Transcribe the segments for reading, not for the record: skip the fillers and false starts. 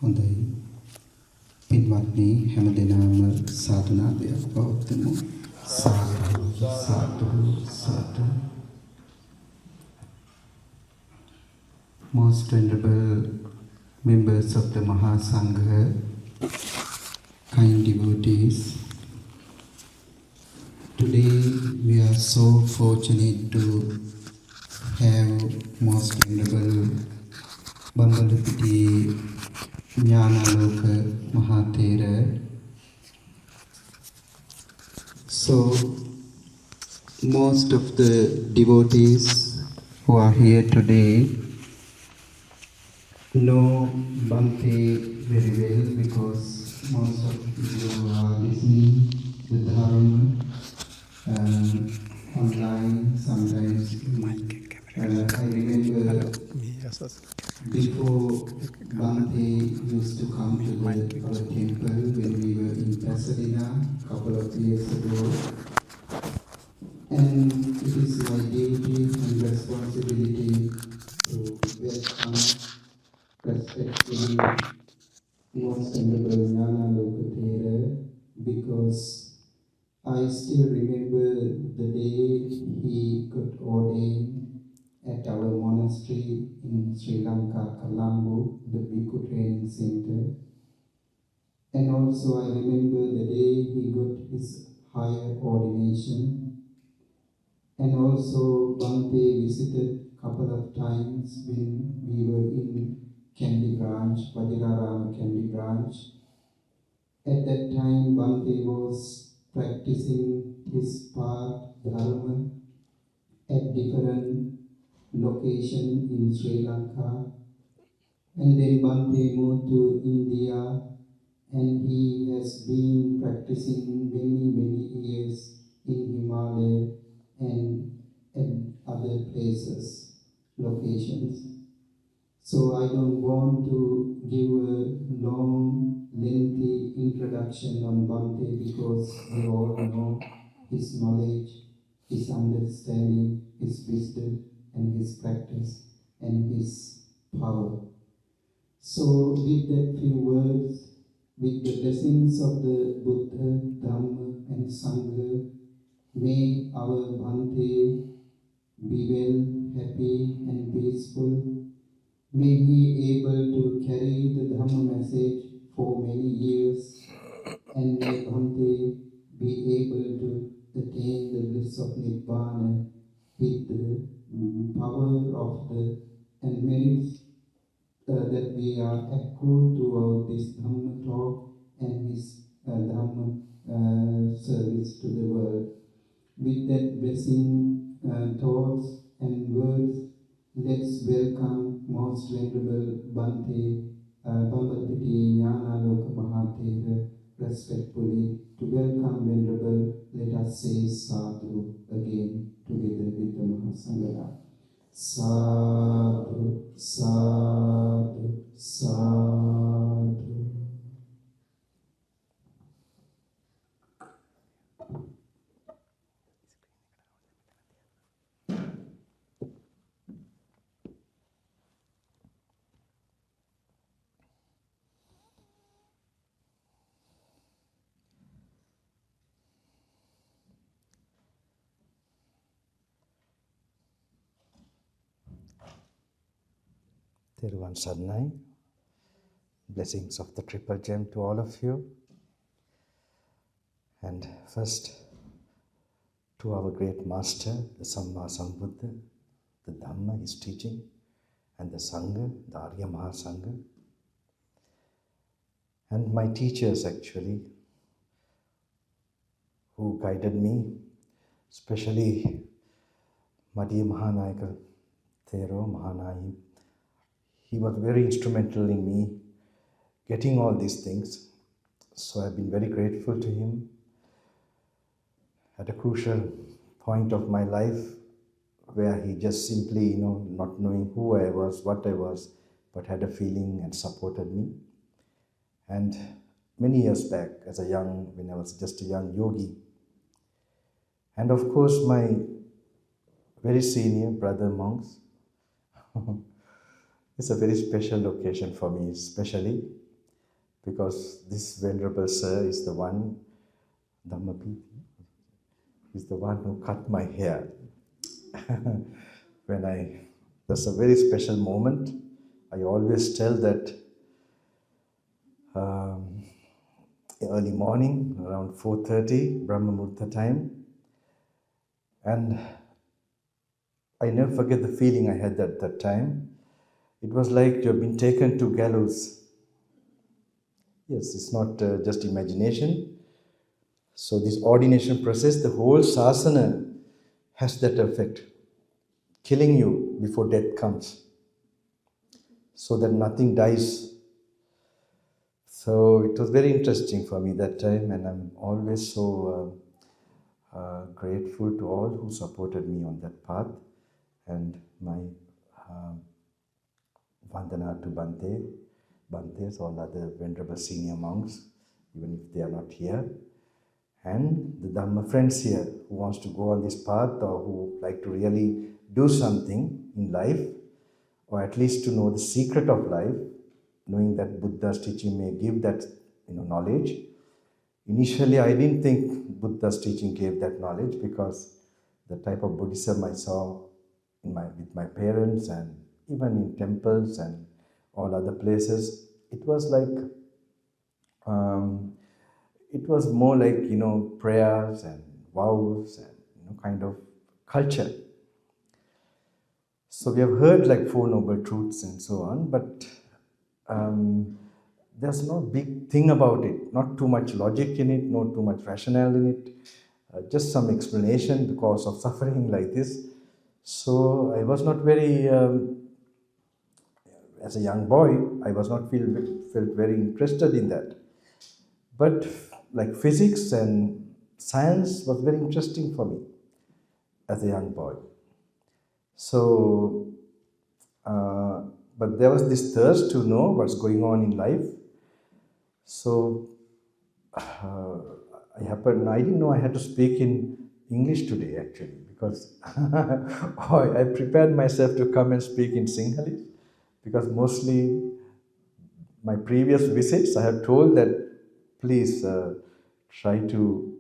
හොඳයි. පින්වත්නි හැමදෙනාම සාදුනාදයක් පවත්වමු. සාදු සාදු සාදු. Most venerable members of the Mahasangha, kind devotees, today we are so fortunate to have Most Venerable Bambalapitiye Gnanaloka Thero. So, most of the devotees who are here today know Bhante very well because most of you are listening to Dhamma online, sometimes. I remember before Bhante used to come to our temple when we were in Pasadena a couple of years ago. And it is my duty and responsibility to welcome respectfully Most Venerable Gnanaloka Thero because I still remember the day he got ordained at our monastery in Sri Lanka, Colombo, the Bhikkhu Training Center. And also I remember the day he got his higher ordination. And also Bhante visited a couple of times when we were in Kandy branch, Vajirarama Kandy branch. At that time Bhante was practicing his path, Dharma, at different locations in Sri Lanka. And then Bhante moved to India and he has been practicing many years in Himalaya and at other places, locations. So I don't want to give a long, lengthy introduction on Bhante because we all know his knowledge, his understanding, his wisdom, and his practice, and his power. So with that few words, with the blessings of the Buddha, Dhamma, and Sangha, may our Bhante be well, happy, and peaceful. May he able to carry the Dhamma message for many years, and may Bhante be able to attain the bliss of Nibbana with the power of the and merits that we are accrued throughout this Dhamma talk and his Dhamma service to the world. With that blessing thoughts and words, let's welcome Most Venerable Bhante Bambalapitiye Gnanaloka Thero respectfully. To welcome Venerable, let us say Sadhu again together with the Mahasangha. Sadhu, Sadhu, Sadhu. Theruvan Sarnai, blessings of the Triple Gem to all of you. And first, to our great master, the Sambuddha, the Dhamma, his teaching, and the Sangha, the Arya Mahasangha. And my teachers actually, who guided me, especially Madhya Mahanayaka Thero, Mahanayi. He was very instrumental in me getting all these things. So I've been very grateful to him. At a crucial point of my life where he just simply, not knowing who I was, what I was, but had a feeling and supported me. And many years back, when I was just a young yogi. And of course, my very senior brother monks. It's a very special occasion for me, especially because this Venerable Sir is the one, Dhammapitiye, is the one who cut my hair. That's a very special moment. I always tell that early morning, around 4:30, Brahma Muhurta time, and I never forget the feeling I had at that time. It was like you've been taken to gallows. Yes, it's not just imagination. So this ordination process, the whole sasana has that effect, killing you before death comes, so that nothing dies. So it was very interesting for me that time, and I'm always so grateful to all who supported me on that path. And my Vandana to Bantes, all other venerable senior monks, even if they are not here, and the Dhamma friends here who wants to go on this path or who like to really do something in life, or at least to know the secret of life, knowing that Buddha's teaching may give that knowledge. Initially, I didn't think Buddha's teaching gave that knowledge, because the type of Buddhism I saw with my parents and even in temples and all other places, it was like, it was more like, prayers and vows and, kind of culture. So we have heard like Four Noble Truths and so on, but there's no big thing about it, not too much logic in it, not too much rationale in it, just some explanation because of suffering like this. So I was not very, as a young boy, I was not felt very interested in that. But like physics and science was very interesting for me as a young boy. So, but there was this thirst to know what's going on in life. So I didn't know I had to speak in English today actually, because I prepared myself to come and speak in Sinhalese, because mostly my previous visits I have told that please try to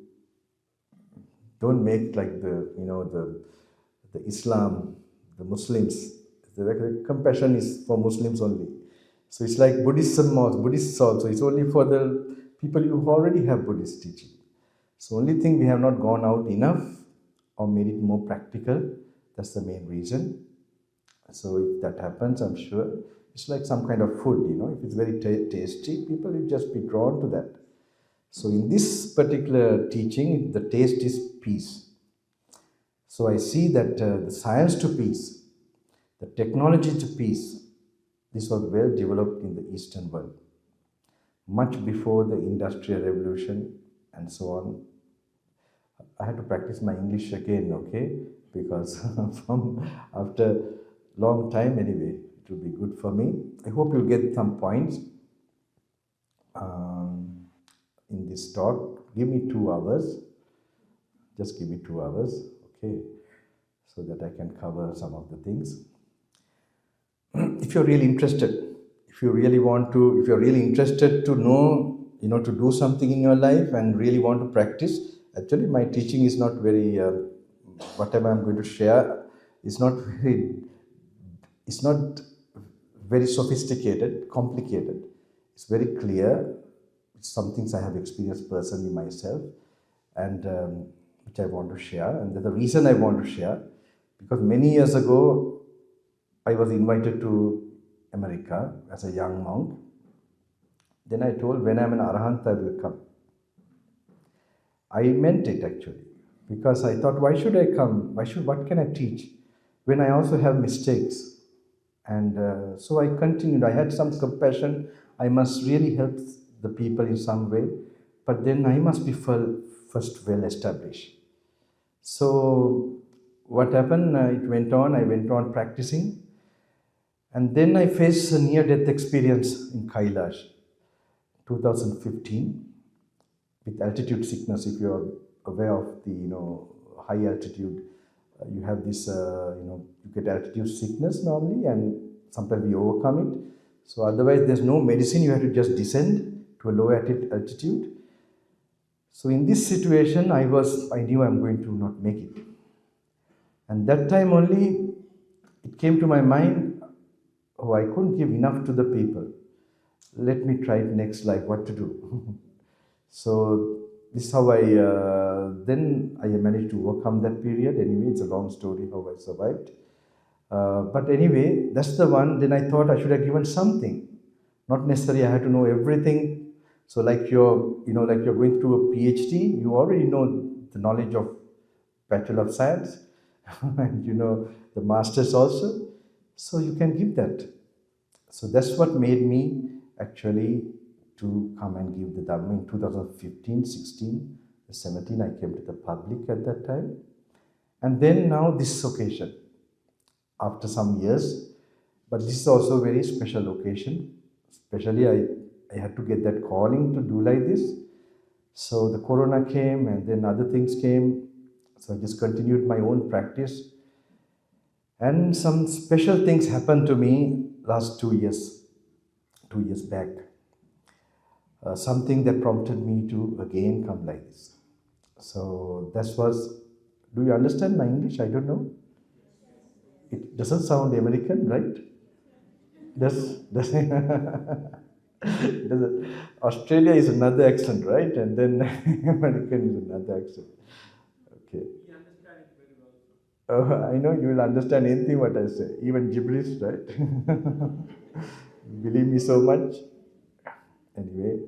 don't make like the Islam, the Muslims. The compassion is for Muslims only. So it's like Buddhism or Buddhists also. It's only for the people who already have Buddhist teaching. So only thing we have not gone out enough or made it more practical. That's the main reason. So if that happens, I'm sure it's like some kind of food. If it's very tasty, people will just be drawn to that. So in this particular teaching, the taste is peace. So I see that the science to peace, the technology to peace, this was well developed in the Eastern world, much before the Industrial Revolution and so on. I had to practice my English again, okay? Because from after long time anyway, it will be good for me. I hope you'll get some points in this talk. Give me 2 hours. Just give me 2 hours, okay? So that I can cover some of the things. If you're really interested, if you're really interested to know, to do something in your life and really want to practice, actually my teaching is not very, whatever I'm going to share is not very sophisticated, complicated. It's very clear. It's some things I have experienced personally myself, and which I want to share. And the reason I want to share, because many years ago, I was invited to America as a young monk. Then I told, when I'm an Arahant, I will come. I meant it actually, because I thought, why should I come? What can I teach when I also have mistakes? And so I continued. I had some compassion. I must really help the people in some way, but then I must be first well established. So what happened? I went on practicing. And then I faced a near-death experience in Kailash, 2015, with altitude sickness. If you are aware of the, high altitude, you have this, you get altitude sickness normally, and sometimes we overcome it. So otherwise, there's no medicine. You have to just descend to a low altitude. So in this situation, I knew I'm going to not make it. And that time only, it came to my mind, oh, I couldn't give enough to the people. Let me try next life what to do. So this is how then I managed to overcome that period. Anyway, it's a long story how I survived. But anyway, that's the one. Then I thought I should have given something. Not necessarily I had to know everything. So like like you're going through a PhD, you already know the knowledge of Bachelor of Science, and the Masters also. So you can give that. So that's what made me actually to come and give the Dhamma in 2015, 16, 17. I came to the public at that time. And then now this occasion, after some years, but this is also a very special occasion. Especially I had to get that calling to do like this. So the corona came and then other things came. So I just continued my own practice. And some special things happened to me last 2 years back. Something that prompted me to again come like this. So do you understand my English? I don't know. It doesn't sound American, right? Does Australia is another accent, right? And then American is another accent. Okay. You understand it very well. I know you will understand anything what I say, even gibberish, right? Believe me so much. Anyway,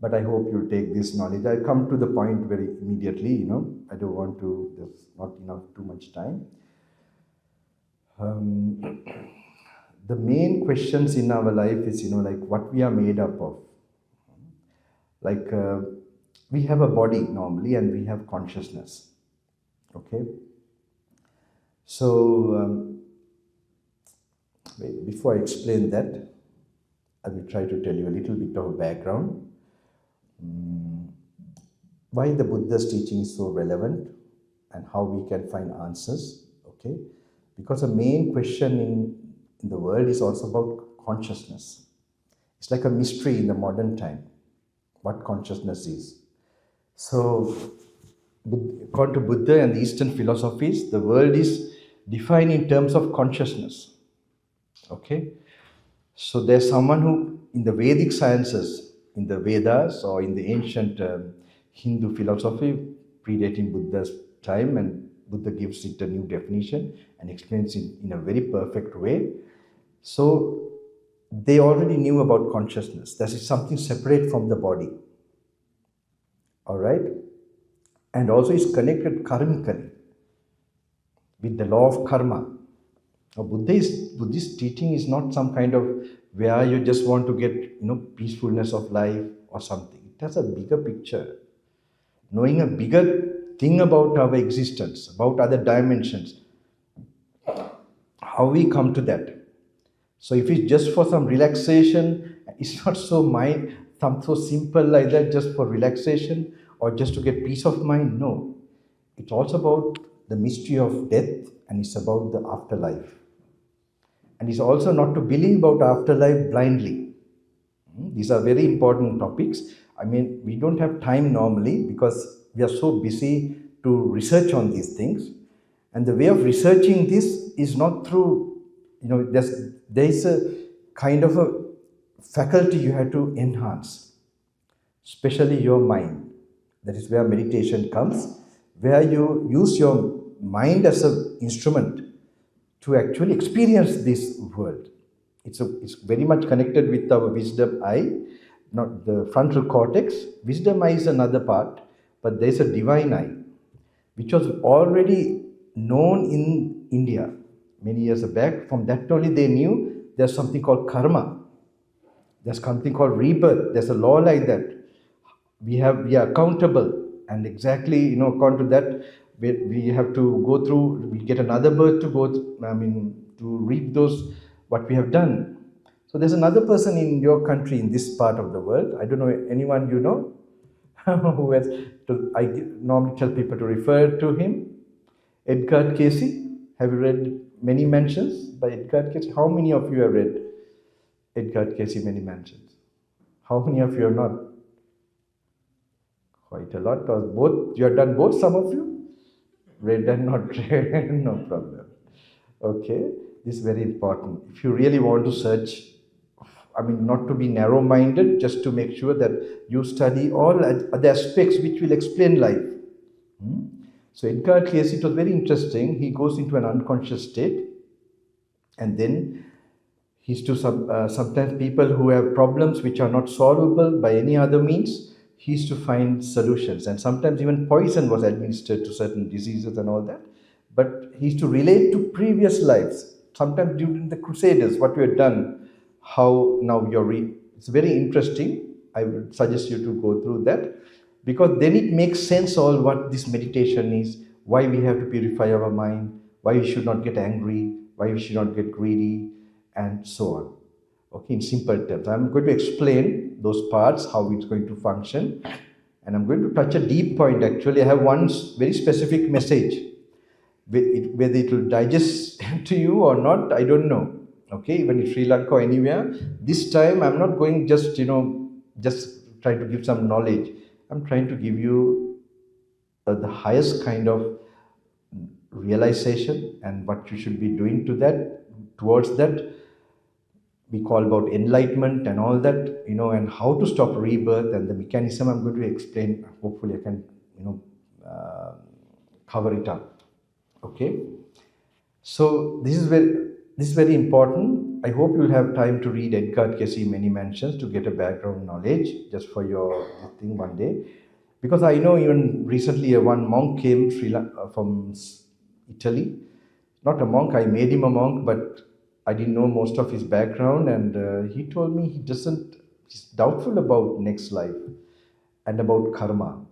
but I hope you'll take this knowledge. I come to the point very immediately, I don't want to, there's not enough too much time. The main questions in our life is, like what we are made up of. Like we have a body normally and we have consciousness. Okay? So, before I explain that, I will try to tell you a little bit of a background. Why the Buddha's teaching is so relevant and how we can find answers. Okay? Because the main question in the world is also about consciousness. It's like a mystery in the modern time, what consciousness is. So, according to Buddha and the Eastern philosophies, the world is defined in terms of consciousness. Okay? So there's someone who, in the Vedic sciences, in the Vedas or in the ancient Hindu philosophy, predating Buddha's time, and Buddha gives it a new definition and explains it in a very perfect way. So they already knew about consciousness. That is something separate from the body. All right? And also is connected karmically with the law of karma. Now, Buddhist teaching is not some kind of where you just want to get, peacefulness of life or something. It has a bigger picture. Knowing a bigger thing about our existence, about other dimensions, how we come to that. So if it's just for some relaxation, it's not so simple like that, just for relaxation or just to get peace of mind. No. It's also about the mystery of death, and it's about the afterlife. And it's also not to believe about afterlife blindly. These are very important topics. I mean, we don't have time normally because we are so busy to research on these things. And the way of researching this is not through, there is a kind of a faculty you have to enhance, especially your mind. That is where meditation comes, where you use your mind as an instrument to actually experience this world. It's very much connected with our wisdom eye, not the frontal cortex. Wisdom eye is another part, but there's a divine eye, which was already known in India many years back. From that only they knew there's something called karma. There's something called rebirth. There's a law like that. We are accountable, and exactly, according to that, we have to go through, we get another birth to reap those, what we have done. So there's another person in your country, in this part of the world, I don't know, anyone who has, I normally tell people to refer to him, Edgar Cayce. Have you read Many Mansions by Edgar Cayce? How many of you have read Edgar Cayce, Many Mansions? How many of you are not? Quite a lot. Or both? You have done both, some of you? Read and not read, no problem. Okay, this is very important. If you really want to search, I mean, not to be narrow-minded, just to make sure that you study all the aspects which will explain life. So Edgar Cayce, it was very interesting. He goes into an unconscious state, and then he's to sometimes people who have problems which are not solvable by any other means, he used to find solutions. And sometimes even poison was administered to certain diseases and all that. But he used to relate to previous lives. Sometimes during the Crusaders, what we had done, how now it's very interesting. I would suggest you to go through that, because then it makes sense all what this meditation is, why we have to purify our mind, why we should not get angry, why we should not get greedy, and so on. Okay, in simple terms. I'm going to explain those parts, how it's going to function. And I'm going to touch a deep point actually. I have one very specific message. Whether it will digest to you or not, I don't know. Okay, even in Sri Lanka or anywhere. This time I'm not going just try to give some knowledge. I'm trying to give you the highest kind of realization and what you should be doing towards that. We call about enlightenment and all that, and how to stop rebirth and the mechanism I'm going to explain. Hopefully I can, cover it up. Okay. So this is very important. I hope you'll have time to read Edgar Cayce many mentions to get a background knowledge just for your thing one day. Because I know even recently one monk came from Italy. Not a monk, I made him a monk, but I didn't know most of his background, and he told me he's doubtful about next life and about karma.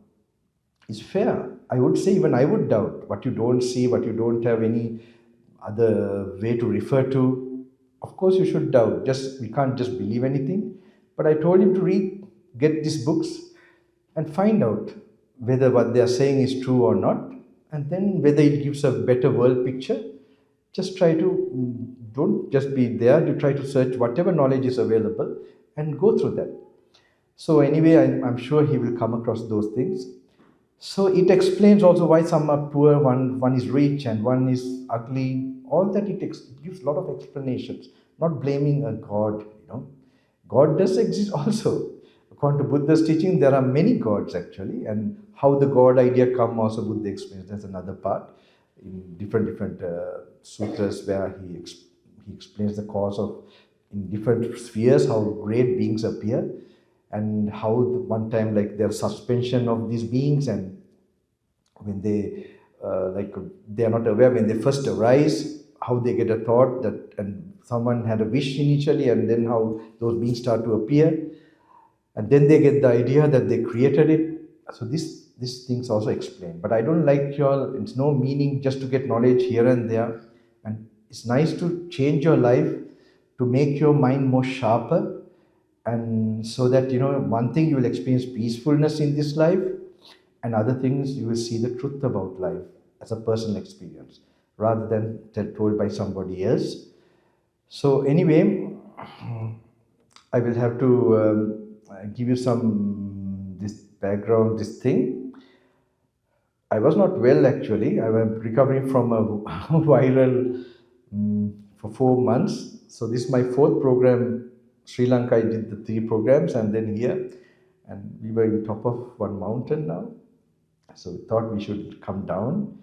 It's fair. I would say even I would doubt what you don't see, what you don't have any other way to refer to. Of course you should doubt. We can't just believe anything. But I told him to get these books and find out whether what they are saying is true or not, and then whether it gives a better world picture. Just don't just be there, you try to search whatever knowledge is available and go through that. So anyway, I'm sure he will come across those things. So it explains also why some are poor, one is rich and one is ugly. All that it gives a lot of explanations, not blaming a God. God does exist also. According to Buddha's teaching, there are many gods actually, and how the God idea come also Buddha explains. That's another part in different sutras where he explains the cause of in different spheres how great beings appear, and how one time like there's suspension of these beings, and when they they are not aware when they first arise, how they get a thought that and someone had a wish initially, and then how those beings start to appear, and then they get the idea that they created it. So these things also explain. But I don't like it's no meaning just to get knowledge here and there. And it's nice to change your life to make your mind more sharper, and so that one thing you will experience peacefulness in this life, and other things you will see the truth about life as a personal experience rather than told by somebody else. So anyway, I will have to give you some this background, this thing. I was not well actually. I was recovering from a viral for 4 months. So this is my 4th program. Sri Lanka, I did the 3 programs, and then here, and we were in top of one mountain now. So we thought we should come down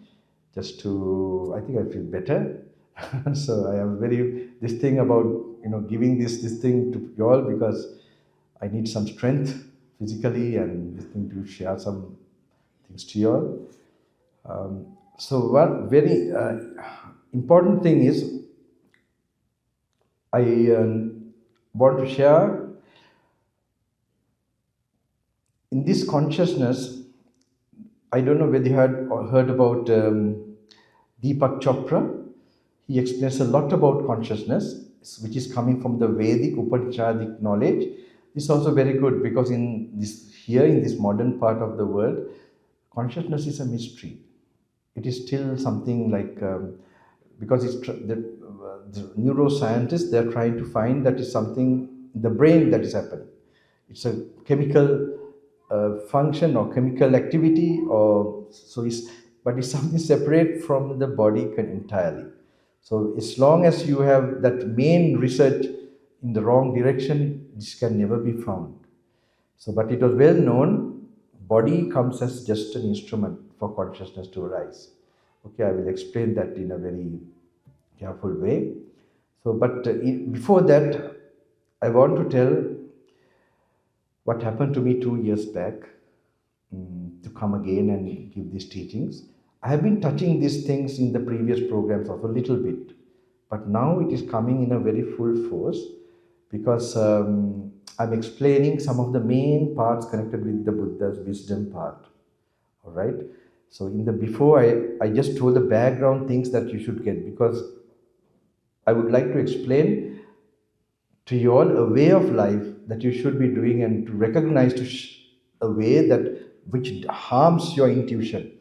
just to, I think I feel better. So I am this thing about, giving this thing to you all, because I need some strength physically and this thing to share some things to you all. So one very important thing is I want to share in this consciousness. I don't know whether you heard about Deepak Chopra. He explains a lot about consciousness, which is coming from the Vedic Upanishadic knowledge. This is also very good, because in this modern part of the world, consciousness is a mystery. It is still something like because the neuroscientists, they're trying to find that is something in the brain that is happening. It's a chemical function or chemical activity, or so but it's something separate from the body entirely. So as long as you have that main research in the wrong direction, this can never be found. So, but it was well known, body comes as just an instrument for consciousness to arise. Okay, I will explain that in a very careful way. So, but before that, I want to tell what happened to me 2 years back, to come again and give these teachings. I have been touching these things in the previous programs of a little bit, but now it is coming in a very full force because I'm explaining some of the main parts connected with the Buddha's wisdom part. All right. So in the before, I just told the background things that you should get, because I would like to explain to you all a way of life that you should be doing, and to recognize a way that which harms your intuition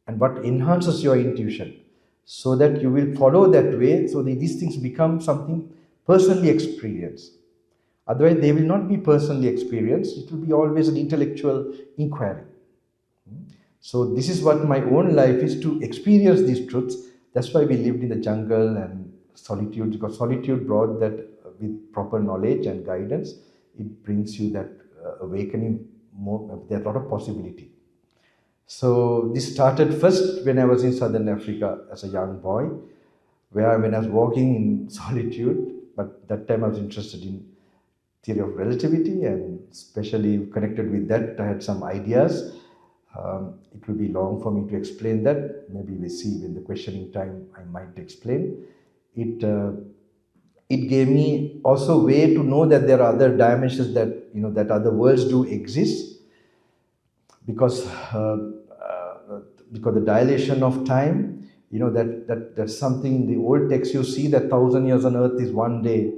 and what enhances your intuition, so that you will follow that way, so that these things become something personally experienced. Otherwise, they will not be personally experienced. It will be always an intellectual inquiry. So this is what my own life is, to experience these truths. That's why we lived in the jungle and solitude, because solitude brought that with proper knowledge and guidance. It brings you that awakening more. There's a lot of possibility. So this started first when I was in Southern Africa as a young boy, where when I was walking in solitude, but that time I was interested in theory of relativity, and especially connected with that, I had some ideas. It will be long for me to explain that. Maybe we see in the questioning time I might explain. It gave me also way to know that there are other dimensions, that that other worlds do exist, because the dilation of time, that's something in the old text. You see that 1,000 years on earth is one day,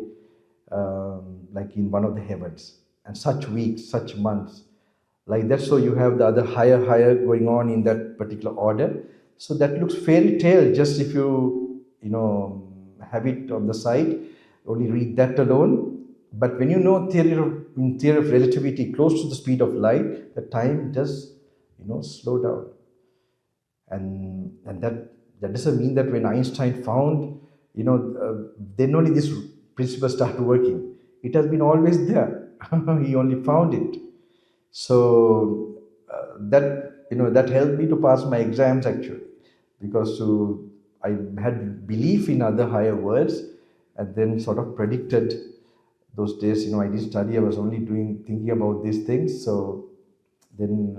like in one of the heavens, and such weeks, such months, like that. So you have the other higher going on in that particular order. So that looks fairy tale, just if you have it on the side, only read that alone. But when you know theory of relativity, close to the speed of light, the time does slow down. And that doesn't mean that when Einstein found, then only this principle started working. It has been always there. He only found it. So that helped me to pass my exams, actually, because I had belief in other higher worlds, and then sort of predicted those days. I didn't study. I was only thinking about these things. So then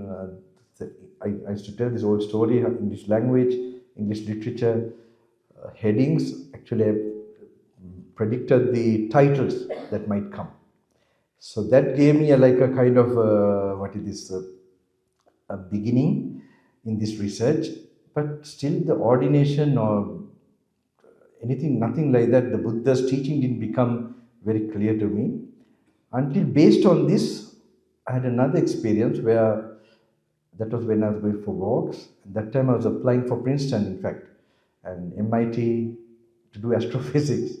I used to tell this old story: English language, English literature, headings. Actually, I predicted the titles that might come. So that gave me like a kind of a beginning in this research. But still, the ordination or anything, nothing like that, the Buddha's teaching didn't become very clear to me until, based on this, I had another experience where, that was when I was going for walks. At that time I was applying for Princeton, in fact, and MIT, to do astrophysics,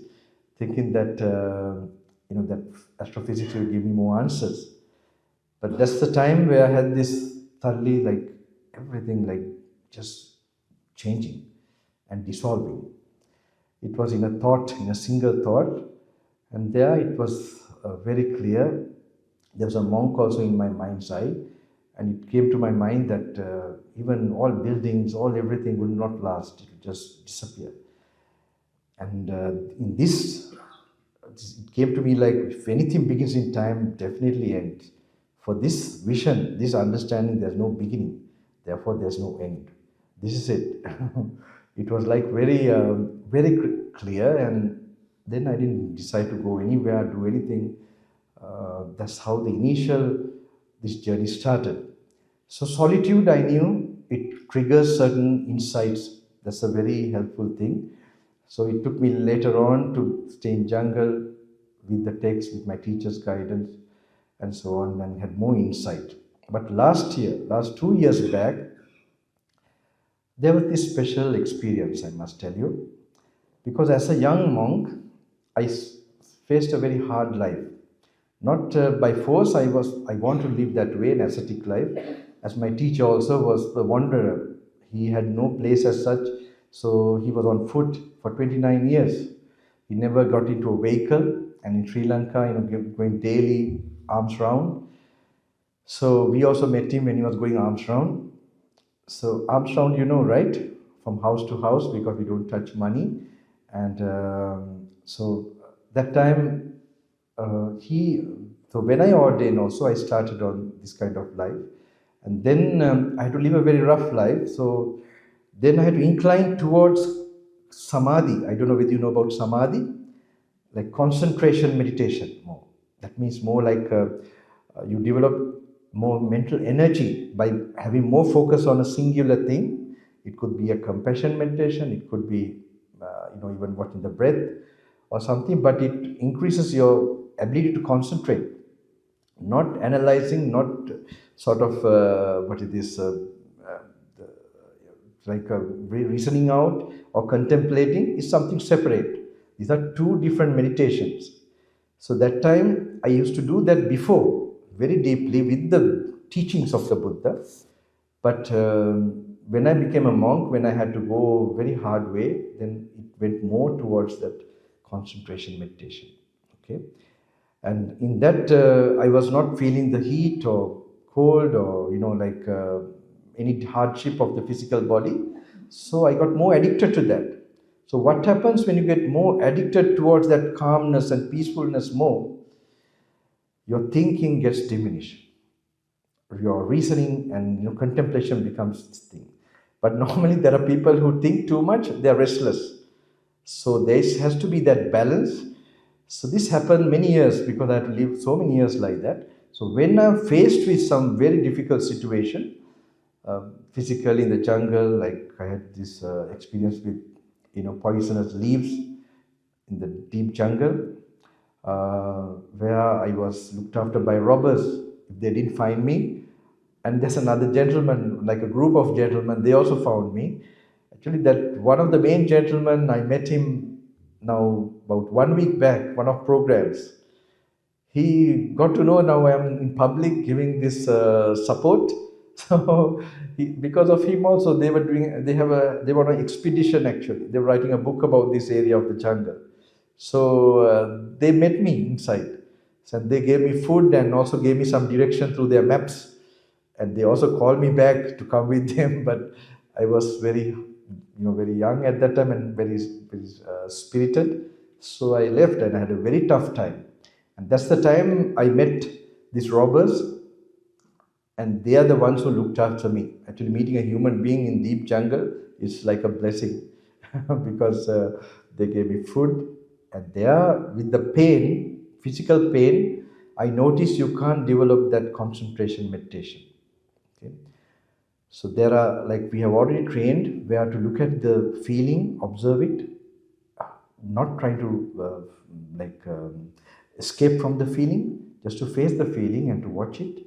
thinking that that astrophysics will give me more answers. But that's the time where I had this thoroughly, like, everything like just changing and dissolving. It was in a single thought, and there it was very clear. There was a monk also in my mind's eye, and it came to my mind that even all buildings, all everything will not last, it will just disappear. And in this, it came to me like, if anything begins in time, definitely ends. For this vision, this understanding, there's no beginning, therefore there's no end. This is it. It was like very clear, and then I didn't decide to go anywhere, do anything. That's how this journey started. So solitude, I knew it triggers certain insights. That's a very helpful thing. So it took me later on to stay in jungle with the text, with my teacher's guidance, and so on, and had more insight. But last 2 years back, there was this special experience, I must tell you, because as a young monk, I faced a very hard life. Not by force. I want to live that way, an ascetic life. As my teacher also was the wanderer. He had no place as such, so he was on foot for 29 years. He never got into a vehicle, and in Sri Lanka, going daily arms round. So we also met him when he was going arms round. So arms round, right? From house to house, because we don't touch money. And so that time, so when I ordained also, I started on this kind of life. And then I had to live a very rough life. So then I had to incline towards samadhi. I don't know whether you know about samadhi, like concentration meditation more. That means more like you develop more mental energy by having more focus on a singular thing. It could be a compassion meditation. It could be, even watching the breath or something, but it increases your ability to concentrate, not analyzing, not sort of what it is, like reasoning out or contemplating is something separate. These are two different meditations. So that time I used to do that before, very deeply with the teachings of the Buddha. But when I became a monk, when I had to go very hard way, then it went more towards that concentration meditation. Okay, and in that I was not feeling the heat or cold or any hardship of the physical body. So I got more addicted to that. So what happens when you get more addicted towards that calmness and peacefulness more? Your thinking gets diminished. Your reasoning and contemplation becomes this thing. But normally there are people who think too much, they are restless. So there has to be that balance. So this happened many years because I had to live so many years like that. So when I'm faced with some very difficult situation, physically in the jungle, like I had this experience with poisonous leaves in the deep jungle, where I was looked after by robbers if they didn't find me. And there's another gentleman, like a group of gentlemen, they also found me. Actually, that one of the main gentlemen, I met him now about 1 week back, one of programs. He got to know now I am in public giving this support. So because of him also, they were on an expedition actually. They were writing a book about this area of the jungle. So they met me inside. So they gave me food and also gave me some direction through their maps. And they also called me back to come with them, but I was very young at that time and very, very spirited. So I left and I had a very tough time. And that's the time I met these robbers, and they are the ones who looked after me. Actually, meeting a human being in deep jungle is like a blessing because they gave me food, and there with the pain, physical pain, I noticed you can't develop that concentration meditation. Okay. So there are, like we have already trained, we have to look at the feeling, observe it, not trying to escape from the feeling, just to face the feeling and to watch it.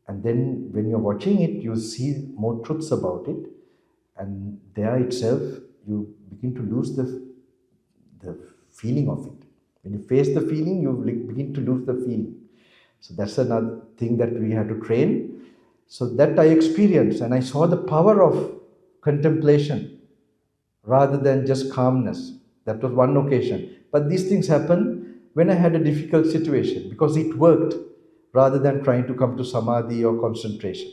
And then when you're watching it, you see more truths about it. And there itself, you begin to lose the feeling of it. When you face the feeling, you begin to lose the feeling. So that's another thing that we have to train. So that I experienced, and I saw the power of contemplation rather than just calmness. That was one occasion. But these things happen when I had a difficult situation because it worked rather than trying to come to samadhi or concentration.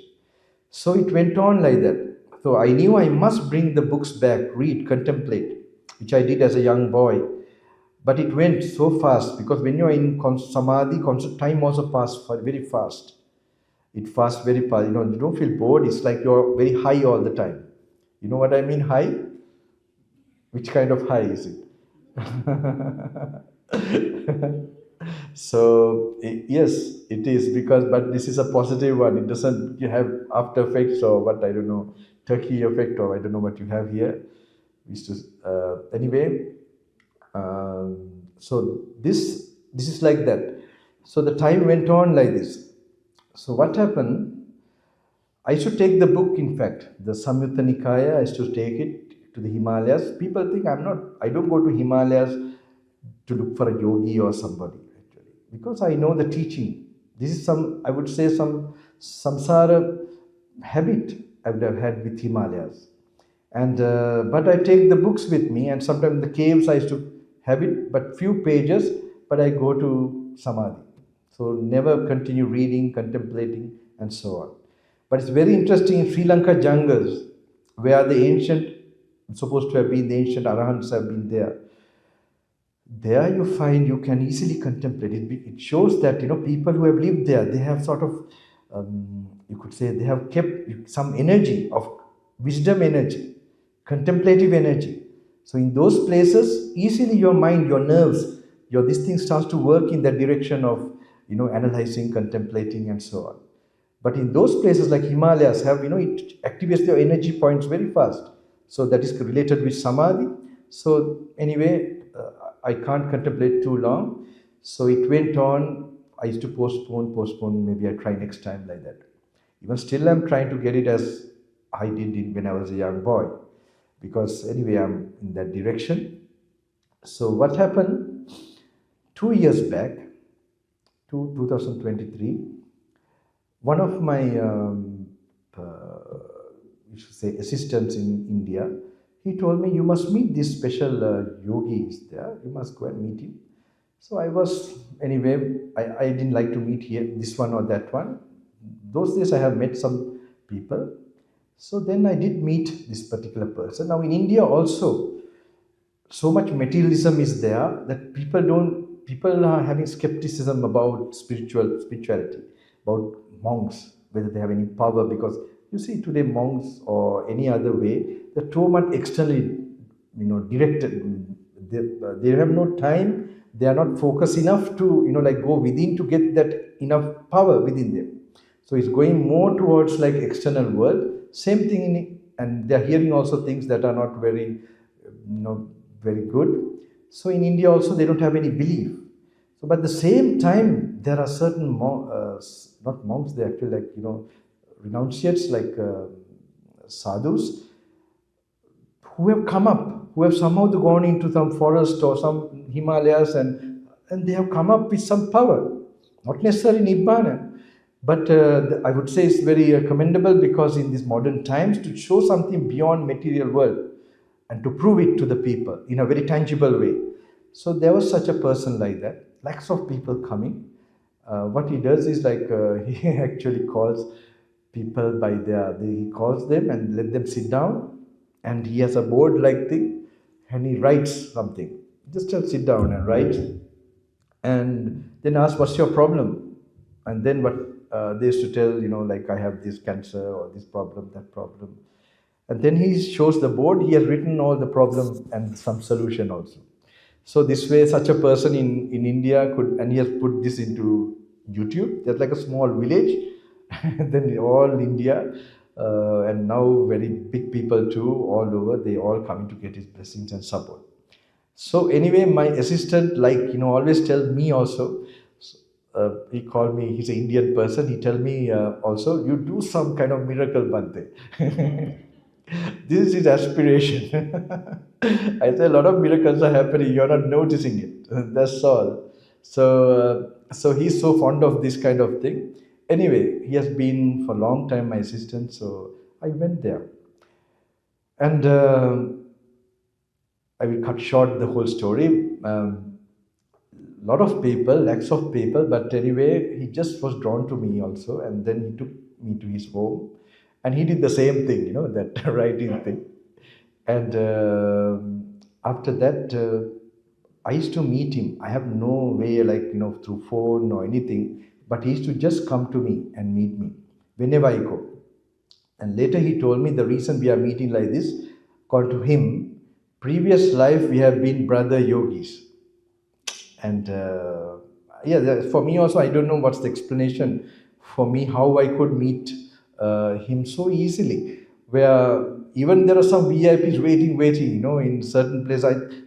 So it went on like that. So I knew I must bring the books back, read, contemplate, which I did as a young boy. But it went so fast because when you're in samadhi, time also passes very fast. It fasts very fast. You don't feel bored. It's like you're very high all the time. You know what I mean, high? Which kind of high is it? So yes, it is but this is a positive one. It doesn't you have after effects or what, I don't know, Turkey effect or I don't know what you have here. Anyway, so this is like that. So the time went on like this. So what happened? I used to take the book, in fact, the Samyutta Nikaya. I used to take it to the Himalayas. People think I don't go to Himalayas to look for a yogi or somebody, actually. because I know the teaching. This is some, I would say, some samsara habit I would have had with Himalayas. And but I take the books with me, and sometimes in the caves I used to have it, but few pages, but I go to samadhi. So never continue reading, contemplating, and so on. But it's very interesting in Sri Lanka jungles, where the ancient, supposed to have been the ancient arahants have been there. There you find you can easily contemplate. It shows that people who have lived there, they have sort of, you could say, they have kept some energy of wisdom energy, contemplative energy. So in those places, easily your mind, your nerves, this thing starts to work in that direction of analyzing, contemplating, and so on. But in those places like Himalayas have, it activates your energy points very fast. So that is related with samadhi. So anyway, I can't contemplate too long. So it went on. I used to postpone. Maybe I try next time, like that. Even still, I'm trying to get it as I did when I was a young boy. Because anyway, I'm in that direction. So what happened 2 years back, to 2023, one of my you should say assistants in India, he told me, you must meet this special yogis there. You must go and meet him. So I was, anyway, I didn't like to meet here, this one or that one. Those days I have met some people. So then I did meet this particular person. Now in India also, so much materialism is there that people are having skepticism about spirituality, about monks, whether they have any power, because you see today monks or any other way, they're too much externally, directed. They have no time. They are not focused enough to, like go within to get that enough power within them. So it's going more towards like external world. Same thing and they're hearing also things that are not very, very good. So in India also they don't have any belief. So but at the same time there are certain not monks, they're actually like renunciates, like sadhus, who have come up, who have somehow gone into some forest or some Himalayas, and they have come up with some power, not necessarily Nibbana, but I would say it's very commendable, because in these modern times, to show something beyond material world and to prove it to the people in a very tangible way. So there was such a person like that, lakhs of people coming. What he does is like he actually calls people by he calls them and let them sit down, and he has a board like thing, and he writes something. Just tell sit down and write, and then ask what's your problem, and then what they used to tell, like I have this cancer or this problem, that problem, and then he shows the board. He has written all the problem and some solution also. So this way, such a person in India could, and he has put this into YouTube. There's like a small village, and then all India, and now very big people too, all over, they all coming to get his blessings and support. So anyway, my assistant, always tell me also, he called me, he's an Indian person, he tell me also, you do some kind of miracle, Bhante. This is his aspiration. I say a lot of miracles are happening, you're not noticing it. That's all. So he's so fond of this kind of thing. Anyway, he has been for a long time my assistant, so I went there. And I will cut short the whole story. Lot of people, lakhs of people, but anyway, he just was drawn to me also, and then he took me to his home, and he did the same thing, that writing thing. And after that, I used to meet him. I have no way, through phone or anything, but he used to just come to me and meet me whenever I go. And later he told me the reason we are meeting like this, according to him, previous life we have been brother yogis. And for me also, I don't know what's the explanation for me, how I could meet him so easily, where even there are some VIPs waiting, in certain place,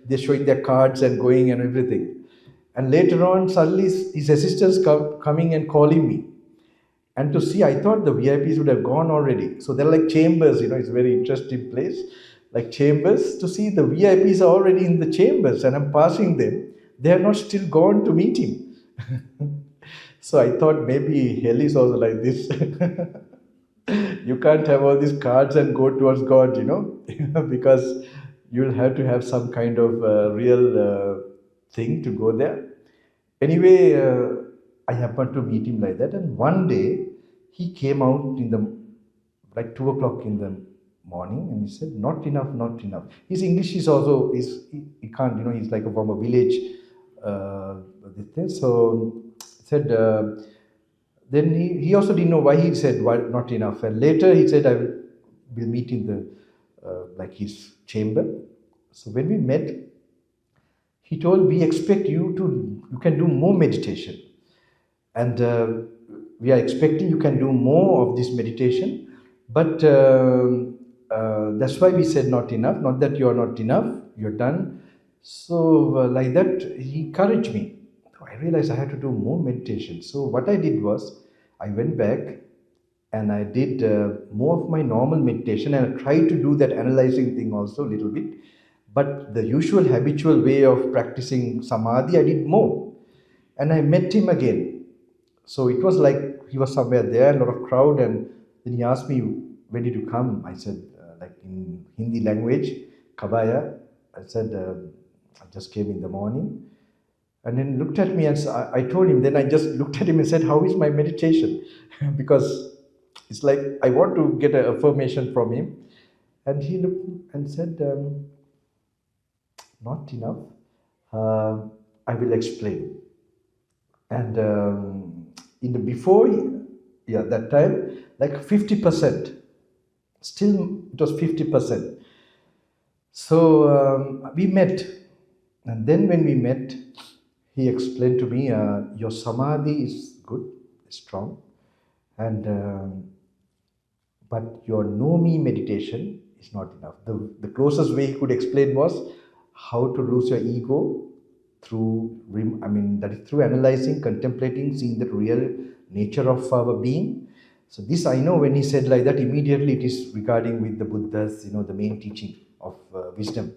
they're showing their cards and going and everything. And later on, suddenly his assistants coming and calling me. And to see, I thought the VIPs would have gone already. So they're like chambers, it's a very interesting place, like chambers. To see the VIPs are already in the chambers, and I'm passing them. They are not still gone to meet him. So I thought maybe hell is also like this. You can't have all these cards and go towards God, because you'll have to have some kind of real thing to go there. Anyway, I happened to meet him like that, and one day he came out in the like 2 o'clock in the morning, and he said, "Not enough, not enough." His English is also he can't, he's like from a village. This thing. So said. Then he also didn't know why he said why not enough, and later he said, will meet in the like his chamber. So when we met, he told, we expect you can do more meditation, and we are expecting you can do more of this meditation, but that's why we said not enough, not that you are not enough, you're done. So like that he encouraged me. I realized I had to do more meditation. So what I did was I went back and I did more of my normal meditation, and I tried to do that analyzing thing also a little bit. But the usual habitual way of practicing samadhi, I did more. And I met him again. So it was like he was somewhere there, a lot of crowd, and then he asked me, when did you come? I said, like in Hindi language, Kabaya. I said, I just came in the morning. And then looked at me, and I told him, then I just looked at him and said, how is my meditation? Because it's like I want to get an affirmation from him. And he looked and said, not enough. I will explain. And in the before, that time, like 50%. Still, it was 50%. So we met. And then when we met, he explained to me, your samadhi is good, strong, and but your know me meditation is not enough. The closest way he could explain was how to lose your ego through, that is through analyzing, contemplating, seeing the real nature of our being. So this I know, when he said like that, immediately it is regarding with the Buddha's, the main teaching of wisdom.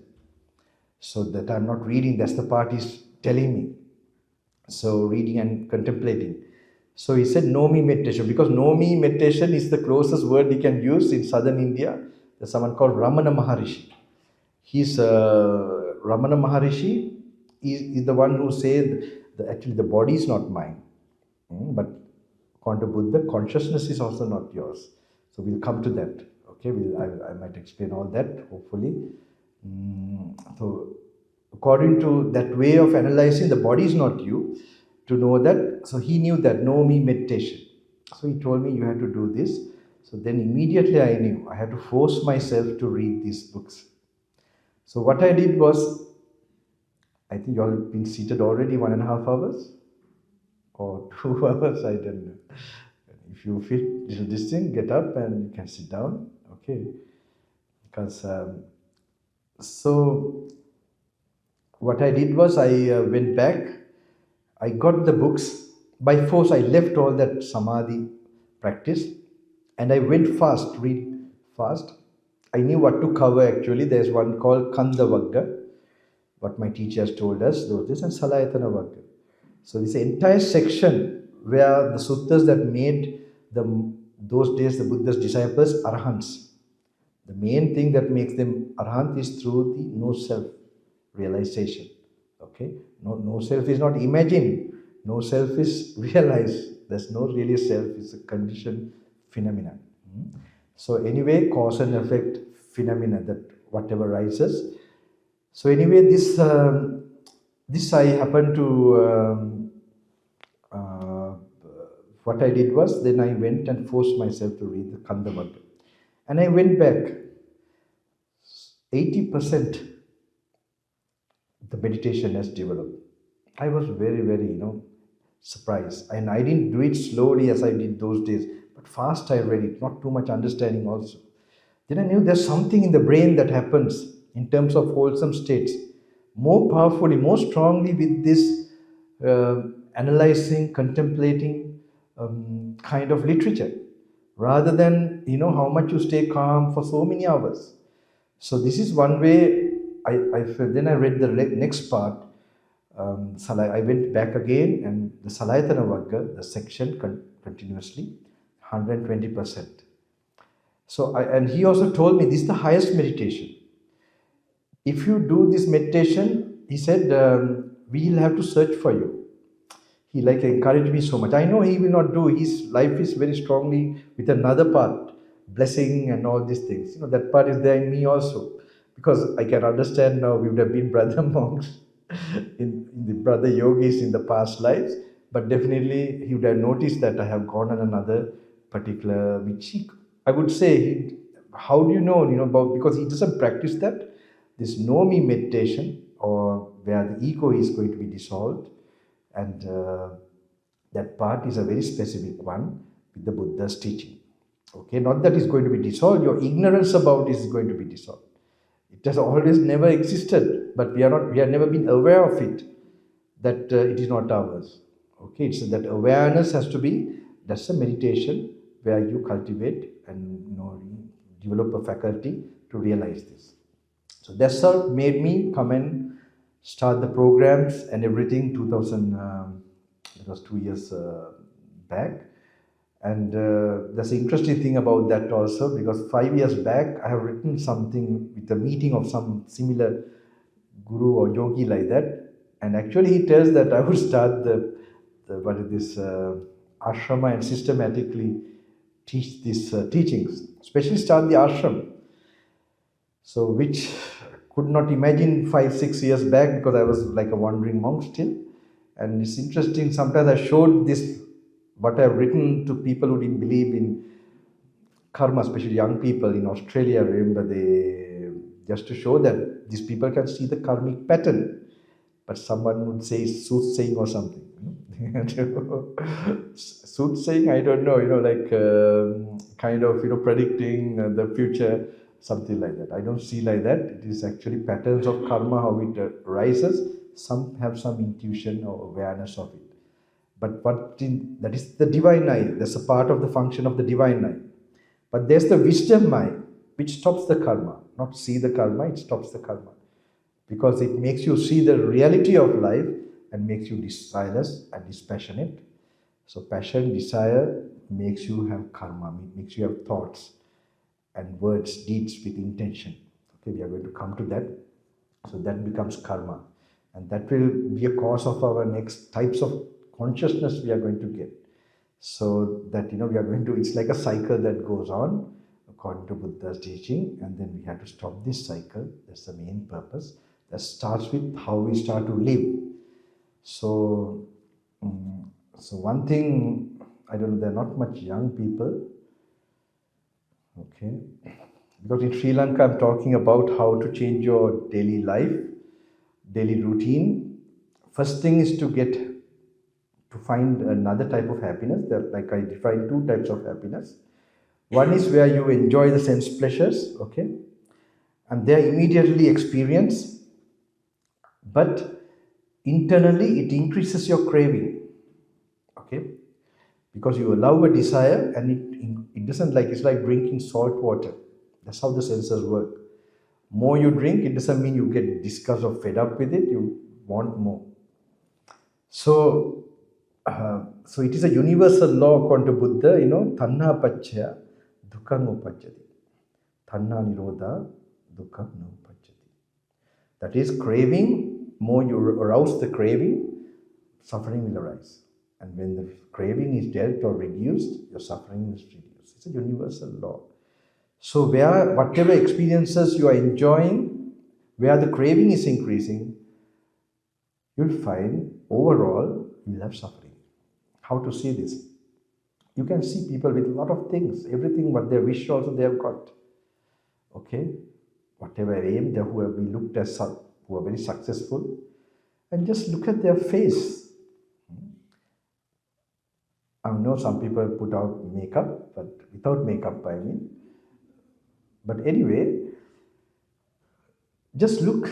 So that I'm not reading, that's the part he's telling me. So reading and contemplating. So he said, know me meditation, because know me meditation is the closest word we can use in southern India. There's someone called Ramana Maharishi. He's Ramana Maharishi is the one who said that actually the body is not mine. But according to Buddha, consciousness is also not yours. So we'll come to that. Okay, I might explain all that, hopefully. So according to that way of analyzing, the body is not you, to know that. So he knew that, know me meditation. So he told me, you have to do this. So then immediately I knew I had to force myself to read these books. So what I did was, I think you all have been seated already 1.5 hours or 2 hours, I don't know. If you feel this thing, get up and you can sit down. Okay. Because so what I did was I went back, I got the books. By force, I left all that samadhi practice and I went fast, read fast. I knew what to cover actually. There's one called Kanda Vagga, what my teachers told us, those days, and Salayatana Vagga. So this entire section where the suttas that made those days the Buddha's disciples arahants. The main thing that makes them arahant is through the no self realization. Okay, no self is not imagined. No self is realized. There's no really self. It's a conditioned phenomenon. So anyway, cause and effect phenomena, that whatever rises. So anyway, this I happened to. What I did was, then I went and forced myself to read the Kanda Vagga. And I went back. 80% the meditation has developed. I was very, very, surprised. And I didn't do it slowly as I did those days, but fast I read it, not too much understanding also. Then I knew there's something in the brain that happens in terms of wholesome states, more powerfully, more strongly with this analyzing, contemplating kind of literature, rather than, how much you stay calm for so many hours. So this is one way. Then I read the next part. I went back again, and the Salayatana Vagga, the section continuously, 120%. So, and he also told me this is the highest meditation. If you do this meditation, he said, we'll have to search for you. He encouraged me so much. I know he will not do. His life is very strongly with another part, blessing and all these things. That part is there in me also. Because I can understand now we would have been brother monks, in the brother yogis in the past lives. But definitely he would have noticed that I have gone on another particular, I would say, how do you know, about, because he doesn't practice that. This know me meditation, or where the ego is going to be dissolved, and that part is a very specific one with the Buddha's teaching. Okay, not that it's going to be dissolved, your ignorance about it is going to be dissolved. It has always never existed, but we have never been aware of it, that it is not ours. Okay, so that awareness has to be, that's a meditation where you cultivate and develop a faculty to realize this. So that's how made me come and start the programs and everything. It was 2 years back. And that's the interesting thing about that also, because 5 years back I have written something with a meeting of some similar guru or yogi like that. And actually he tells that I would start this ashrama and systematically teach these teachings, especially start the ashram. So which could not imagine 5-6 years back, because I was like a wandering monk still. And it's interesting, sometimes I showed this, what I've written, to people who didn't believe in karma, especially young people in Australia. I remember just to show that these people can see the karmic pattern. But someone would say soothsaying or something. Soothsaying, I don't know, kind of, predicting the future, something like that. I don't see like that. It is actually patterns of karma, how it arises. Some have some intuition or awareness of it. But that is the divine eye. That's a part of the function of the divine eye. But there's the wisdom eye, which stops the karma. Not see the karma, it stops the karma. Because it makes you see the reality of life and makes you desireless and dispassionate. So passion, desire makes you have karma, makes you have thoughts and words, deeds with intention. Okay, we are going to come to that. So that becomes karma. And that will be a cause of our next types of consciousness we are going to get. So that, we are going to, it's like a cycle that goes on according to Buddha's teaching, and then we have to stop this cycle. That's the main purpose. That starts with how we start to live. So one thing, I don't know, there are not much young people. Okay. Because in Sri Lanka, I'm talking about how to change your daily life, daily routine. First thing is to find another type of happiness. Like I define 2 types of happiness. One is where you enjoy the sense pleasures, okay, and they are immediately experienced, but internally it increases your craving, okay, because you allow a desire, and it doesn't, like, it's like drinking salt water. That's how the senses work. More you drink, it doesn't mean you get disgust or fed up with it. You want more. So it is a universal law according to Buddha, tanha pachya dukkam upajjati. Tanha nirodha dukkam no upajjati. That is, craving, more you arouse the craving, suffering will arise. And when the craving is dealt or reduced, your suffering is reduced. It's a universal law. So whatever experiences you are enjoying, where the craving is increasing, you'll find overall you will have suffering. How to see this? You can see people with a lot of things, everything what they wish also they have got. Okay? Whatever aim, who have been looked as, who are very successful, and just look at their face. I know some people put out makeup, but without makeup, I mean. But anyway, just look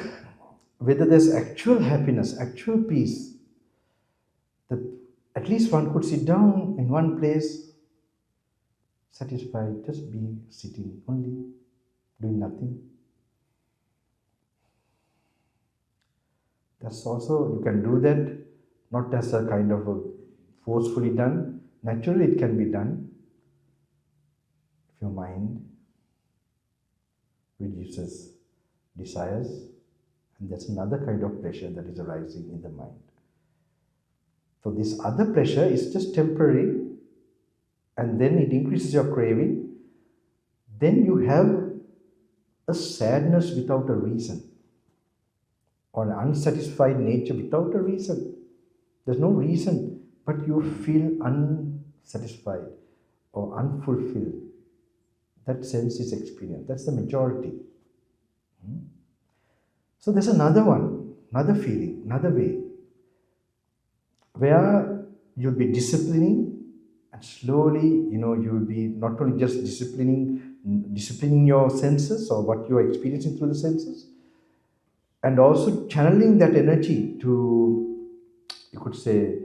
whether there's actual happiness, actual peace, that at least one could sit down in one place, satisfied, just be sitting only, doing nothing. That's also, you can do that, not as a kind of a forcefully done. Naturally, it can be done if your mind reduces desires, and that's another kind of pleasure that is arising in the mind. So this other pleasure is just temporary, and then it increases your craving. Then you have a sadness without a reason, or an unsatisfied nature without a reason. There's no reason, but you feel unsatisfied or unfulfilled. That sense is experienced. That's the majority. So there's another one, another feeling, another way, where you'll be disciplining, and slowly, you will be not only just disciplining your senses or what you are experiencing through the senses, and also channeling that energy to, you could say,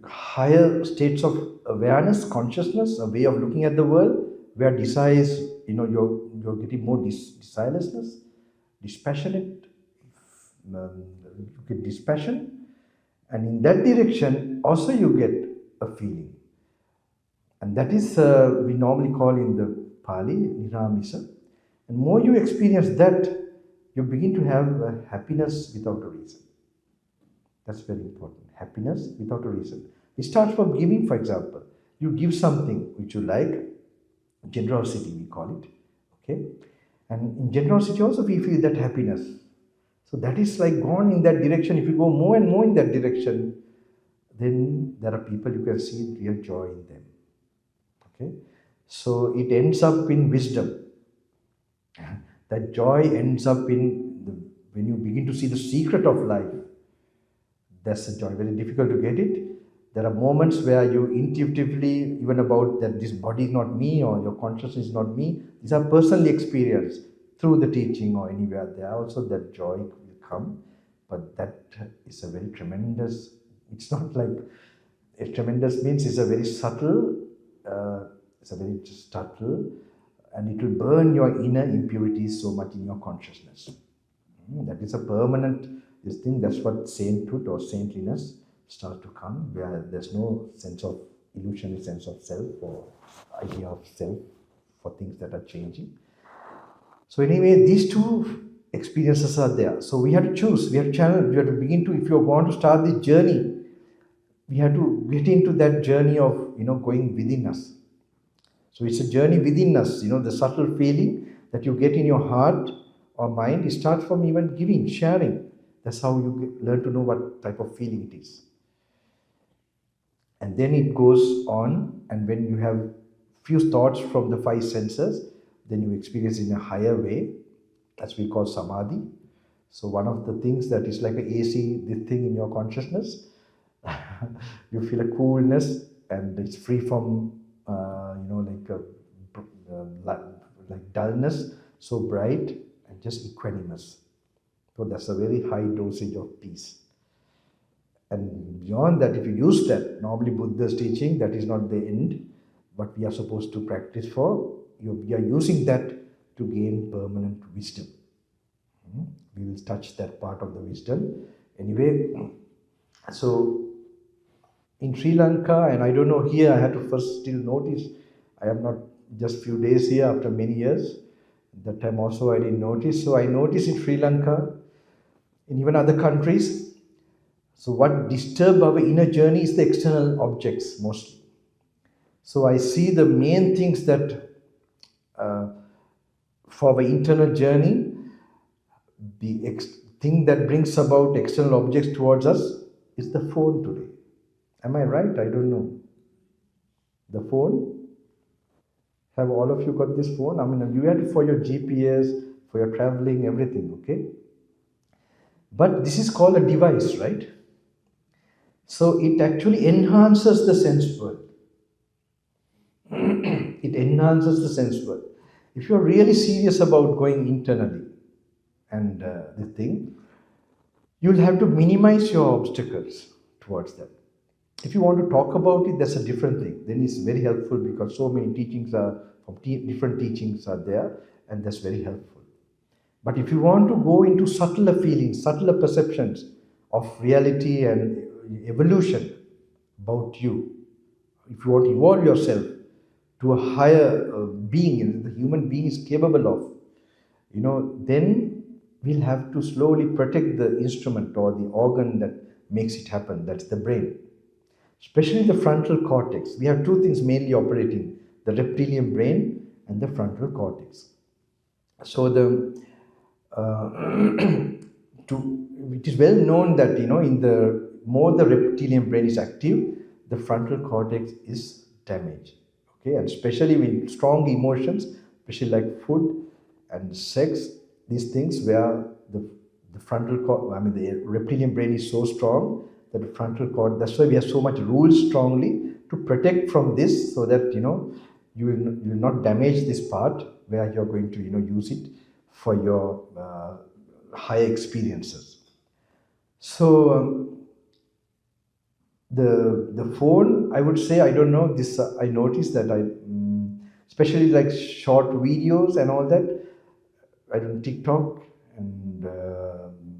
higher states of awareness, consciousness, a way of looking at the world, where desire is, you're getting more desirelessness, dispassionate, you get dispassion, and in that direction also you get a feeling. And that is, we normally call in the Pali, Niramisa. And more you experience that, you begin to have happiness without a reason. That's very important. Happiness without a reason. It starts from giving, for example. You give something which you like, generosity we call it, okay? And in generosity also we feel that happiness. So that is like gone in that direction. If you go more and more in that direction, then there are people you can see real joy in them, okay? So it ends up in wisdom. That joy ends up in, when you begin to see the secret of life, that's a joy. Very difficult to get it. There are moments where you intuitively, even about that this body is not me, or your consciousness is not me. These are personally experienced through the teaching or anywhere. There also that joy will come. But that is a very tremendous, it's not like, a tremendous means it's a very subtle, and it will burn your inner impurities so much in your consciousness. That is a permanent this thing. That's what sainthood or saintliness starts to come, where there's no sense of illusionary sense of self or idea of self for things that are changing. So anyway, these two experiences are there. So we have to choose, we have to channel, we have to begin to, if you want to start this journey, we have to get into that journey of, going within us. So it's a journey within us, the subtle feeling that you get in your heart or mind. It starts from even giving, sharing. That's how you learn to know what type of feeling it is. And then it goes on, and when you have few thoughts from the five senses, then you experience in a higher way. That's we call samadhi. So one of the things that is like an AC, this thing in your consciousness, you feel a coolness, and it's free from, like dullness, so bright and just equanimous. So that's a very high dosage of peace. And beyond that, if you use that, normally Buddha's teaching, that is not the end, but we are supposed to practice for, we are using that to gain permanent wisdom. We will touch that part of the wisdom. Anyway, so in Sri Lanka, and I don't know here, I had to first still notice, I am not just few days here after many years. That time also I didn't notice. So I noticed in Sri Lanka, in even other countries, so what disturbs our inner journey is the external objects mostly. So I see the main things that for our internal journey, the thing that brings about external objects towards us is the phone today. Am I right? I don't know. The phone? Have all of you got this phone? I mean, you had it for your GPS, for your traveling, everything, okay? But this is called a device, right? So it actually enhances the sense world. It enhances the sense world. If you're really serious about going internally and the thing, you'll have to minimize your obstacles towards that. If you want to talk about it, that's a different thing. Then it's very helpful because so many teachings are from different teachings are there, and that's very helpful. But if you want to go into subtler feelings, subtler perceptions of reality and evolution about you, if you want to evolve yourself to a higher being, and the human being is capable of, then we'll have to slowly protect the instrument or the organ that makes it happen. That's the brain. Especially the frontal cortex. We have two things mainly operating: the reptilian brain and the frontal cortex. So it is well known that in the more the reptilian brain is active, the frontal cortex is damaged. Okay, and especially with strong emotions, especially like food and sex, these things where the the reptilian brain is so strong that the frontal cortex. That's why we have so much rules strongly to protect from this, so that you will not damage this part where you're going to use it for your higher experiences. So the phone, I would say, I don't know this. I noticed that especially like short videos and all that. I don't TikTok, and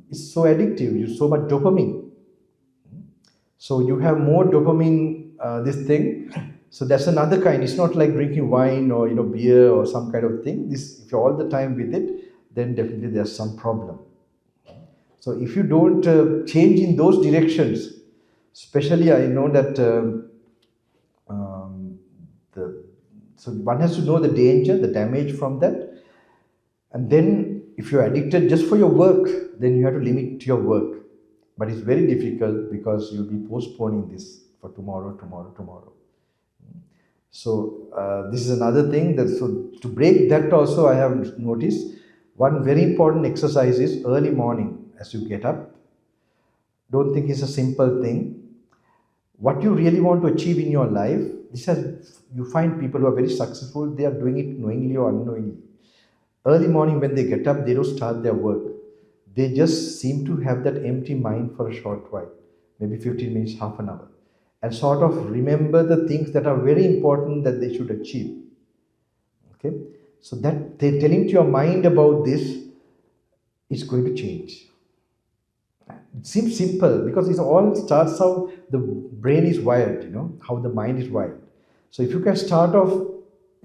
it's so addictive. You so much dopamine. So you have more dopamine. This thing. So that's another kind. It's not like drinking wine or beer or some kind of thing. This, if you're all the time with it, then definitely there's some problem. So if you don't change in those directions, especially I know that so one has to know the danger, the damage from that, and then if you're addicted just for your work, then you have to limit your work. But it's very difficult because you'll be postponing this for tomorrow. So this is another thing that, so to break that also, I have noticed one very important exercise is early morning as you get up. Don't think it's a simple thing. What you really want to achieve in your life, you find people who are very successful, they are doing it knowingly or unknowingly. Early morning when they get up, they don't start their work. They just seem to have that empty mind for a short while, maybe 15 minutes, half an hour, and sort of remember the things that are very important that they should achieve. Okay, so that they're telling to your mind about this is going to change. It seems simple because it all starts how the brain is wired, how the mind is wired. So if you can start off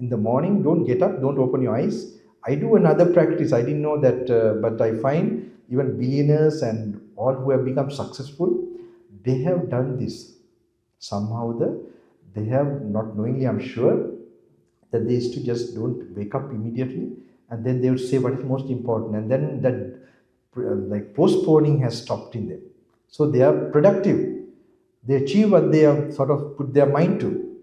in the morning, don't get up, don't open your eyes. I do another practice. I didn't know that, but I find even billionaires and all who have become successful, they have done this. Somehow they have, not knowingly, I'm sure, that they used to just don't wake up immediately, and then they would say what is most important, and then that like postponing has stopped in them. So they are productive. They achieve what they have sort of put their mind to.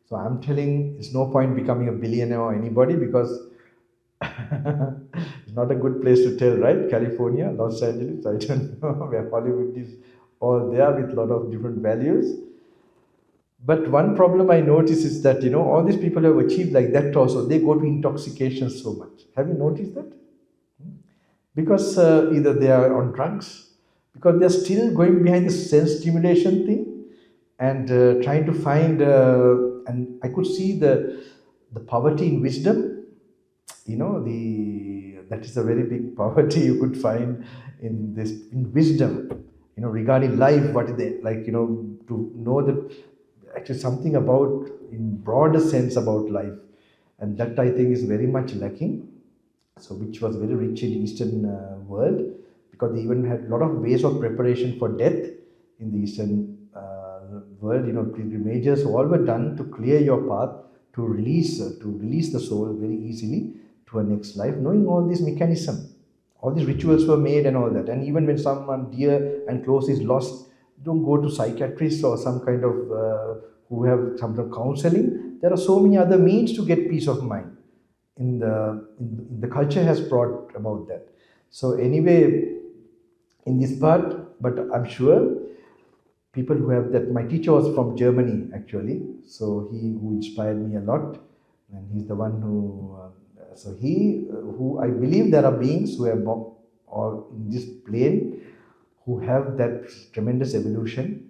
So I'm telling, it's no point becoming a billionaire or anybody, because it's not a good place to tell, right? California, Los Angeles, I don't know, where Hollywood is all there with a lot of different values. But one problem I notice is that, all these people who have achieved like that also, they go to intoxication so much. Have you noticed that? Because either they are on drugs, because they're still going behind the sense stimulation thing, and trying to find, and I could see the poverty in wisdom. That is a very big poverty you could find in wisdom, regarding life. What is it like, to know that actually something about, in broader sense, about life, and that I think is very much lacking. So which was very rich in Eastern world, because they even had a lot of ways of preparation for death in the Eastern world. Pilgrimages all were done to clear your path, to release the soul very easily to a next life, knowing all this mechanism. All these rituals were made and all that. And even when someone dear and close is lost, don't go to psychiatrists or some kind of who have some kind of counseling. There are so many other means to get peace of mind. In the culture has brought about that. So anyway, in this part, but I'm sure people who have that. My teacher was from Germany actually, so he who inspired me a lot, and he's the one who. So he, who I believe there are beings who have, or in this plane, who have that tremendous evolution,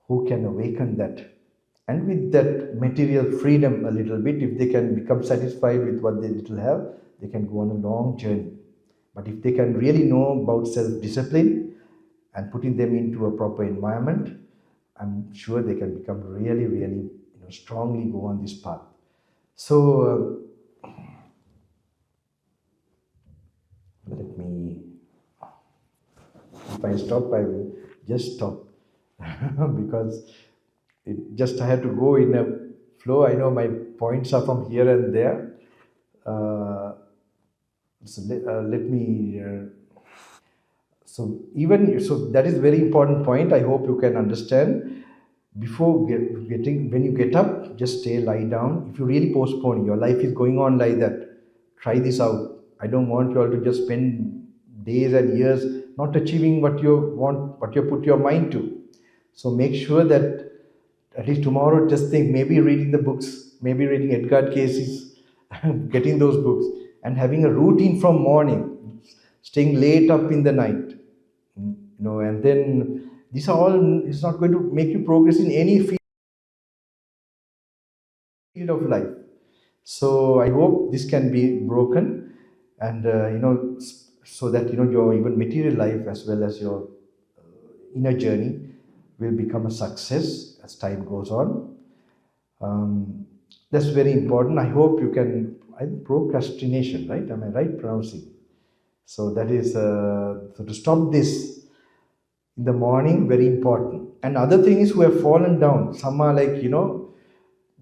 who can awaken that. And with that material freedom a little bit, if they can become satisfied with what they little have, they can go on a long journey. But if they can really know about self-discipline and putting them into a proper environment, I'm sure they can become really, really strongly go on this path. So let me, if I stop, I will just stop because I have to go in a flow. I know my points are from here and there. Let me. So that is very important point. I hope you can understand. Before when you get up, just lie down. If you really postpone, your life is going on like that. Try this out. I don't want you all to just spend days and years not achieving what you want, what you put your mind to. So make sure that at least tomorrow, just think, maybe reading the books, maybe reading Edgar Cayce's, getting those books, and having a routine from morning, staying late up in the night, and then these are all, it's not going to make you progress in any field of life. So I hope this can be broken, and so that your even material life as well as your inner journey will become a success as time goes on. That's very important. I hope you can. Procrastination, right? Am I right pronouncing? So that is so to stop this in the morning, very important. And other thing is, who have fallen down. Some are like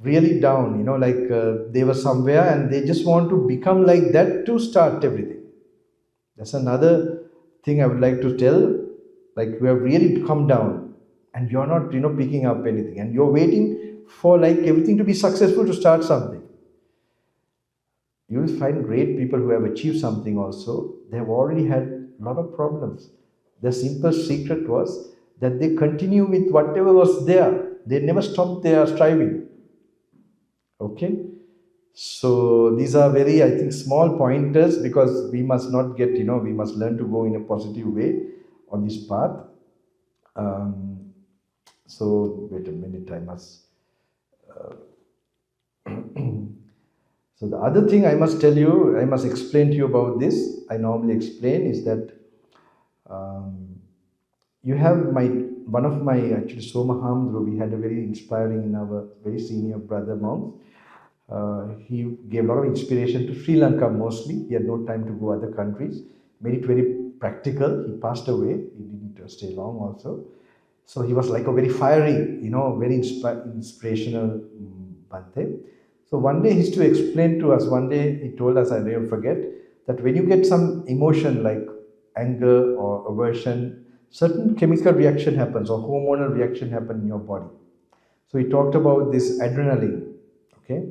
really down. They were somewhere and they just want to become like that to start everything. That's another thing I would like to tell. Like, you have really come down and you're not picking up anything, and you're waiting for like everything to be successful to start something. You will find great people who have achieved something also. They have already had a lot of problems. The simple secret was that they continue with whatever was there. They never stopped their striving. Okay? So these are very, I think, small pointers, because we must not get, we must learn to go in a positive way on this path. So wait a minute, I must... So the other thing I must tell you, I must explain to you about this, I normally explain, is that you have one of my, actually, Somahamdru, we had a very inspiring, our very senior brother monk. He gave a lot of inspiration to Sri Lanka mostly. He had no time to go other countries. Made it very practical. He passed away. He didn't stay long also. So he was like a very fiery, very inspirational Bhante. So one day he used to explain to us, one day he told us, I never forget, that when you get some emotion like anger or aversion, certain chemical reaction happens or hormonal reaction happens in your body. So he talked about this adrenaline. Okay.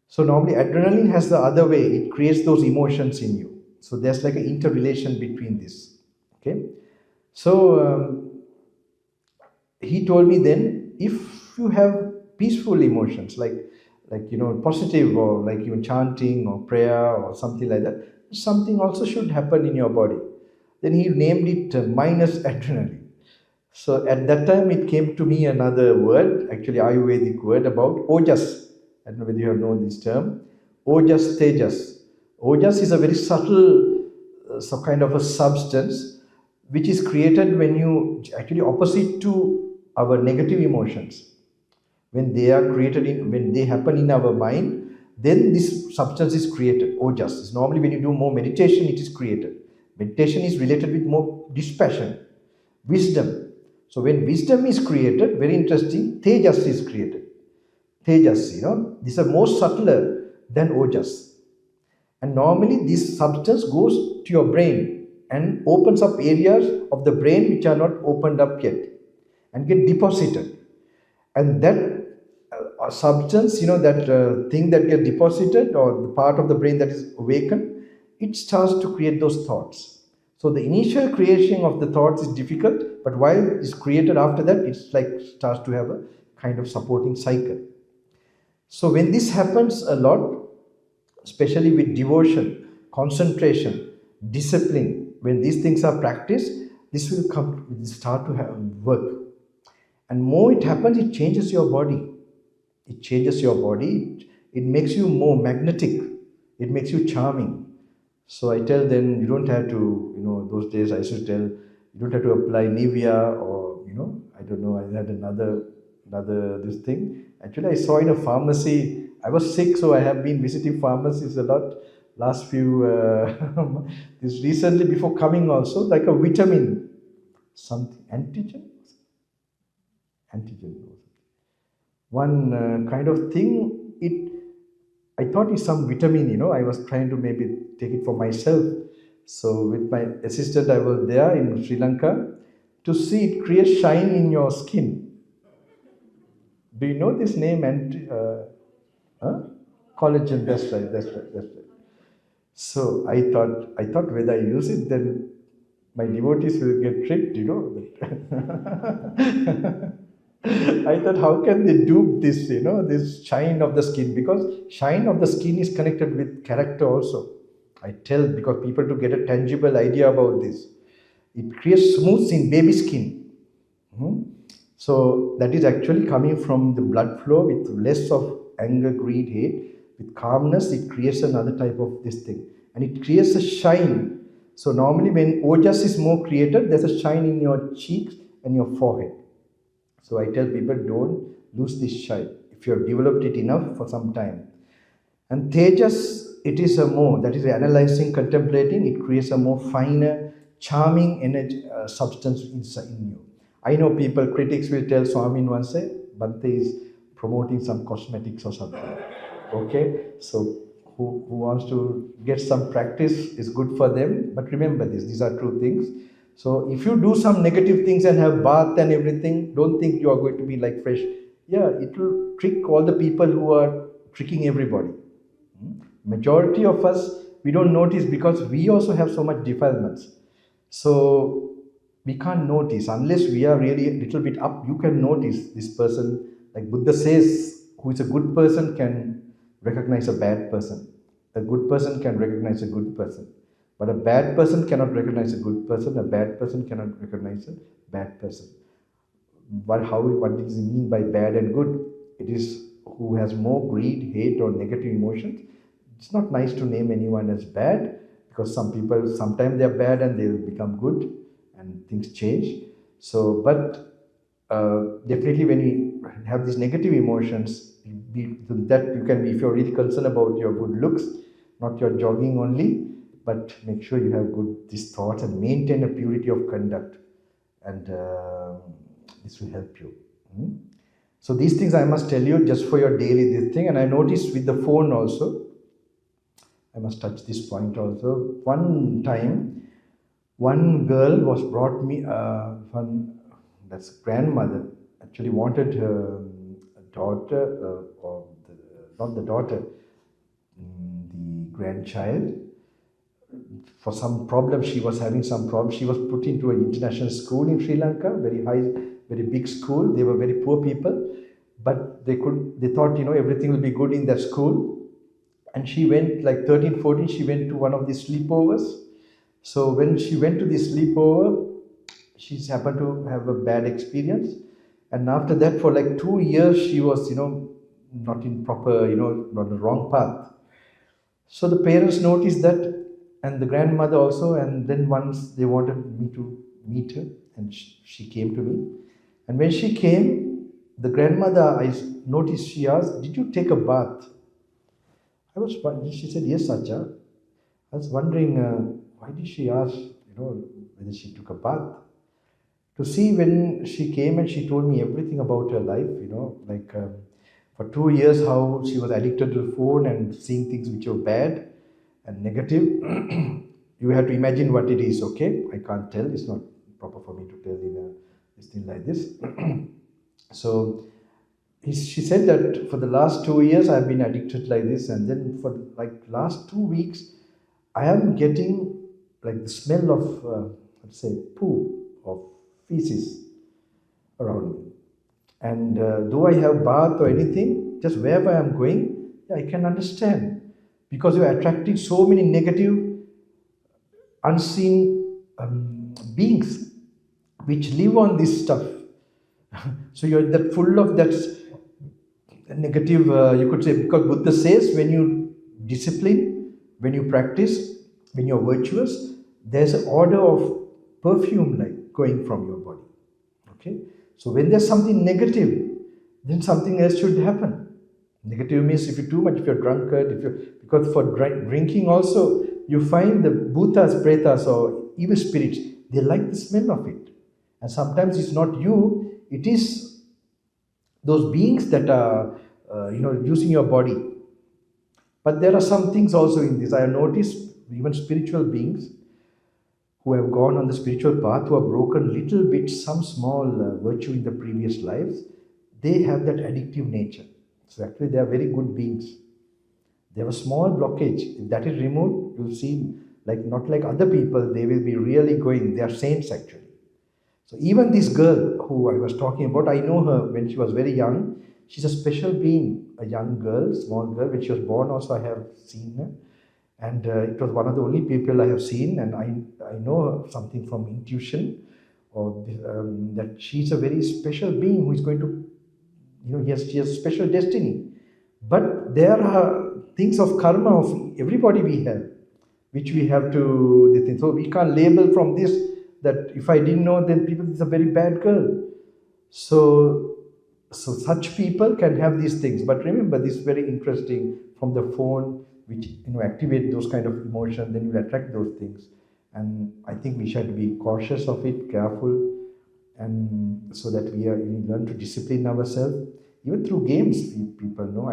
So normally adrenaline has the other way, it creates those emotions in you. So there's like an interrelation between this. Okay. So he told me then, if you have peaceful emotions like positive, or like even chanting or prayer or something like that, something also should happen in your body. Then he named it minus adrenaline. So at that time it came to me another word, actually Ayurvedic word, about ojas. I don't know whether you have known this term. Ojas, tejas. Ojas is a very subtle kind of a substance which is created when you actually opposite to our negative emotions. When they are created when they happen in our mind, then this substance is created. Ojas. Normally when you do more meditation, it is created. Meditation is related with more dispassion, wisdom. So when wisdom is created, very interesting, tejas is created. Tejas, these are more subtler than ojas. And normally this substance goes to your brain and opens up areas of the brain which are not opened up yet and get deposited. And that substance, that thing that gets deposited, or the part of the brain that is awakened, it starts to create those thoughts. So the initial creation of the thoughts is difficult, but while it's created after that, it's like starts to have a kind of supporting cycle. So when this happens a lot, especially with devotion, concentration, discipline, when these things are practiced, this will start to work. And more it happens, it changes your body. It changes your body. It makes you more magnetic. It makes you charming. So I tell them, you don't have to, those days I used to tell, you don't have to apply Nivea or, I don't know, I had another this thing. Actually, I saw in a pharmacy, I was sick, so I have been visiting pharmacies a lot last few, this recently before coming also, like a vitamin, something, antigen, one kind of thing, I thought it's some vitamin, I was trying to maybe take it for myself. So with my assistant, I was there in Sri Lanka to see it create shine in your skin. Do you know this name? Huh? Collagen. That's right. So I thought whether I use it, then my devotees will get tricked, I thought, how can they dupe this, this shine of the skin? Because shine of the skin is connected with character also. I tell because people to get a tangible idea about this. It creates smooth skin, baby skin. So that is actually coming from the blood flow with less of anger, greed, hate. With calmness, it creates another type of this thing. And it creates a shine. So normally when ojas is more created, there's a shine in your cheeks and your forehead. So I tell people, don't lose this shine if you have developed it enough for some time. And tejas, it is a more, that is analyzing, contemplating, it creates a more finer, charming energy, substance inside in you. I know people, critics will tell Swamin once say, Bhante is promoting some cosmetics or something. Okay, so who wants to get some practice is good for them. But remember this, these are true things. So if you do some negative things and have bath and everything, don't think you are going to be like fresh. Yeah, it will trick all the people who are tricking everybody. Majority of us, we don't notice because we also have so much defilements. So we can't notice unless we are really a little bit up. You can notice this person, like Buddha says, who is a good person can recognize a bad person. A good person can recognize a good person. But a bad person cannot recognize a good person. A bad person cannot recognize a bad person. What does it mean by bad and good? It is who has more greed, hate, or negative emotions. It's not nice to name anyone as bad because some people, sometimes they're bad and they will become good and things change. So, but definitely when you have these negative emotions, that you can be, if you're really concerned about your good looks, not your jogging only, but make sure you have good these thoughts and maintain a purity of conduct, and this will help you. So these things I must tell you just for your daily this thing. And I noticed with the phone also, I must touch this point also. One time, one girl was brought me, that's grandmother, actually wanted her daughter, not the daughter, the grandchild, for some problem. She was having some problem. She was put into an international school in Sri Lanka, very high, very big school. They were very poor people, but they thought, everything will be good in that school. And she went like 13, 14, she went to one of the sleepovers. So when she went to the sleepover, she happened to have a bad experience. And after that, for like 2 years, she was, not in proper, on the wrong path. So the parents noticed that, and the grandmother also. And then once they wanted me to meet her, and she came to me. And when she came, the grandmother, I noticed, she asked, "Did you take a bath?" She said, "Yes, Acha." I was wondering, why did she ask, whether she took a bath? To see when she came and she told me everything about her life, for 2 years how she was addicted to the phone and seeing things which were bad and negative. You have to imagine what it is, okay? I can't tell, it's not proper for me to tell in this thing like this. So she said that for the last 2 years I've been addicted like this, and then for like last 2 weeks I am getting like the smell of, let's say, poo, of feces around me. And though I have bath or anything, just wherever I am going, I can understand. Because you are attracting so many negative, unseen beings which live on this stuff. So you're that full of that negative, you could say, because Buddha says when you discipline, when you practice, When you're virtuous, there's an order of perfume like going from your body. Okay? So when there's something negative, then something else should happen. Negative means if you're too much, if you're drunkard, because for drinking also, you find the bhutas, pretas, or evil spirits, they like the smell of it. And sometimes it's not you, it is those beings that are, using your body. But there are some things also in this. I have noticed even spiritual beings who have gone on the spiritual path, who have broken little bit, some small virtue in the previous lives, they have that addictive nature. So actually they are very good beings. They have a small blockage. If that is removed, you'll see, like not like other people, they will be really going, they are saints actually. So even this girl who I was talking about, I know her when she was very young. She's a special being, a young girl, small girl. When she was born also I have seen her. And it was one of the only people I have seen, and I know something from intuition, or that she's a very special being who is going to, she has a special destiny. But there are things of karma of everybody we have, which we have to, so we can't label from this that if I didn't know, then people, it's a very bad girl. So such people can have these things. But remember, this is very interesting from the phone, which activate those kind of emotion, then you attract those things. And I think we should be cautious of it, careful, and so that we learn to discipline ourselves. Even through games, people know.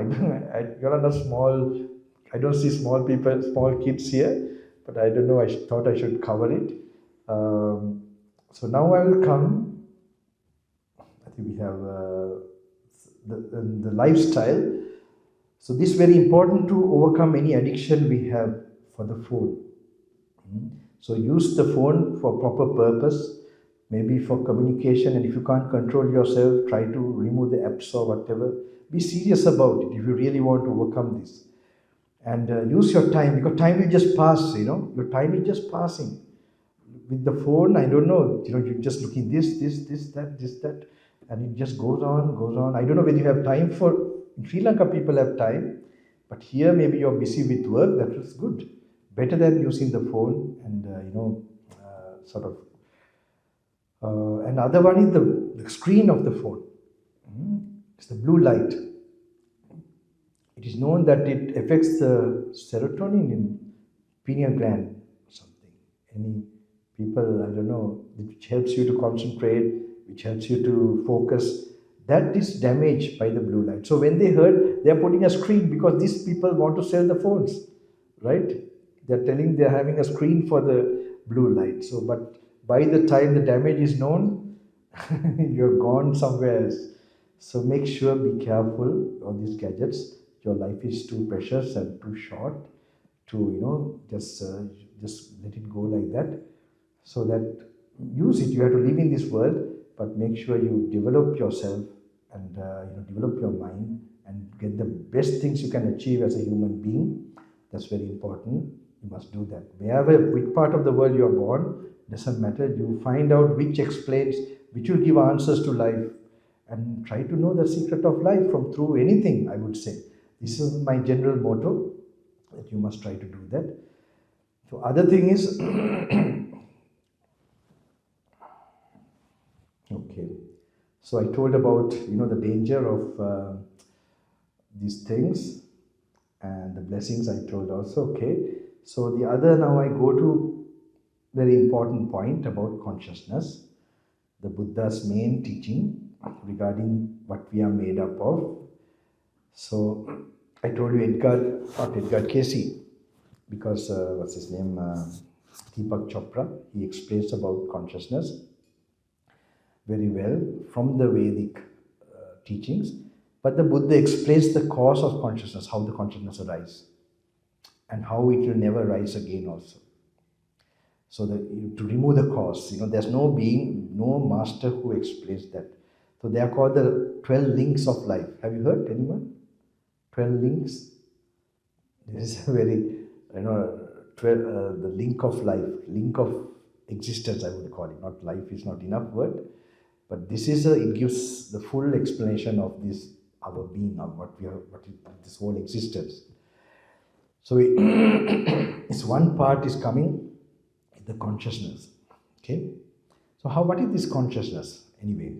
You're not a small. I don't see small people, small kids here, but I don't know. I thought I should cover it. So now I will come. I think we have the lifestyle. So this is very important to overcome any addiction we have for the phone. So use the phone for proper purpose, maybe for communication, and if you can't control yourself, try to remove the apps or whatever. Be serious about it if you really want to overcome this. And use your time, because time will just pass, your time is just passing. With the phone, I don't know, you're just looking this, that, and it just goes on. I don't know whether you have time for, in Sri Lanka people have time, but here maybe you're busy with work, that is good. Better than using the phone and, another one is the screen of the phone. It's the blue light. It is known that it affects the serotonin in pineal gland or something. Any people, I don't know, which helps you to concentrate, which helps you to focus, that is damaged by the blue light. So when they heard, they are putting a screen because these people want to sell the phones, right? They're telling they're having a screen for the blue light. So, but by the time the damage is known, you're gone somewhere else. So make sure, be careful on these gadgets. Your life is too precious and too short to, just let it go like that. So that use it. You have to live in this world, but make sure you develop yourself and develop your mind and get the best things you can achieve as a human being. That's very important. You must do that. Which part of the world you are born, doesn't matter. You find out which explains, which will give answers to life, and try to know the secret of life from through anything, I would say. This is my general motto, that you must try to do that. So other thing is, okay. So I told about, the danger of these things and the blessings I told also, okay. So the other, now I go to very important point about consciousness, the Buddha's main teaching regarding what we are made up of. So I told you not Edgar Casey, because what's his name, Deepak Chopra, he explains about consciousness very well from the Vedic teachings. But the Buddha explains the cause of consciousness, how the consciousness arises, and how it will never rise again also. So to remove the cause, there's no being, no master who explains that. So they are called the 12 links of life. Have you heard anyone? 12 links. This is a very, 12, the link of life, link of existence, I would call it. Not life is not enough word, but this is it gives the full explanation of this, our being, of what is this whole existence. So it's one part is coming in the consciousness. Okay. So what is this consciousness anyway?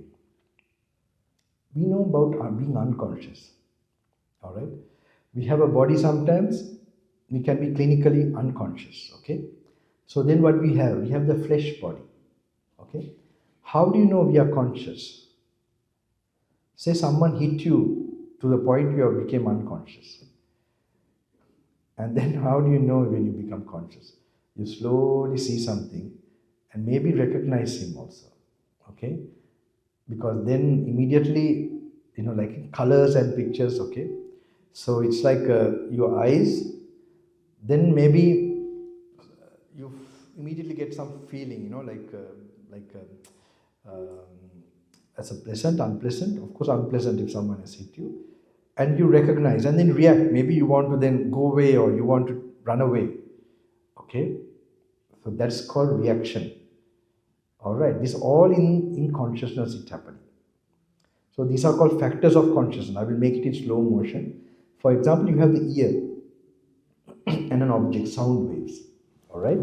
We know about our being unconscious. All right. We have a body sometimes. We can be clinically unconscious. Okay. So then what we have? We have the flesh body. Okay. How do you know we are conscious? Say someone hit you to the point where you became unconscious. And then how do you know when you become conscious? You slowly see something and maybe recognize him also. Okay? Because then immediately, like in colors and pictures, okay? So it's like your eyes, then maybe you immediately get some feeling, as a pleasant, unpleasant. Of course, unpleasant if someone has hit you. And you recognize and then react. Maybe you want to then go away or you want to run away. Okay? So that's called reaction. All right. This all in consciousness is happening. So these are called factors of consciousness. I will make it in slow motion. For example, you have the ear and an object, sound waves. All right.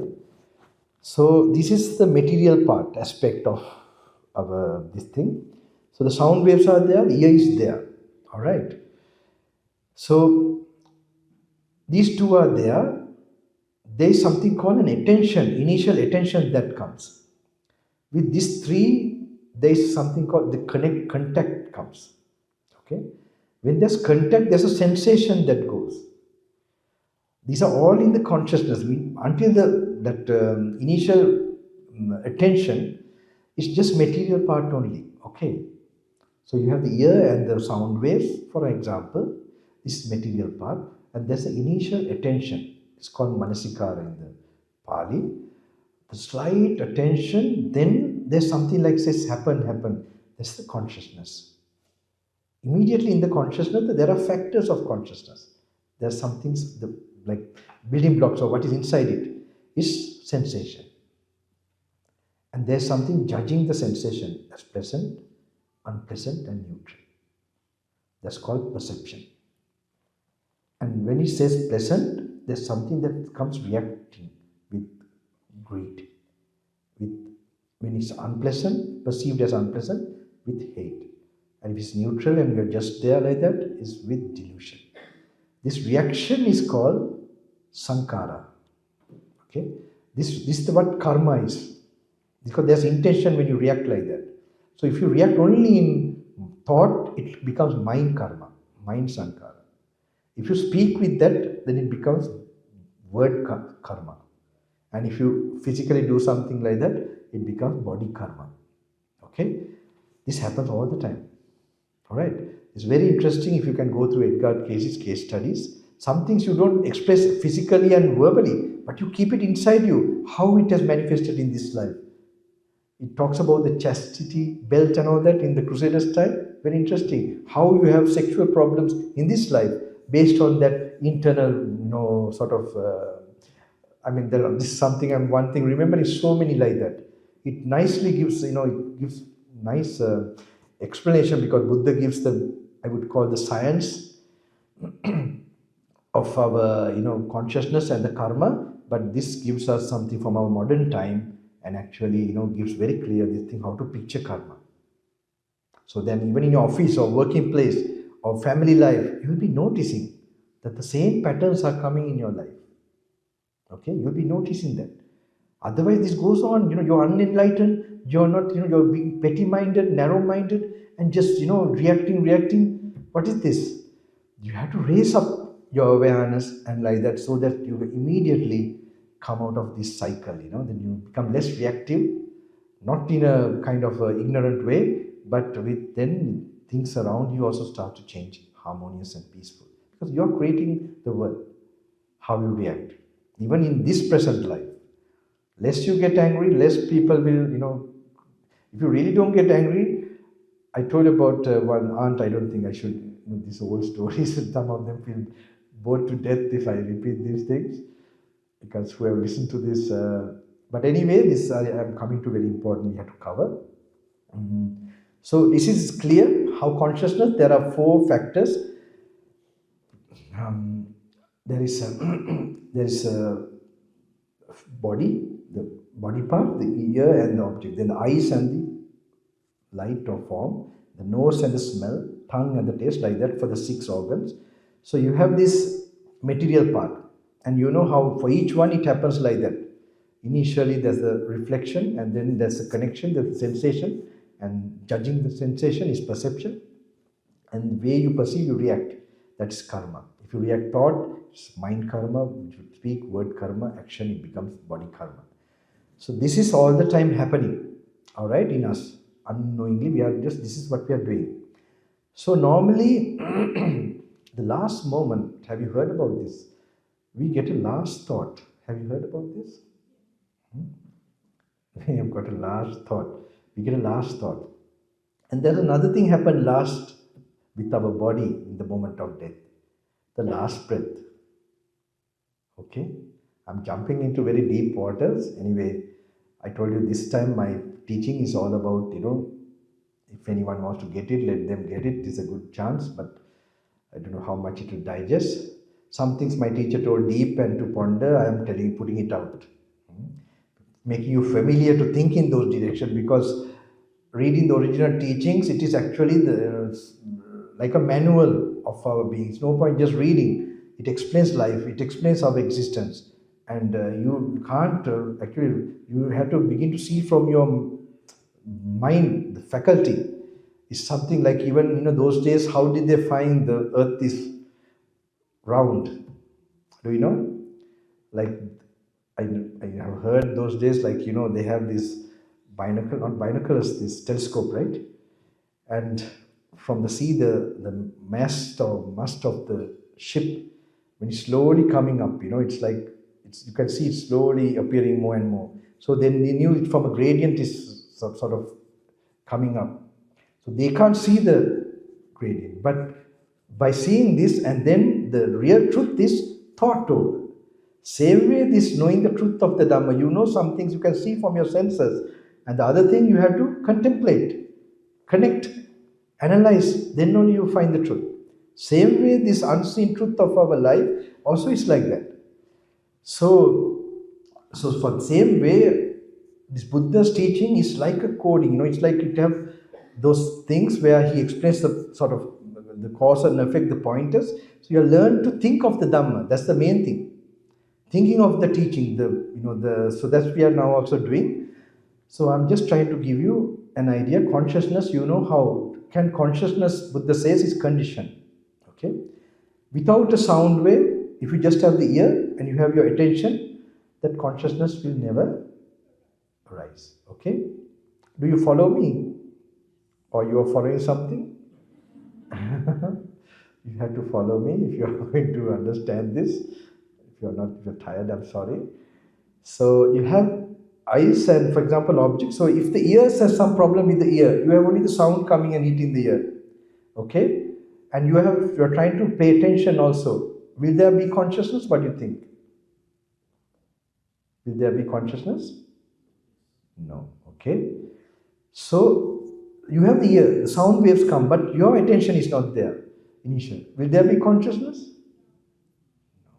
So this is the material part, aspect of this thing. So the sound waves are there, the ear is there. All right. So these two are there. There is something called an attention, initial attention that comes. With these three, there is something called the contact comes. Okay. When there's contact, there's a sensation that goes. These are all in the consciousness. Until that initial attention is just material part only. Okay. So you have the ear and the sound waves, for example. This is material part, and there's the initial attention. It's called manasikara in the Pali. The slight attention, then there's something like says happen. That's the consciousness. Immediately in the consciousness, there are factors of consciousness. There are some things like building blocks of what is inside it is sensation. And there's something judging the sensation as pleasant, unpleasant, and neutral. That's called perception. And when he says pleasant, there's something that comes reacting with greed. When it's unpleasant, perceived as unpleasant, with hate. And if it's neutral and you're just there like that, is with delusion. This reaction is called sankhara. Okay? This is what karma is. Because there's intention when you react like that. So if you react only in thought, it becomes mind karma, mind sankhara. If you speak with that, then it becomes word karma. And if you physically do something like that, it becomes body karma. Okay? This happens all the time. Alright? It's very interesting if you can go through Edgar Cayce's case studies. Some things you don't express physically and verbally, but you keep it inside you, how it has manifested in this life. It talks about the chastity belt and all that in the Crusaders time. Very interesting. How you have sexual problems in this life based on that internal, sort of. This is something and one thing. Remember, it's so many like that. It nicely gives, it gives nice explanation because Buddha gives I would call the science of our, consciousness and the karma. But this gives us something from our modern time. And actually, gives very clear this thing, how to picture karma. So then even in your office or working place or family life, you will be noticing that the same patterns are coming in your life. Okay, you'll be noticing that. Otherwise, this goes on, you're unenlightened, you're not, you're being petty-minded, narrow-minded, and just, reacting. What is this? You have to raise up your awareness and like that so that you will immediately come out of this cycle, then you become less reactive, not in a kind of ignorant way, but with then things around you also start to change, harmonious and peaceful. Because you're creating the world, how you react. Even in this present life, less you get angry, less people will, if you really don't get angry, I told about one aunt, I don't think I should, these old stories, some of them feel bored to death if I repeat these things. Because who have listened to this, but anyway, this I am coming to very important we have to cover. So this is clear how consciousness, there are 4 factors. there is a there is a body, the body part, the ear and the object, then the eyes and the light or form, the nose and the smell, tongue and the taste, like that for the 6 organs. So you have this material part, and you know how for each one it happens like that. Initially there's the reflection, and then there's the connection, there's the sensation, and judging the sensation is perception, and the way you perceive, you react. That's karma. If you react thought, it's mind karma. If you speak word karma, action, it becomes body karma. So this is all the time happening, all right, in us. Unknowingly, we are just, this is what we are doing. So normally, the last moment, have you heard about this? We get a last thought. Have you heard about this? We have got a last thought. We get a last thought. And there's another thing happened last with our body in the moment of death. The last breath. Okay? I'm jumping into very deep waters. Anyway, I told you this time my teaching is all about, if anyone wants to get it, let them get it. It's a good chance, but I don't know how much it will digest. Some things my teacher told deep and to ponder, I am putting it out. Making you familiar to think in those directions, because reading the original teachings, it is actually like a manual of our being. It's no point just reading. It explains life, it explains our existence. And you can't, actually, you have to begin to see from your mind, the faculty. It's something like, even, those days, how did they find the earth is round? Do you know? Like, I have heard those days, like, they have this not binoculars, this telescope, right? And from the sea, the mast of the ship, when it's slowly coming up, it's like, you can see it slowly appearing more and more. So then they knew it from a gradient is sort of coming up. So they can't see the gradient. But by seeing this, and then the real truth is thought over. Same way, this knowing the truth of the Dhamma, some things you can see from your senses, and the other thing you have to contemplate, connect, analyze, then only you find the truth. Same way, this unseen truth of our life also is like that. So for the same way, this Buddha's teaching is like a coding, it's like you have those things where he explains the sort of the cause and effect, the pointers. So you learn to think of the Dhamma. That's the main thing. Thinking of the teaching, so that's we are now also doing. So I'm just trying to give you an idea. Consciousness, how can consciousness, Buddha says, is conditioned. Okay? Without a sound wave, if you just have the ear and you have your attention, that consciousness will never arise. Okay? Do you follow me? Or you are following something? You have to follow me if you are going to understand this. If you're tired, I'm sorry. So you have eyes and, for example, objects. So if the ears has some problem with the ear, you have only the sound coming and hitting the ear. Okay? And you're trying to pay attention also. Will there be consciousness? What do you think? Will there be consciousness? No. Okay? So you have the ear, the sound waves come, but your attention is not there initially. Will there be consciousness? No.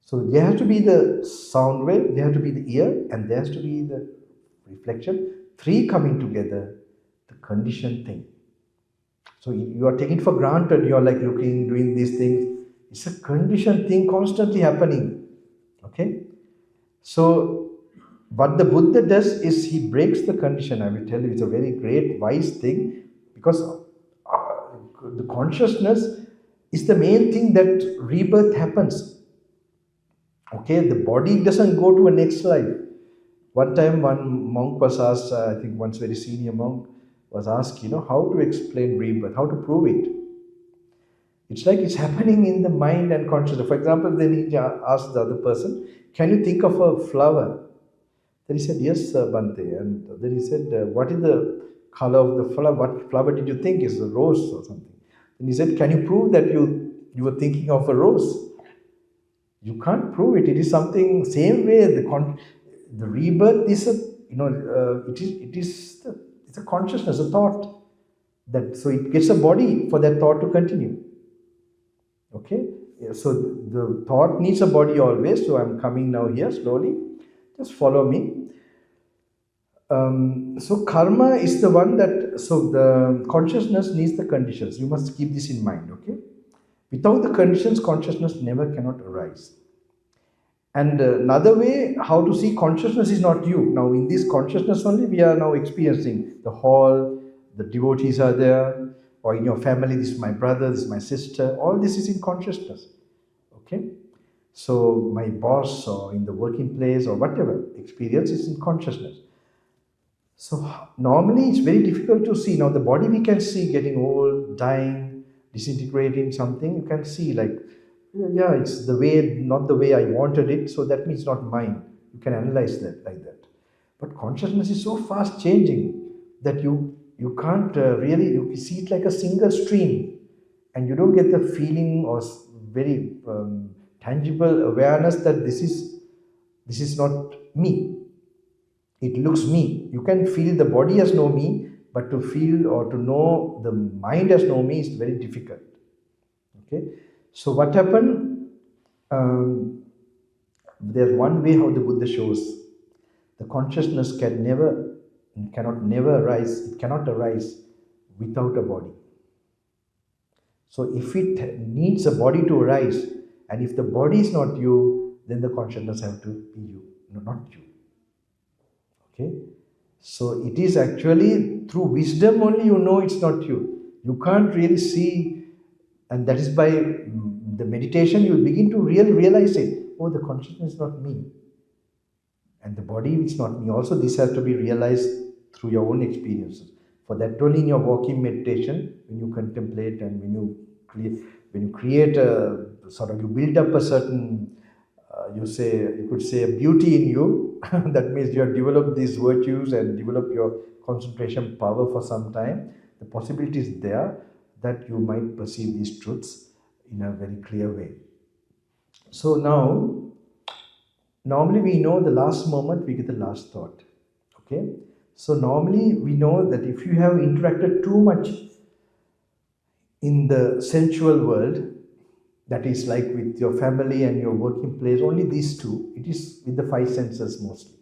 So there has to be the sound wave, there has to be the ear, and there has to be the reflection. 3 coming together, the conditioned thing. So you are taking it for granted, you are like looking, doing these things. It's a conditioned thing constantly happening. Okay? So what the Buddha does is he breaks the condition. I will tell you, it's a very great, wise thing, because the consciousness is the main thing that rebirth happens. Okay, the body doesn't go to a next life. One time one monk was asked, I think once very senior monk was asked, how to explain rebirth, how to prove it. It's like it's happening in the mind and consciousness. For example, then he asked the other person, can you think of a flower? Then he said, yes, Bante. And then he said, what is the color of the flower? What flower did you think is a rose or something? Then he said, can you prove that you were thinking of a rose? You can't prove it. It is something, same way, the rebirth is it's a consciousness, a thought. So it gets a body for that thought to continue. Okay? So the thought needs a body always. So I'm coming now here slowly. Just follow me. So karma is the one that, so the consciousness needs the conditions. You must keep this in mind, okay? Without the conditions, consciousness never cannot arise. And another way how to see consciousness is not you. Now in this consciousness only we are now experiencing the hall, the devotees are there, or in your family, this is my brother, this is my sister, all this is in consciousness, okay? So my boss or in the working place or whatever experience is in consciousness. So normally it's very difficult to see. Now the body we can see getting old, dying, disintegrating, something you can see like, yeah, it's the way, not the way I wanted it, so that means not mine. You can analyze that like that. But consciousness is so fast changing that you can't really, you see it like a single stream, and you don't get the feeling or very tangible awareness that this is not me. It looks me. You can feel the body as no me, but to feel or to know the mind as no me is very difficult. Okay, so what happened? There's one way how the Buddha shows the consciousness cannot never arise. It cannot arise without a body. So if it needs a body to arise, and if the body is not you, then the consciousness have to be you, no, not you. Okay, so it is actually through wisdom only you know it's not you. You can't really see, and that is by the meditation you will begin to really realize it. Oh, the consciousness is not me, and the body is not me. Also, this has to be realized through your own experiences. For that only in your walking meditation, when you contemplate and when you create a sort of, you build up a certain you could say a beauty in you. That means you have developed these virtues and developed your concentration power for some time. The possibility is there that you might perceive these truths in a very clear way. So now, normally we know the last moment we get the last thought. Okay, so normally we know that if you have interacted too much in the sensual world, that is like with your family and your working place, only these two, it is with the five senses mostly.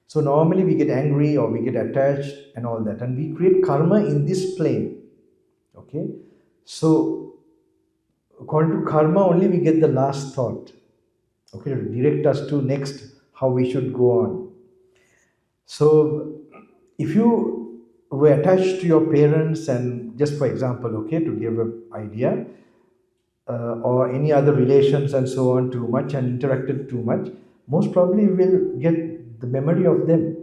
So normally we get angry or we get attached and all that, and we create karma in this plane. Okay, so according to karma only we get the last thought, okay, to direct us to next how we should go on. So if you were attached to your parents, and just for example, okay, to give an idea, or any other relations and so on too much and interacted too much, most probably you will get the memory of them,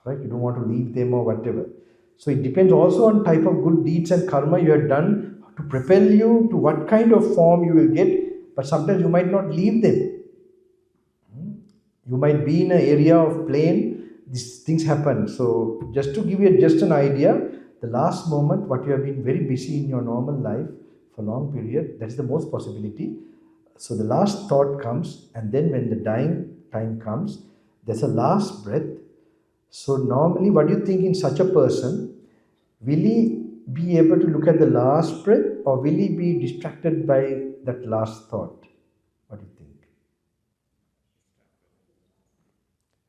right? You don't want to leave them or whatever. So it depends also on type of good deeds and karma you have done to propel you to what kind of form you will get, but sometimes you might not leave them. You might be in an area of plane, these things happen. So just to give you just an idea, the last moment what you have been very busy in your normal life for a long period, that's the most possibility. So the last thought comes, and then when the dying time comes, there's a last breath. So normally what do you think in such a person? Will he be able to look at the last breath, or will he be distracted by that last thought? What do you think?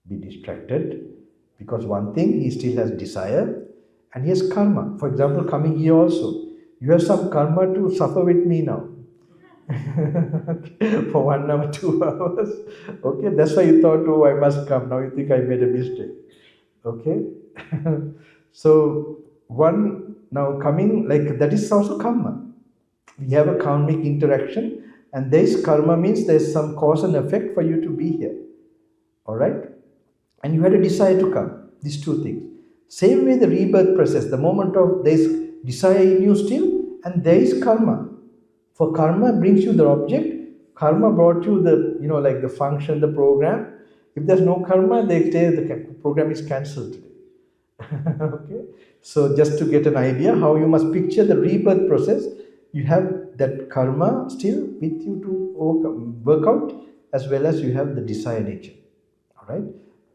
Be distracted, because one thing, he still has desire and he has karma. For example, coming here also, you have some karma to suffer with me now. For 1 hour, 2 hours. Okay, that's why you thought, oh, I must come. Now you think I made a mistake. Okay. So now coming, like that is also karma. We have a karmic interaction, and this karma means there's some cause and effect for you to be here. Alright? And you had a desire to come. These two things. Same way the rebirth process, the moment of there is desire in you still, and there is karma. For karma brings you the object. Karma brought you the, like the function, the program. If there's no karma, they say the program is cancelled today. Okay. So just to get an idea how you must picture the rebirth process, you have that karma still with you to work out, as well as you have the desire nature. All right.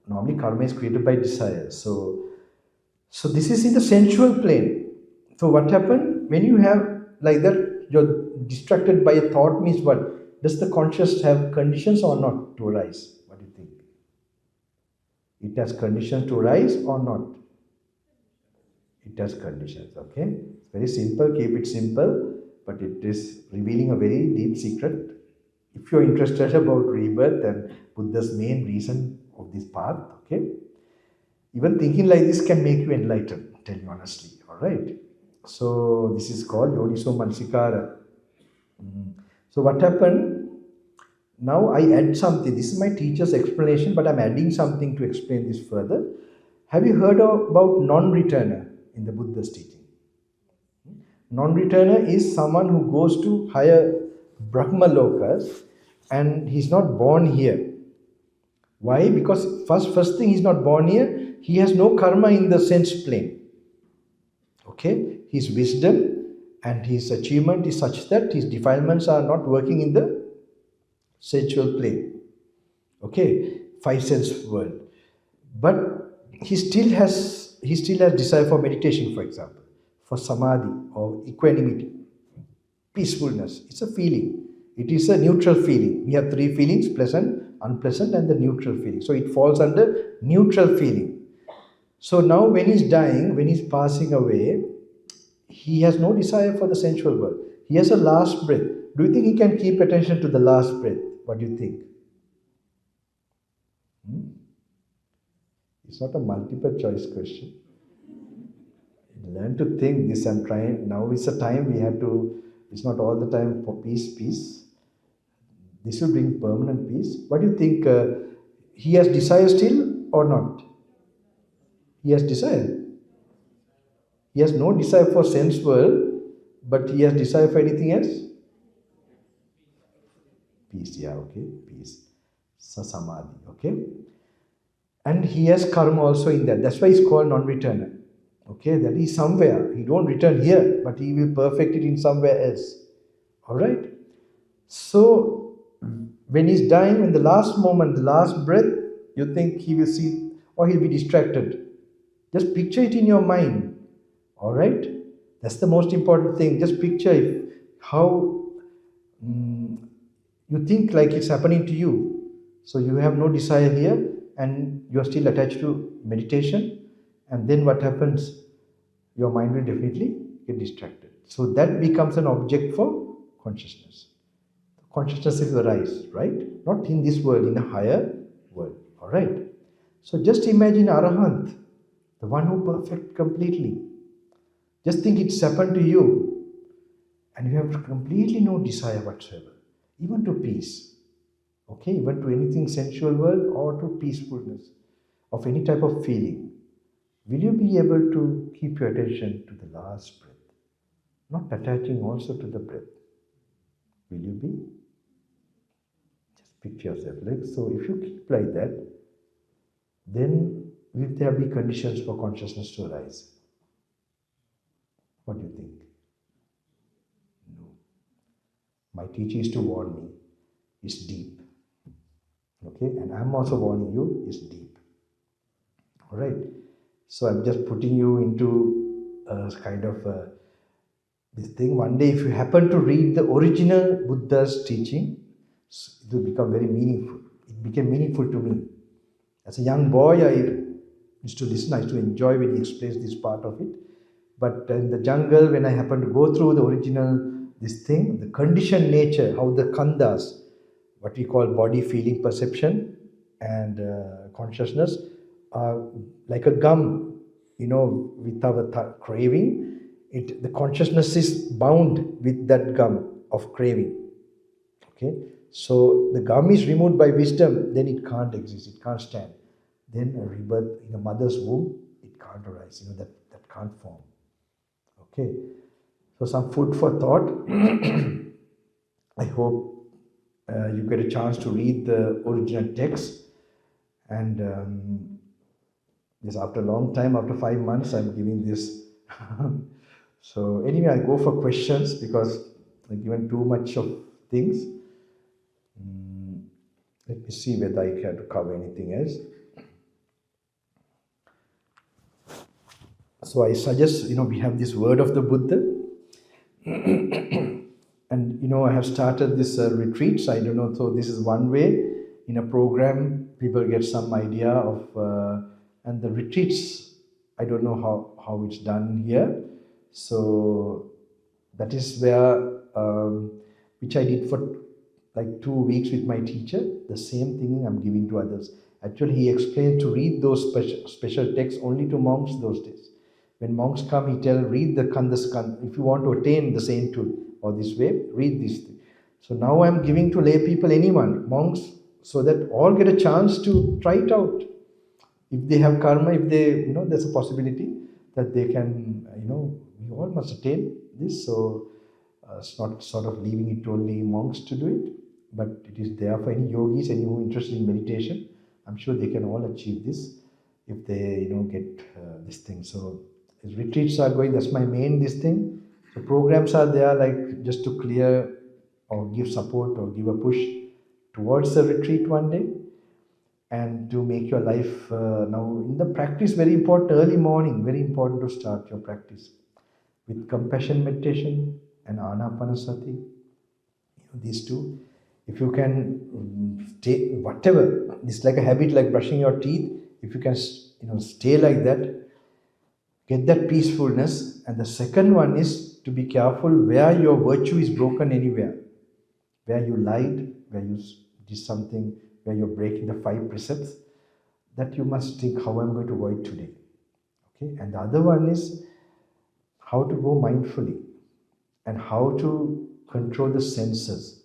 Normally karma is created by desire. So this is in the sensual plane. So what happened when you have like that? you're distracted by a thought means what? Does the conscious have conditions or not to arise? What do you think? It has conditions to arise or not? It has conditions, okay? It's very simple, keep it simple, but it is revealing a very deep secret. If you're interested about rebirth and Buddha's main reason of this path, okay? Even thinking like this can make you enlightened, tell you honestly, all right? So this is called Yodiso Mansikara. So what happened? Now I add something. This is my teacher's explanation, but I'm adding something to explain this further. Have you heard about non-returner in the Buddha's teaching? Non-returner is someone who goes to higher Brahma lokas and he's not born here. Why? Because first thing, he's not born here. He has no karma in the sense plane. Okay? His wisdom and his achievement is such that his defilements are not working in the sensual plane. Okay? Five sense world. But he still has desire for meditation, for example, for samadhi or equanimity, peacefulness. It's a feeling. It is a neutral feeling. We have three feelings: pleasant, unpleasant, and the neutral feeling. So it falls under neutral feeling. So now when he's dying, when he's passing away, he has no desire for the sensual world. He has a last breath. Do you think he can keep attention to the last breath? What do you think? It's not a multiple choice question. Learn to think this. I'm trying. Now is the time we have to, it's not all the time for peace. This will bring permanent peace. What do you think? He has desire still or not? He has desire. He has no desire for sense world, but he has desire for anything else? Peace, yeah, okay, peace. Samadhi, okay? And he has karma also in that. That's why he's called non-returner. Okay, that is somewhere. He don't return here, but he will perfect it in somewhere else. Alright? So, when he's dying, in the last moment, the last breath, you think he will see, or he'll be distracted. Just picture it in your mind. Alright? That's the most important thing. Just picture how you think like it's happening to you. So you have no desire here and you are still attached to meditation. And then what happens? Your mind will definitely get distracted. So that becomes an object for consciousness. Consciousness will arise, right? Not in this world, in a higher world. Alright? So just imagine Arahant, the one who perfect completely. Just think it's happened to you and you have completely no desire whatsoever, even to peace. Okay, even to anything sensual world or to peacefulness of any type of feeling. Will you be able to keep your attention to the last breath? Not attaching also to the breath. Will you be? Just picture yourself like so. If you keep like that, then will there be conditions for consciousness to arise? What do you think? No. My teaching is to warn me. It's deep. Okay? And I'm also warning you, it's deep. Alright? So I'm just putting you into a kind of this thing. One day if you happen to read the original Buddha's teaching, it will become very meaningful. It became meaningful to me. As a young boy, I used to listen, I used to enjoy when he explains this part of it. But in the jungle, when I happened to go through the original, this thing, the conditioned nature, how the khandhas, what we call body, feeling, perception, and consciousness, are like a gum, with our craving. The consciousness is bound with that gum of craving. Okay, so the gum is removed by wisdom, then it can't exist, it can't stand. Then a rebirth in a mother's womb, it can't arise, that can't form. Okay, so some food for thought. I hope you get a chance to read the original text. And just after a long time, after 5 months, I'm giving this. So anyway, I go for questions because I've given too much of things. Let me see whether I can cover anything else. So I suggest, we have this word of the Buddha. I have started this retreats. I don't know, so this is one way. In a program, people get some idea of, and the retreats, I don't know how it's done here. So that is where, which I did for like 2 weeks with my teacher. The same thing I'm giving to others. Actually, he explained to read those special texts only to monks those days. When monks come, he tells, read the Kanda Skanda. If you want to attain the sainthood or this way, read this thing. So now I'm giving to lay people, anyone, monks, so that all get a chance to try it out. If they have karma, if they, there's a possibility that they can, we all must attain this. So it's not sort of leaving it to only monks to do it, but it is there for any yogis, anyone interested in meditation. I'm sure they can all achieve this if they, get this thing. So as retreats are going, that's my main this thing. So programs are there like just to clear or give support or give a push towards the retreat one day, and to make your life now in the practice very important. Early morning, very important to start your practice with compassion meditation and anapanasati. These two, if you can stay, whatever, it's like a habit, like brushing your teeth. If you can, stay like that, get that peacefulness. And the second one is to be careful where your virtue is broken anywhere, where you lied, where you did something, where you're breaking the 5 precepts, that you must think, how I'm going to avoid today. Okay, and the other one is how to go mindfully and how to control the senses.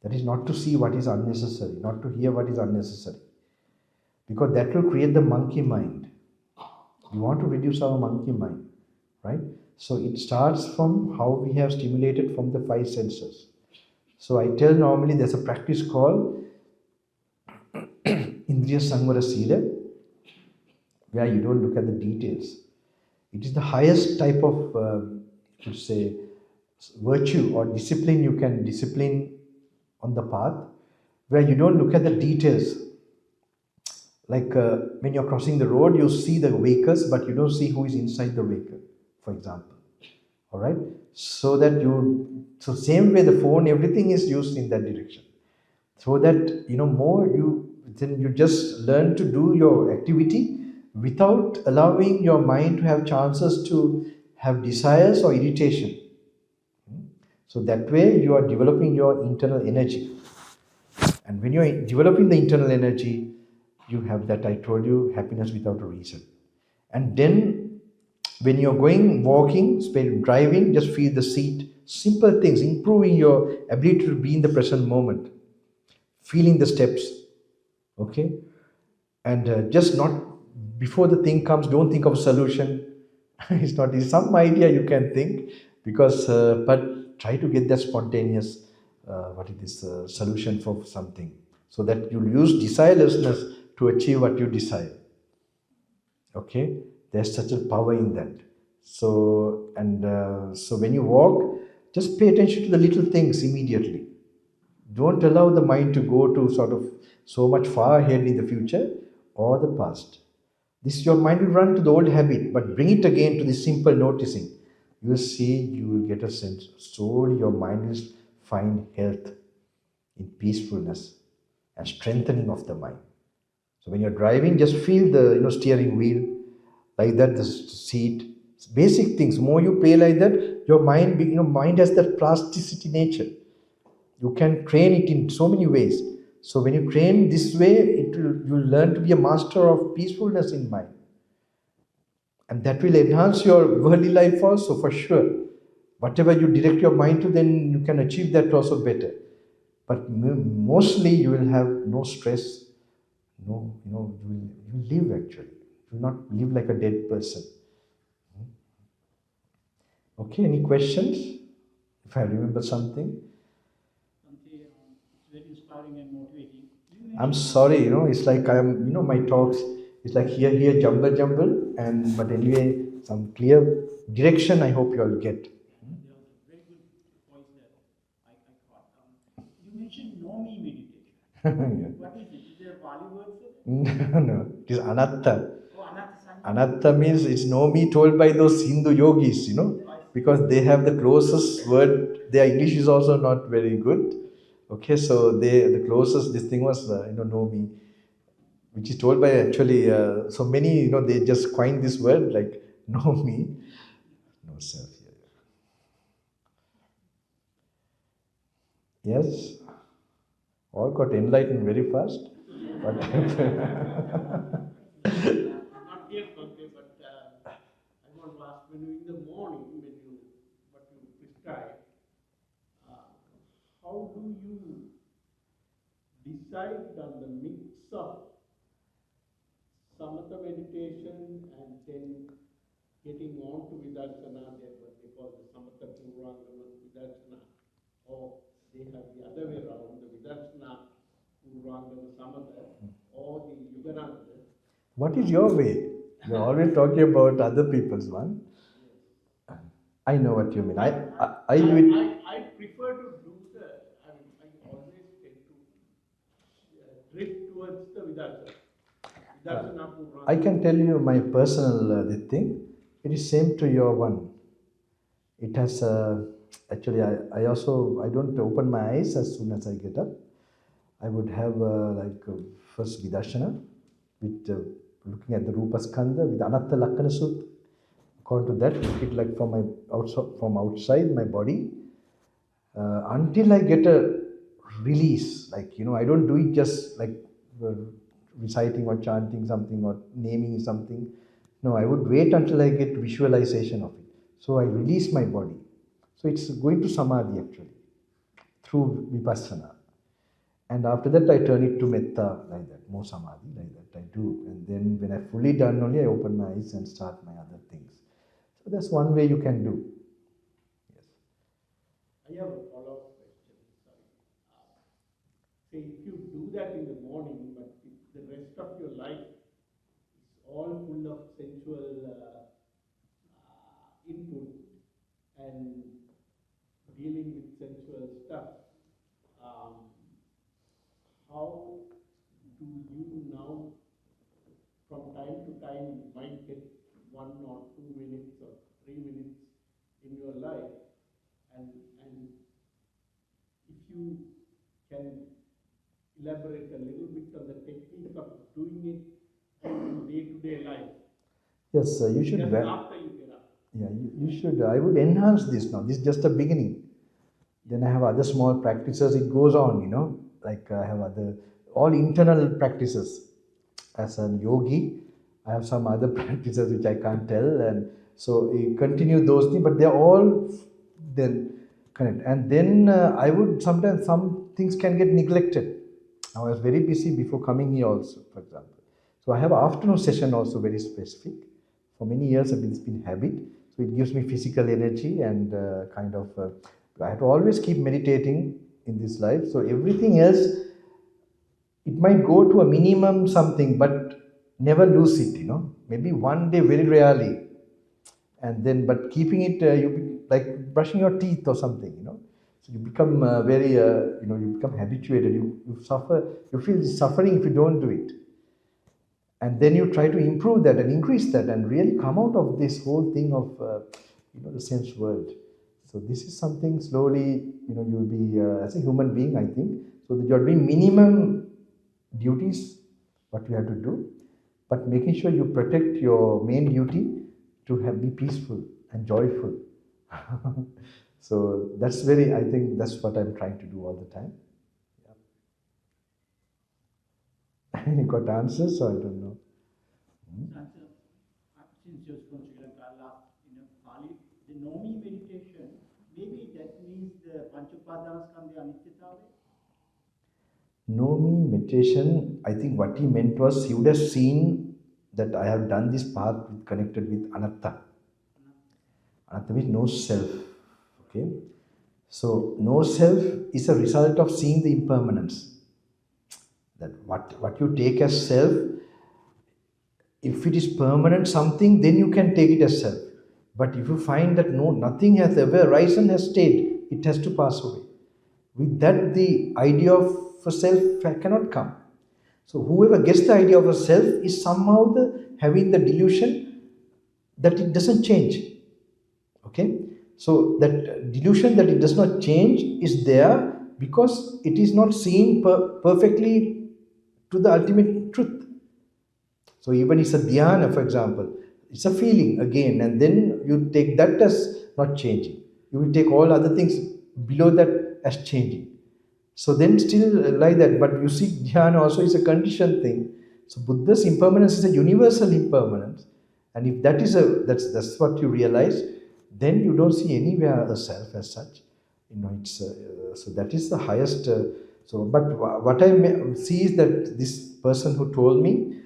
That is not to see what is unnecessary, not to hear what is unnecessary, because that will create the monkey mind. We want to reduce our monkey mind, right? So it starts from how we have stimulated from the 5 senses. So I tell normally there's a practice called Indriya Samvara Sila, where you don't look at the details. It is the highest type of, virtue or discipline you can discipline on the path, where you don't look at the details. Like when you're crossing the road, you see the vehicles, but you don't see who is inside the vehicle, for example. All right? So that so same way the phone, everything is used in that direction. So that, then you just learn to do your activity without allowing your mind to have chances to have desires or irritation. So that way you are developing your internal energy. And when you are developing the internal energy, you have that, I told you, happiness without a reason. And then when you're walking, driving, just feel the seat. Simple things, improving your ability to be in the present moment. Feeling the steps. Okay? And just not, before the thing comes, don't think of a solution. It's some idea you can think, because, but try to get that spontaneous, solution for something, so that you'll use desirelessness to achieve what you desire. Okay? There's such a power in that. So when you walk, just pay attention to the little things immediately. Don't allow the mind to go to sort of so much far ahead in the future or the past. Your mind will run to the old habit, but bring it again to the simple noticing. You will see, you will get a sense. Slowly your mind will find health in peacefulness and strengthening of the mind. So when you're driving, just feel the steering wheel, like that, the seat. Basic things. More you play like that, your mind, mind has that plasticity nature. You can train it in so many ways. So when you train this way, you'll learn to be a master of peacefulness in mind. And that will enhance your worldly life also, for sure. Whatever you direct your mind to, then you can achieve that also better. But mostly you will have no stress. No, you will live actually. You will not live like a dead person. Okay, any questions? If I remember something. It's very inspiring and motivating. I'm sorry, it's like my talks, it's like here, jumble, but anyway, some clear direction I hope you all get. There was a very good voice there. I caught. You mentioned no me meditation. Yeah. What is it? Is there a Pali word for it? No, it is anatta. Oh, anatta. Anatta means it's no me told by those Hindu yogis, I see. because they have the closest word. Their English is also not very good. Okay, so the closest this thing was know me, which is told by actually so many they just coined this word like know me, no self. Yes, all got enlightened very fast. But Not yet, okay, but I want to ask, when you in the morning, what you prescribe, uh, how do you decide on the mix of samatha meditation and then getting on to vidarsana, what they call the samatha purvangama vidarsana, or they have the other way around, the vidarsana purvangama samatha, or the yugananda. what is your way? You're always talking about other people's one. I know what you mean. I do it. I prefer to do I always tend to drift towards the Vidarsana. Vidarsana Purana. I can tell you my personal the thing. It is same to your one. It has actually I also I don't open my eyes as soon as I get up. I would have first vidarshana with looking at the rupa skandha with anatta lakkana sutra. According to that, look it like from outside my body until I get a release. Like I don't do it just like reciting or chanting something or naming something. No, I would wait until I get visualization of it. So I release my body. So it's going to samadhi actually through vipassana. And after that, I turn it to metta like that, more samadhi like that I do. And then when I fully done only, I open my eyes and start my other things. So that's one way you can do. Yes. I have a follow-up question. Sorry. Say if you do that in the morning, but if the rest of your life is all full of sensual input and dealing with sensual stuff, how do you now, from time to time, you might get 1 or 2 minutes or 3 minutes in your life, and if you can elaborate a little bit on the technique of doing it in day-to-day life. Yes, you should. Just after you get up. Yeah, you should. I would enhance this now. This is just a beginning. Then I have other small practices. It goes on, like I have all internal practices. As a yogi, I have some other practices which I can't tell, and so you continue those things. But they're all then connect. And then I would sometimes some things can get neglected. Now I was very busy before coming here also, for example. So I have an afternoon session also very specific. For many years, it's been habit. So it gives me physical energy and I have to always keep meditating in this life. So everything else, it might go to a minimum something, but never lose it, Maybe one day, very rarely. And then, but keeping it, like brushing your teeth or something, So you become you become habituated. You suffer, you feel suffering if you don't do it. And then you try to improve that and increase that and really come out of this whole thing of the sense world. So this is something slowly you'll be as a human being, I think, so that you're doing minimum duties what you have to do, but making sure you protect your main duty to be peaceful and joyful. So that's I think that's what I'm trying to do all the time. You got answers, or I don't know. Since you're from Sri Lanka, last Pali, the Nomi meditation, maybe that means the Panchapadanaskandha Anityatave? Nomi meditation, I think what he meant was he would have seen that I have done this path connected with anatta. Anatta means no self. Okay? So no self is a result of seeing the impermanence. That what you take as self, if it is permanent something, then you can take it as self. But if you find that nothing has ever arisen, has stayed, it has to pass away. With that, the idea of a self cannot come. So whoever gets the idea of a self is somehow having the delusion that it doesn't change. Okay? So that delusion that it does not change is there because it is not seen perfectly to the ultimate truth. So even it's a dhyana, for example, it's a feeling again, and then you take that as not changing. You will take all other things below that as changing. So then still like that, but you see dhyana also is a conditioned thing. So Buddha's impermanence is a universal impermanence. And if that is that's what you realize, then you don't see anywhere a self as such. It's so that is the highest. But what I see is that this person who told me,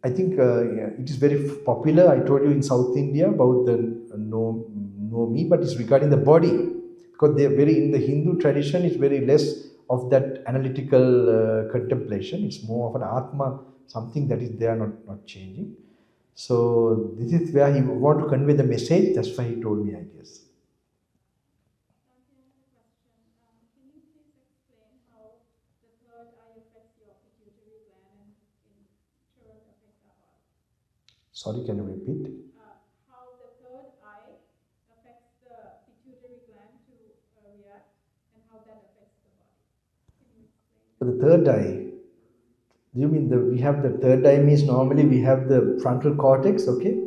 I think it is very popular. I told you in South India about the know me, but it's regarding the body because they are very in the Hindu tradition. It's very less of that analytical contemplation. It's more of an atma, something that is there, not changing. So this is where he want to convey the message. That's why he told me, I guess. Can you please explain how the third eye affects your pituitary gland and in turn affects our body? Sorry, can you repeat? How the third eye affects the pituitary gland to react and how that affects the body. Can you explain? The third eye. You mean we have the third eye means normally we have the frontal cortex, okay?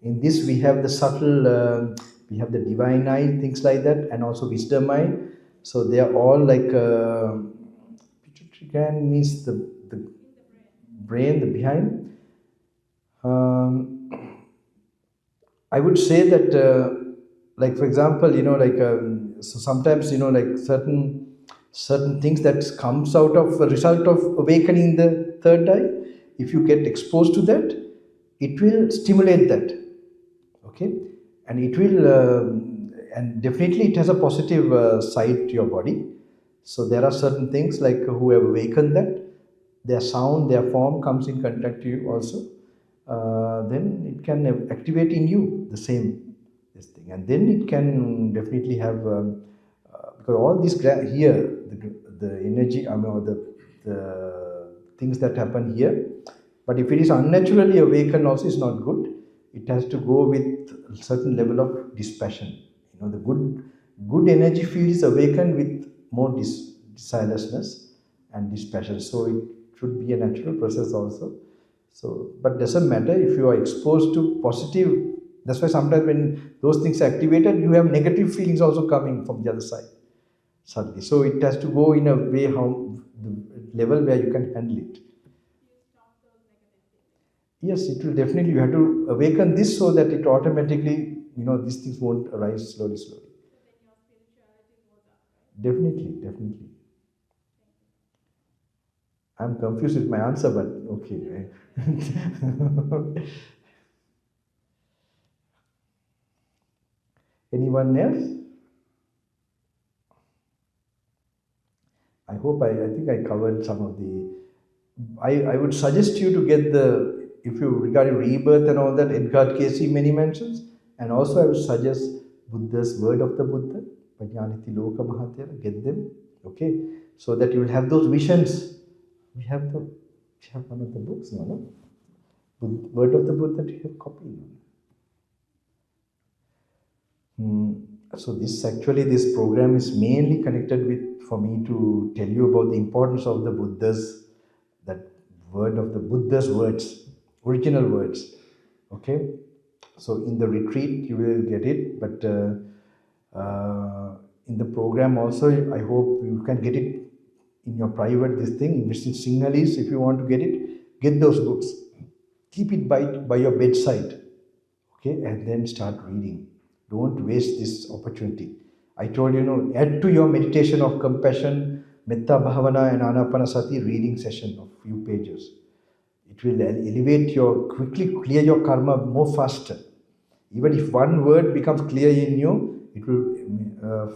In this we have the subtle, we have the divine eye, things like that, and also wisdom eye. So they are all like pituitary gland means the brain, the behind. I would say that, like for example, so sometimes like certain things that comes out of a result of awakening the third eye. If you get exposed to that, it will stimulate that, okay, and it will, and definitely it has a positive side to your body. So there are certain things like who have awakened that, their sound, their form comes in contact to you also. Then it can activate in you the same this thing, and then it can definitely have because all these here the energy, I mean, or the things that happen here. But if it is unnaturally awakened, also is not good. It has to go with a certain level of dispassion. The good energy field is awakened with more desirelessness and dispassion. So it should be a natural process also. So, but doesn't matter if you are exposed to positive. That's why sometimes when those things are activated, you have negative feelings also coming from the other side suddenly. So it has to go in a way how the level where you can handle it. Yes, it will definitely. You have to awaken this so that it automatically, these things won't arise slowly, slowly. Definitely, definitely. I'm confused with my answer, but okay. Anyone else? I hope I think I covered some of the. I would suggest you to get if you regarding rebirth and all that, Edgar Casey many mentions, and also I would suggest Buddha's Word of the Buddha, Gnanaloka Thero, get them, okay, so that you will have those visions. We have one of the books, no? Word of the Buddha, do you have a copy? So this program is mainly connected with, for me to tell you about the importance of the Buddha's, that word of the Buddha's words, original words. Okay, so in the retreat you will get it, but in the program also, I hope you can get it in your private this thing, invest in Sinhalese if you want to get it. Get those books, keep it by your bedside, okay, and then start reading. Don't waste this opportunity. I told you, add to your meditation of compassion, metta bhavana and anapanasati reading session of few pages. It will elevate quickly clear your karma more faster. Even if one word becomes clear in you, it will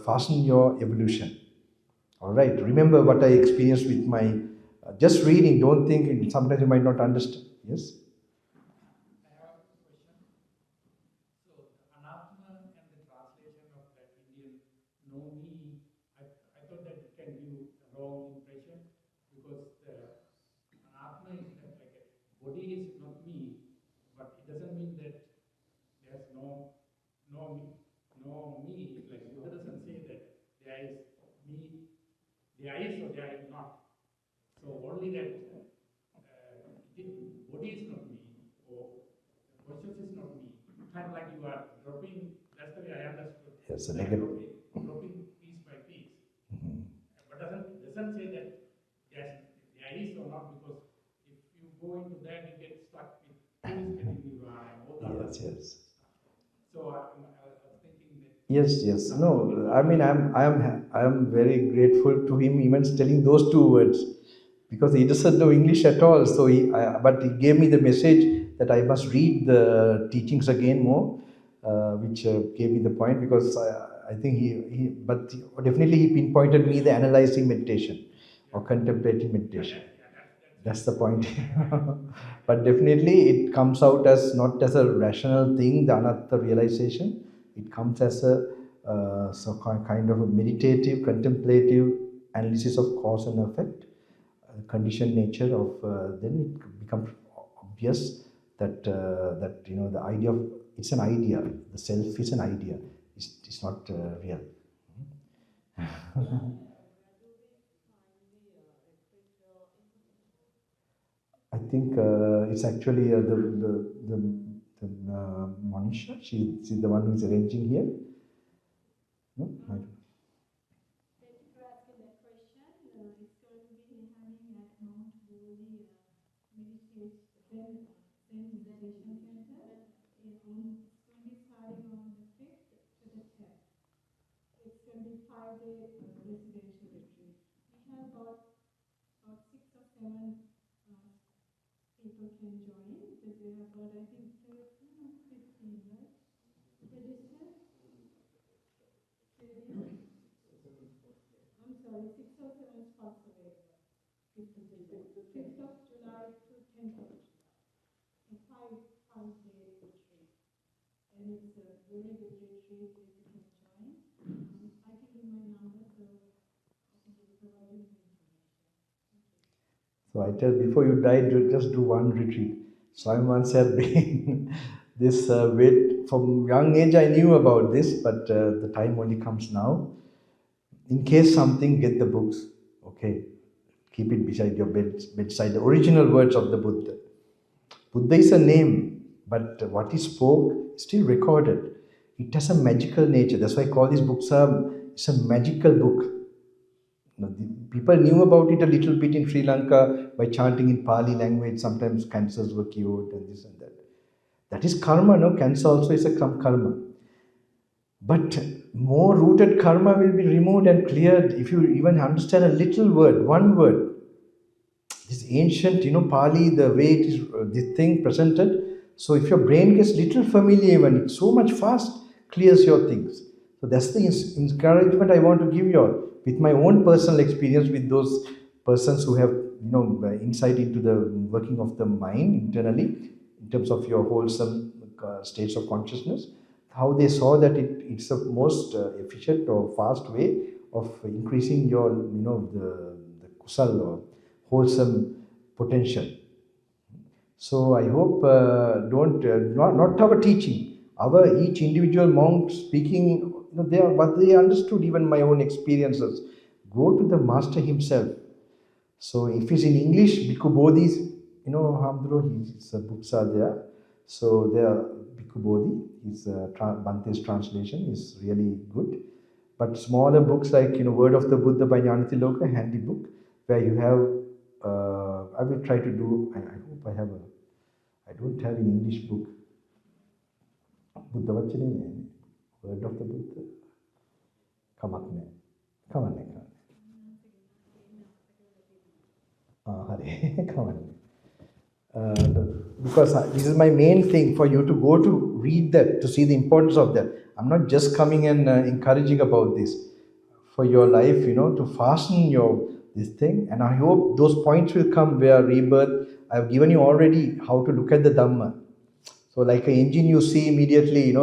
fasten your evolution. All right. Remember what I experienced with my just reading. Don't think sometimes you might not understand. Yes. Know me, I thought that it can give a wrong impression because the Atma is that like a body is not me, but it doesn't mean that there's no there is or there is not. So only that body is not me, or consciousness is not me. Kind of like you are dropping, that's the way I understood. Yes, a negative. Dropping piece by piece. But doesn't say that there is or not, because if you go into that, you get stuck with who is getting you and all that. Yes. So I was thinking that. Yes. No, I mean, I am very grateful to him even telling those two words, because he doesn't know English at all. So but he gave me the message that I must read the teachings again more, which gave me the point, because I think but definitely he pinpointed me the analyzing meditation or contemplating meditation. That's the point. But definitely it comes out as not as a rational thing, the anatta realization. It comes as a kind of a meditative, contemplative analysis of cause and effect, conditioned nature of. Then it becomes obvious that the idea of it's an idea. The self is an idea. It's not real. I think it's actually the Monisha. She's the one who's arranging here. No, I don't. Thank you for asking that question. It's going to be having at Mount Holy meditation, Zen meditation center. It's going to be starting on the 5th to the 10th. It's going to be 5-day residential retreat. We have about 6 or 7 people can join, because we have about, I think, 15, right? Registered? I'm sorry, 6 or 7 spots available. 5th of July to 10th of July. A 5-day retreat. And it's a very good retreat if you can join. I can give my number, so I can provide you with information. So I tell, before you die, just do one retreat. Swami once said, this weight, from young age I knew about this, but the time only comes now. In case something, get the books. Okay, keep it beside your bedside. The original words of the Buddha. Buddha is a name, but what he spoke is still recorded. It has a magical nature. That's why I call these books it's a magical book. People knew about it a little bit in Sri Lanka by chanting in Pali language. Sometimes cancers were cured and this and that. That is karma, no? Cancer also is a karma. But more rooted karma will be removed and cleared if you even understand a little word, one word. This ancient, Pali, the way it is, this thing presented. So if your brain gets little familiar, even it's so much fast, clears your things. So that's the encouragement I want to give you all, with my own personal experience with those persons who have, insight into the working of the mind internally, in terms of your wholesome states of consciousness, how they saw that it's the most efficient or fast way of increasing your, the kusal or wholesome potential. So I hope not our teaching, our each individual monk speaking, what they understood, even my own experiences. Go to the master himself. So if it's in English, Bhikkhu Bodhi's, Hamdro, his books are there. So there, Bhikkhu Bodhi, his Bhante's translation is really good. But smaller books like, Word of the Buddha by Gnanaloka, handy book, where you have, I will try to do, I hope I have I don't have an English book. Buddha Vachane, Word of the Buddha. Come on. Come on. Because this is my main thing, for you to go to read that, to see the importance of that. I'm not just coming and encouraging about this. For your life, to fasten this thing. And I hope those points will come where rebirth. I've given you already how to look at the Dhamma. So like an engine you see immediately,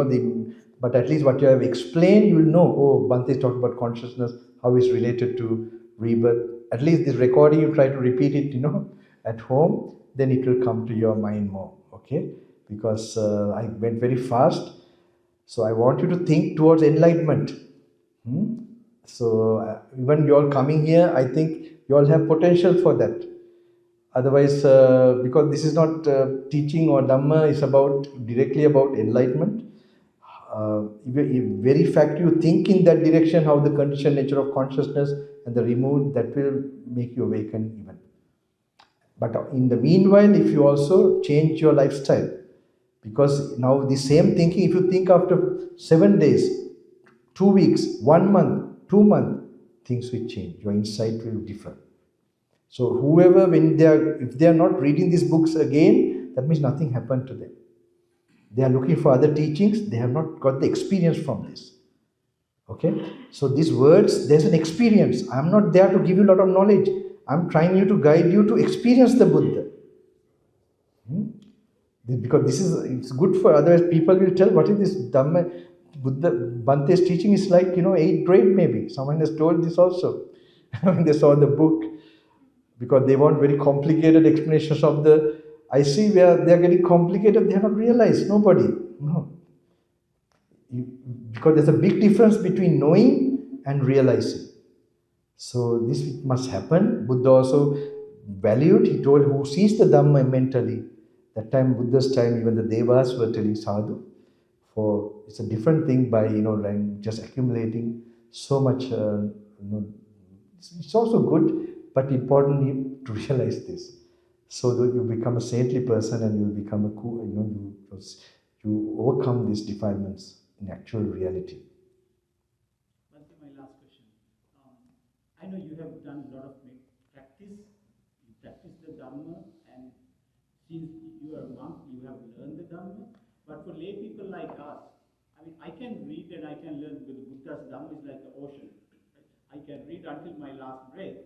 but at least what you have explained, you will know, Bhante is talking about consciousness, how it's related to rebirth. At least this recording, you try to repeat it, at home, then it will come to your mind more, okay? Because I went very fast. So I want you to think towards enlightenment. So even you all coming here, I think you all have potential for that. Otherwise, because this is not teaching or Dhamma, is about directly about enlightenment. Very fact you think in that direction, how the conditioned nature of consciousness and the removed, that will make you awaken even. But in the meanwhile, if you also change your lifestyle, because now the same thinking, if you think after 7 days, 2 weeks, 1 month, 2 months, things will change. Your insight will differ. So whoever, if they are not reading these books again, that means nothing happened to them. They are looking for other teachings. They have not got the experience from this. Okay? So these words, there's an experience. I'm not there to give you a lot of knowledge. I'm trying you to guide you to experience the Buddha. Because this is, it's good for, otherwise people will tell, what is this Dhamma? Buddha, Bante's teaching is like, 8th grade maybe. Someone has told this also. When they saw the book, because they want very complicated explanations of the, I see where they are getting complicated, they have not realized, nobody. No. Because there's a big difference between knowing and realizing. So this must happen. Buddha also valued, he told, who sees the Dhamma mentally. That time, Buddha's time, even the Devas were telling sadhu. For it's a different thing by like just accumulating so much. It's also good, but important to realize this, so that you become a saintly person and you become you overcome these defilements in actual reality. My last question. I know you have done a lot of practice. You practice the Dhamma, and since you are a monk, you have learned the Dhamma. But for lay people like us, I can read and I can learn, because Buddha's Dhamma is like the ocean. I can read until my last breath.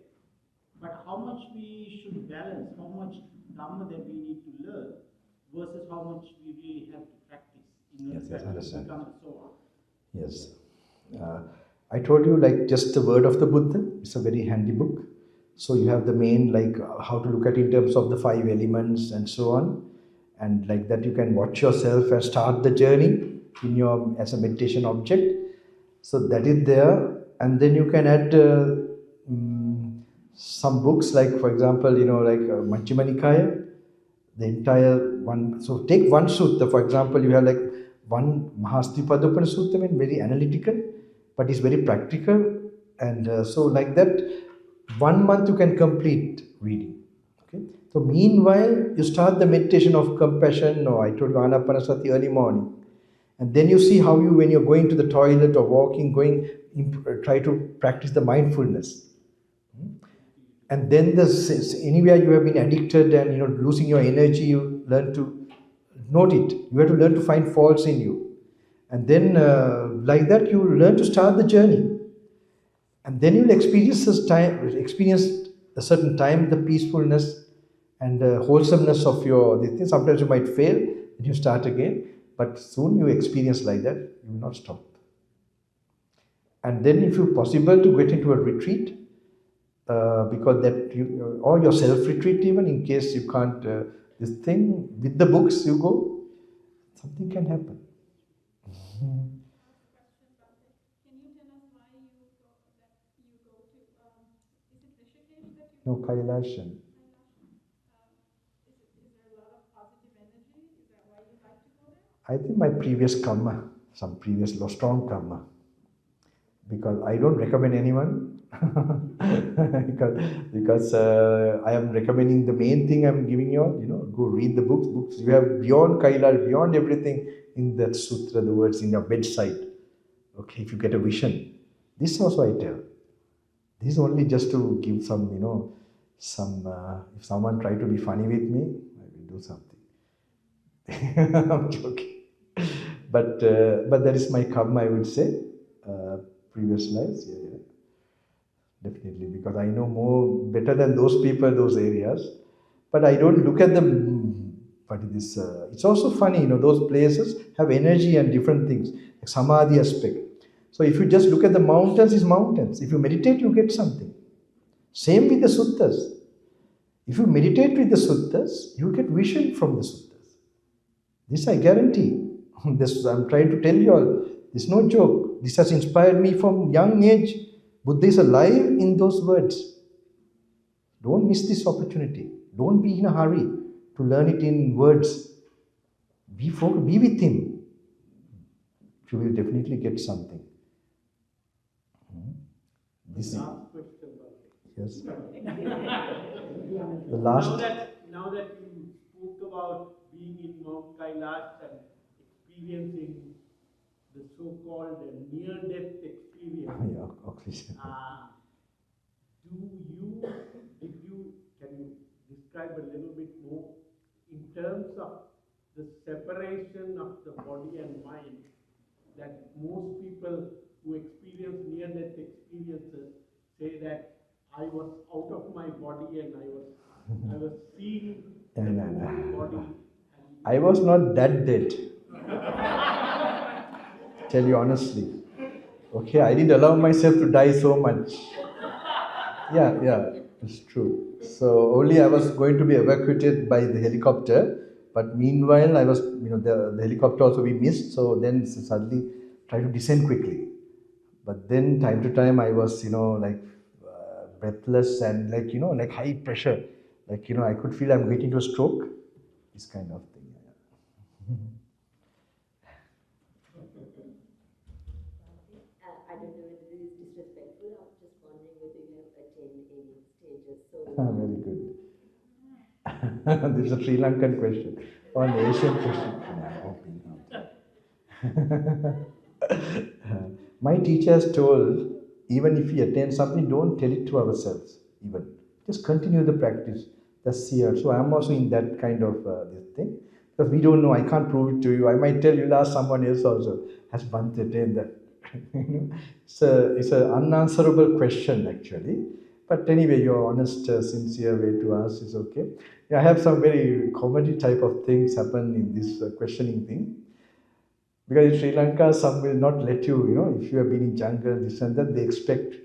But how much we should balance, how much Dhamma that we need to learn versus how much we really have to practice in order to become a soul. Yes. I told you, like, just the word of the Buddha. It's a very handy book. So you have the main, like, how to look at in terms of the 5 elements and so on. And like that you can watch yourself and start the journey in your, as a meditation object. So that is there. And then you can add some books, like, for example, like Majjhima Nikaya, the entire one. So take one sutta, for example, you have like one Mahastipadopana Sutta, very analytical, but it's very practical. And so like that, 1 month you can complete reading. Okay. So meanwhile, you start the meditation of compassion, or I told you Anapanasati early morning. And then you see how you, when you're going to the toilet or walking, try to practice the mindfulness. And then anywhere you have been addicted and losing your energy, you learn to note it. You have to learn to find faults in you. And then like that, you learn to start the journey. And then you'll experience a certain time, the peacefulness and wholesomeness of your thing. Sometimes you might fail, and you start again, but soon you experience like that, you will not stop. And then if it's possible to get into a retreat, because that or your self-retreat even, in case you can't, this thing, with the books you go, something can happen. Can you tell us why you go to, is it Rishikesh that you No, Kailashan. Is there a lot of positive energy? Is that why you like to go there? I think my previous karma, some previous strong karma. Because I don't recommend anyone. because I am recommending the main thing I'm giving you all, go read the books. You have beyond Kailash, beyond everything in that sutra, the words in your bedside. Okay, if you get a vision. This also I tell. This is only just to give some, if someone try to be funny with me, I will do something. I'm joking. But that is my karma, I would say. Previous lives, yeah. Definitely, because I know better than those people, those areas. But I don't look at them. But it's also funny, those places have energy and different things, like samadhi aspect. So if you just look at the mountains, it's mountains. If you meditate, you get something. Same with the suttas. If you meditate with the suttas, you get vision from the suttas. This I guarantee. This I'm trying to tell you all. This is no joke. This has inspired me from young age. Buddha is alive in those words. Don't miss this opportunity. Don't be in a hurry to learn it in words. Be with him. You will definitely get something. This Last question, yes. The Now last. that you spoke about being in Mount Kailash and experiencing the so-called near-death experience, can you describe a little bit more in terms of the separation of the body and mind that most people who experience near-death experiences say that I was out of my body and I was seeing the whole body. I was not that dead. Tell you honestly. Okay, I didn't allow myself to die so much. Yeah, it's true. So only I was going to be evacuated by the helicopter, but meanwhile I was, the helicopter also we missed. So then suddenly try to descend quickly. But then time to time I was, breathless and like high pressure. I could feel I'm getting to a stroke. This kind of thing. I don't know whether this is disrespectful. I'm just wondering whether you have attained any stages. Very good. This is a Sri Lankan question or an Asian question. My teachers told, even if we attain something, don't tell it to ourselves. Even just continue the practice. That's here. So I'm also in that kind of this thing, because we don't know. I can't prove it to you. I might tell you, ask someone else also has Bhante attained that. It's an unanswerable question actually. But anyway, your honest, sincere way to ask is okay. I have some very comedy type of things happen in this questioning thing. Because in Sri Lanka, some will not let you, if you have been in jungle, this and that, they expect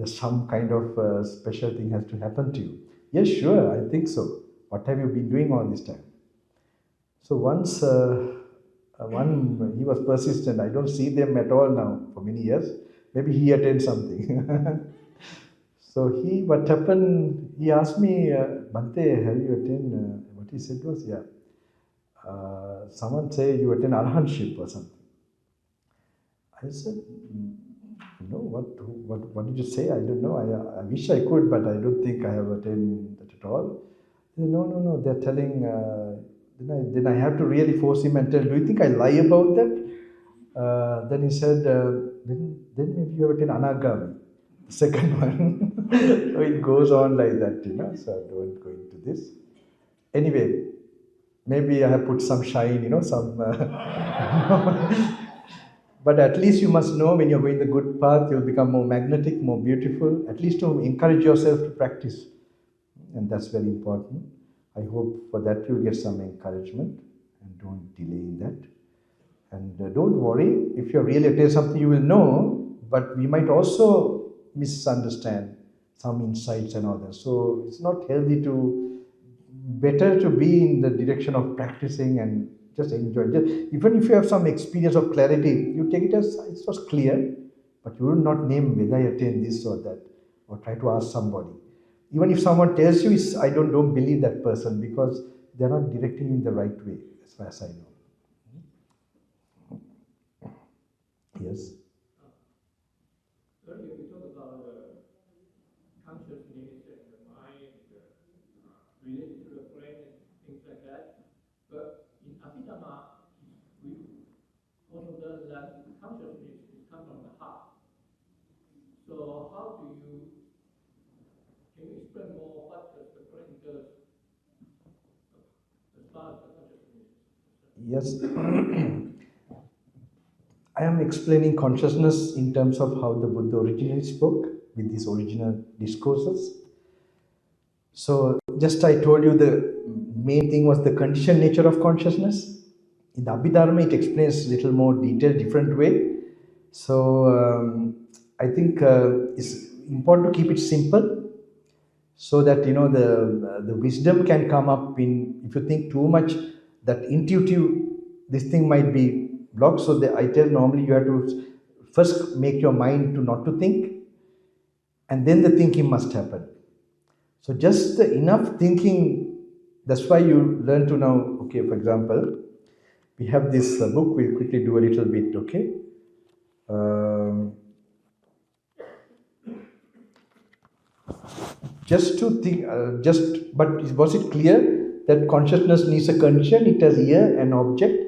some kind of special thing has to happen to you. Yes, sure, I think so. What have you been doing all this time? So once, he was persistent. I don't see them at all now for many years. Maybe he attained something. So what happened, he asked me, Bhante, have you attained, what he said was, yeah. Someone say you attain arahantship or something. I said, no, what did you say? I don't know. I wish I could, but I don't think I have attained that at all. He said, no, they're telling, then I have to really force him and tell, do you think I lie about that? Then he said, then maybe you have attained anagami, the second one. So it goes on like that, so I don't go into this. Anyway, maybe I have put some shine, some. But at least you must know when you're going the good path, you'll become more magnetic, more beautiful, at least to encourage yourself to practice. And that's very important. I hope for that you'll get some encouragement and don't delay in that. And don't worry, if you're really attained something, you will know, but we might also misunderstand some insights and all that. So it's not healthy better to be in the direction of practicing and just enjoy. Even if you have some experience of clarity, you take it as it was clear, but you will not name whether I attained this or that, or try to ask somebody. Even if someone tells you, I don't believe that person, because they're not directing you in the right way, as far as I know. Yes. Earlier we talked about consciousness and the mind related to the brain and things like that. But in Abhidhamma, we also learn that consciousness comes from the heart. So how can you explain more what the brain does as far as the consciousness? Yes. I am explaining consciousness in terms of how the Buddha originally spoke with his original discourses. So just I told you the main thing was the conditioned nature of consciousness. In the Abhidharma, it explains a little more detailed, different way. So I think it's important to keep it simple, so that the wisdom can come up in. If you think too much, that intuitive, this thing might be blocked. So I tell normally you have to first make your mind to not to think, and then the thinking must happen. So just the enough thinking, that's why you learn to now, okay, for example, we have this book, we'll quickly do a little bit, okay? Just to think, but was it clear that consciousness needs a condition? It has ear and object,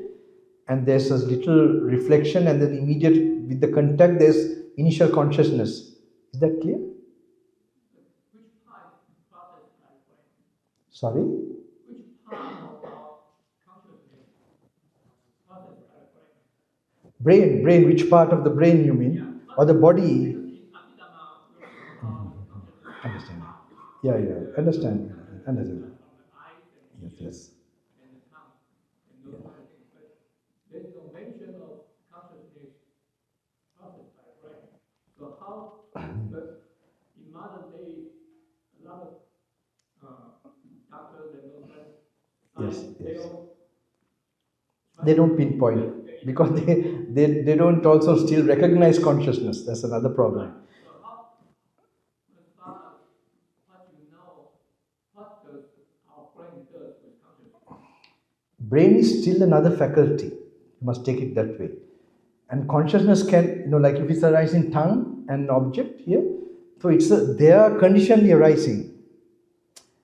and there's a little reflection, and then immediate with the contact, there's initial consciousness. Is that clear? Which part process are you playing? Sorry? Which part of our consciousness process are you playing? Brain. Which part of the brain you mean? Yeah. Or the body? Understand. Yeah. Understand. Yes. And the tongue and those kind of things. But there's no mention of consciousness process by the brain. So how, but in modern day, a lot of doctors and those kind of Yes. they They don't pinpoint because they don't also still recognize consciousness. That's another problem. So how, as far as what you know, what does our brain does with consciousness? Brain is still another faculty. You must take it that way. And consciousness can, like if it's arising tongue and object here, so they are conditionally arising.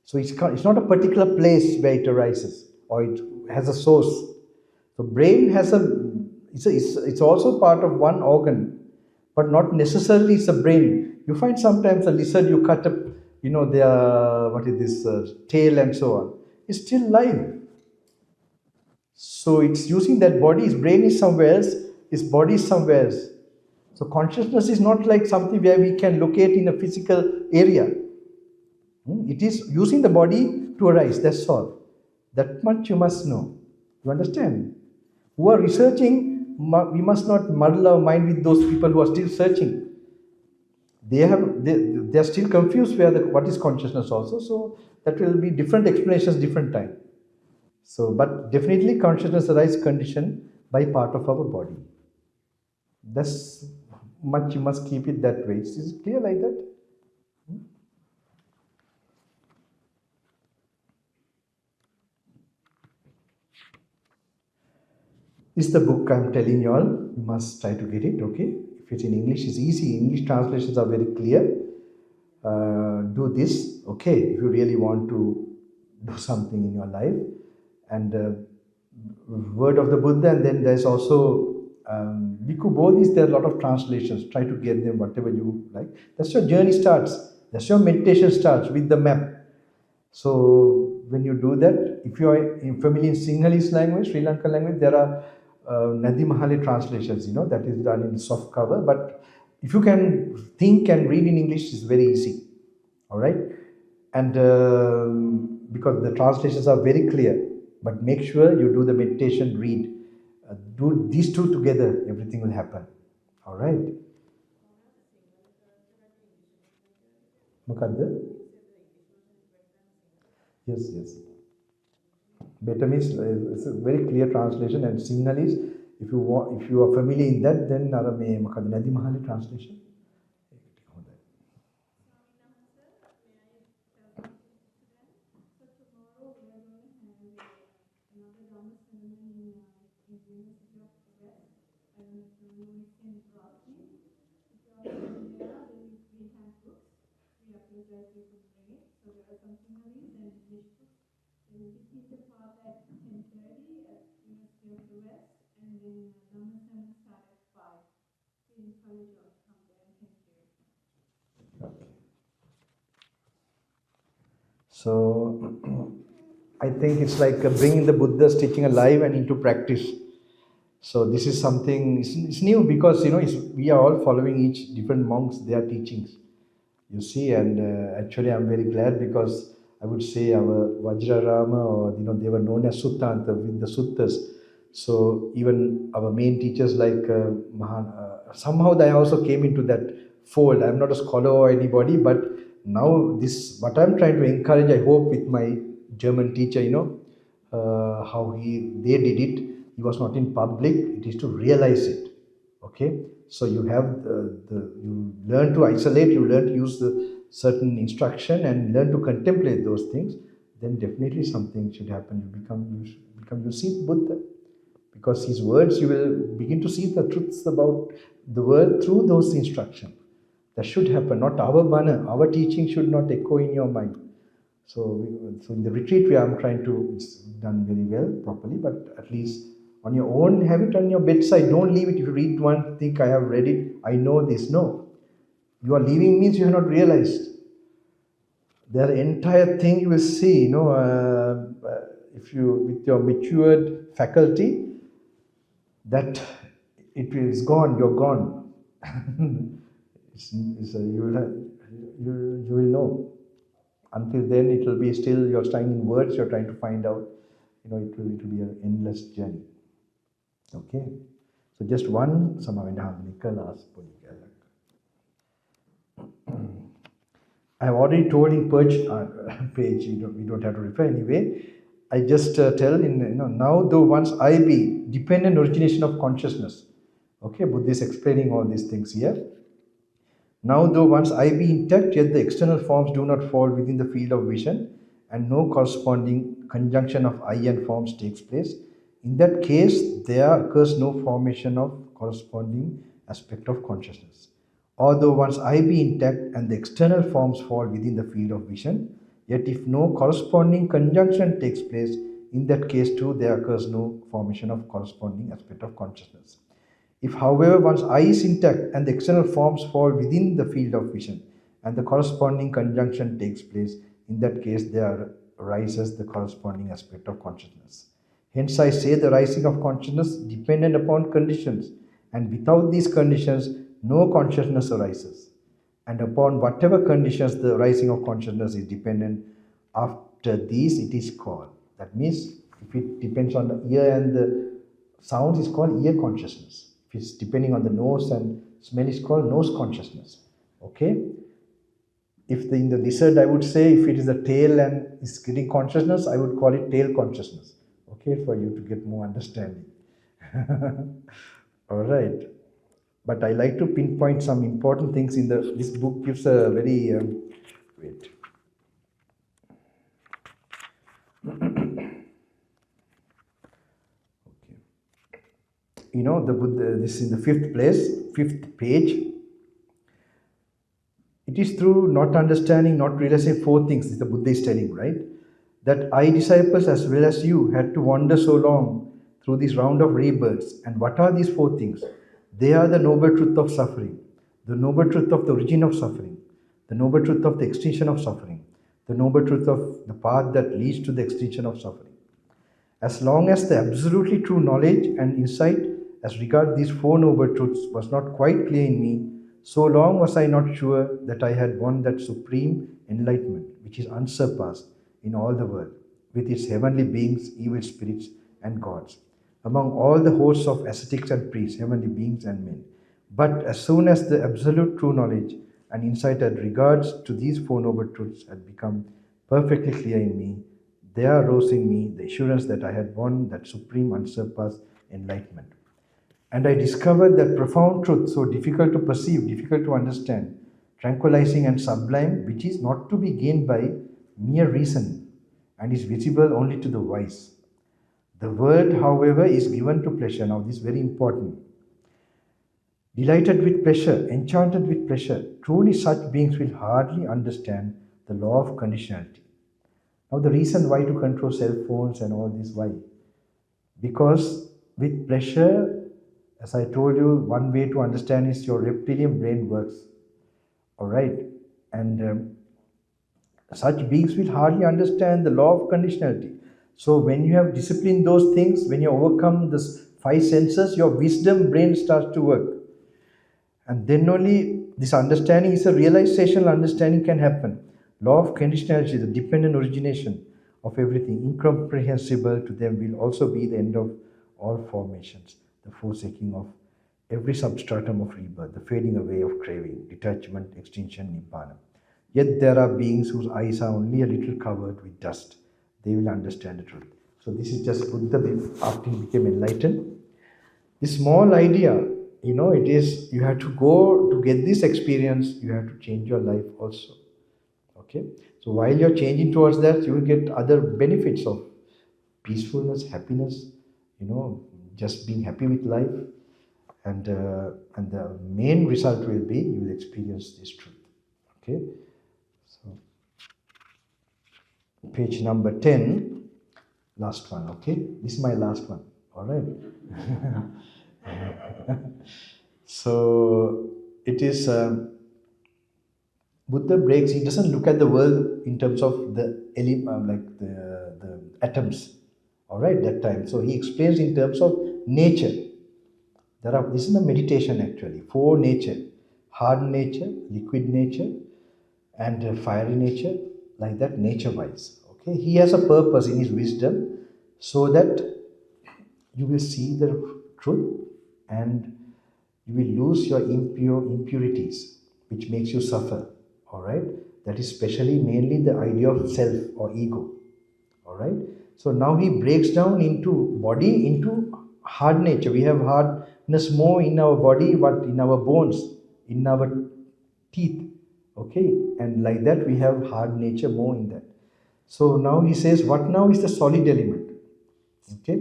So it's not a particular place where it arises or it has a source. So brain has it's also part of one organ, but not necessarily it's a brain. You find sometimes a lizard, you cut up, their tail and so on. It's still live. So it's using that body. His brain is somewhere else, his body is somewhere else. So consciousness is not like something where we can locate in a physical area. It is using the body to arise, that's all. That much you must know. You understand? Who are researching, we must not muddle our mind with those people who are still searching. They are still confused what is consciousness also. So that will be different explanations, different time. So, but definitely consciousness arises conditioned by part of our body. That's much you must keep it that way. Is it clear like that? This is the book I'm telling you all. You must try to get it, okay? If it's in English, it's easy. English translations are very clear. Do this, okay, if you really want to do something in your life. And Word of the Buddha, and then there's also Bhikkhu Bodhis, there are a lot of translations. Try to get them, whatever you like. That's your journey starts. That's your meditation starts with the map. So when you do that, if you are familiar in Sinhalese language, Sri Lankan language, there are Nadi Mahali translations, that is done in soft cover. But if you can think and read in English, it's very easy. All right? And because the translations are very clear, but make sure you do the meditation, read. Do these two together, everything will happen. All right? Mukadda? Yes. Better means it's a very clear translation, and Sinhalese, if you are familiar in that, then Nadi Mahali translation. So I think it's like bringing the Buddha's teaching alive and into practice. So this is something, it's new because, we are all following each different monks, their teachings. You see, and actually I'm very glad because I would say our Vajrarama, or, they were known as Suttanta with the Suttas. So even our main teachers like somehow they also came into that fold. I'm not a scholar or anybody, but now what I'm trying to encourage, I hope with my German teacher, how they did it. He was not in public. It is to realize it. Okay, so you have you learn to isolate, you learn to use the certain instruction and learn to contemplate those things, then definitely something should happen. You see Buddha. Because his words, you will begin to see the truths about the world through those instructions. That should happen, not our bana, our teaching should not echo in your mind. So in the retreat, I'm trying to, it's done very well, properly, but at least on your own, have it on your bedside. Don't leave it. If you read one, think I have read it, I know this. No. You are leaving means you have not realized. The entire thing you will see, if you, with your matured faculty, that it is gone, you're gone. You will know. Until then, it will be still, you're trying in words, you're trying to find out, it will be an endless journey. Okay? So just one, last I have already told in page, we don't have to refer anyway. I just tell now though once I be dependent origination of consciousness. Okay, Buddha is explaining all these things here. Now though once I be intact, yet the external forms do not fall within the field of vision, and no corresponding conjunction of I and forms takes place. In that case, there occurs no formation of corresponding aspect of consciousness. Although once I be intact and the external forms fall within the field of vision, yet if no corresponding conjunction takes place, in that case too there occurs no formation of corresponding aspect of consciousness. If, however, one's I is intact and the external forms fall within the field of vision and the corresponding conjunction takes place, in that case there arises the corresponding aspect of consciousness. Hence I say the rising of consciousness dependent upon conditions, and without these conditions no consciousness arises. And upon whatever conditions the rising of consciousness is dependent, after these it is called. That means if it depends on the ear and the sound, is called ear consciousness. If it's depending on the nose and smell, is called nose consciousness. Okay? If in the lizard, I would say, if it is the tail and is getting consciousness, I would call it tail consciousness. Okay, for you to get more understanding. All right. But I like to pinpoint some important things in this book gives a very, wait. The Buddha, this is in the fifth page. It is through not understanding, not realizing four things, the Buddha is telling, right? That I, disciples, as well as you, had to wander so long through this round of rebirths. And what are these four things? They are the noble truth of suffering, the noble truth of the origin of suffering, the noble truth of the extinction of suffering, the noble truth of the path that leads to the extinction of suffering. As long as the absolutely true knowledge and insight as regard these four noble truths was not quite clear in me, so long was I not sure that I had won that supreme enlightenment, which is unsurpassed in all the world, with its heavenly beings, evil spirits, and gods, among all the hosts of ascetics and priests, heavenly beings and men. But as soon as the absolute true knowledge and insight as regards to these four noble truths had become perfectly clear in me, there arose in me the assurance that I had won that supreme unsurpassed enlightenment. And I discovered that profound truth, so difficult to perceive, difficult to understand, tranquilizing and sublime, which is not to be gained by mere reason and is visible only to the wise. The world, however, is given to pleasure. Now, this is very important. Delighted with pleasure, enchanted with pleasure, truly such beings will hardly understand the law of conditionality. Now, the reason why to control cell phones and all this, why? Because with pleasure, as I told you, one way to understand is your reptilian brain works. All right? And such beings will hardly understand the law of conditionality. So when you have disciplined those things, when you overcome the five senses, your wisdom brain starts to work. And then only this understanding is a realizational understanding can happen. Law of conditionality, the dependent origination of everything, incomprehensible to them, will also be the end of all formations, the forsaking of every substratum of rebirth, the fading away of craving, detachment, extinction, nibbana. Yet there are beings whose eyes are only a little covered with dust. They will understand the truth. So this is just Buddha after he became enlightened. This small idea, it is, you have to go to get this experience, you have to change your life also. Okay? So while you're changing towards that, you will get other benefits of peacefulness, happiness, just being happy with life. And the main result will be you will experience this truth. Okay? So, page number 10, last one. Okay? This is my last one. All right? So, it is... Buddha breaks, he doesn't look at the world in terms of the the atoms, all right, that time. So he explains in terms of nature. This is a meditation actually, 4 nature: hard nature, liquid nature, and fiery nature, like that, nature-wise. Okay, he has a purpose in his wisdom so that you will see the truth and you will lose your impurities, which makes you suffer. All right, that is specially mainly the idea of self or ego. All right, so now he breaks down into body, into hard nature. We have hardness more in our body, but in our bones, in our teeth. Okay, and like that we have hard nature more in that. So now he says, what now is the solid element? Okay,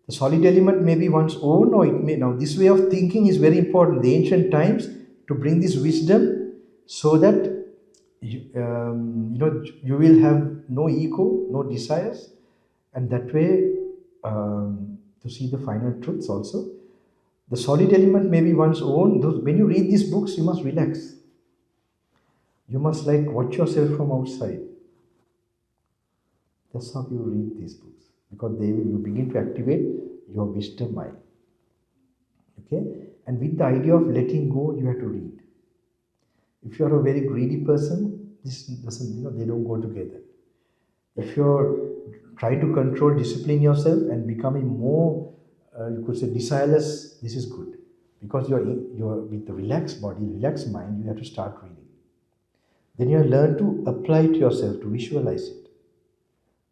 the solid element may be one's own, or it may... Now this way of thinking is very important. The ancient times, to bring this wisdom so that you will have no ego, no desires, and that way to see the final truths also. The solid element may be one's own. When you read these books, you must relax. You must watch yourself from outside. That's how you read these books, because you begin to activate your wisdom mind. Okay, and with the idea of letting go, you have to read. If you are a very greedy person, this doesn't, they don't go together. If you're trying to control, discipline yourself and becoming more, you could say, desireless, this is good. Because you're with the relaxed body, relaxed mind, you have to start reading. Then you have learned to apply it to yourself, to visualize it.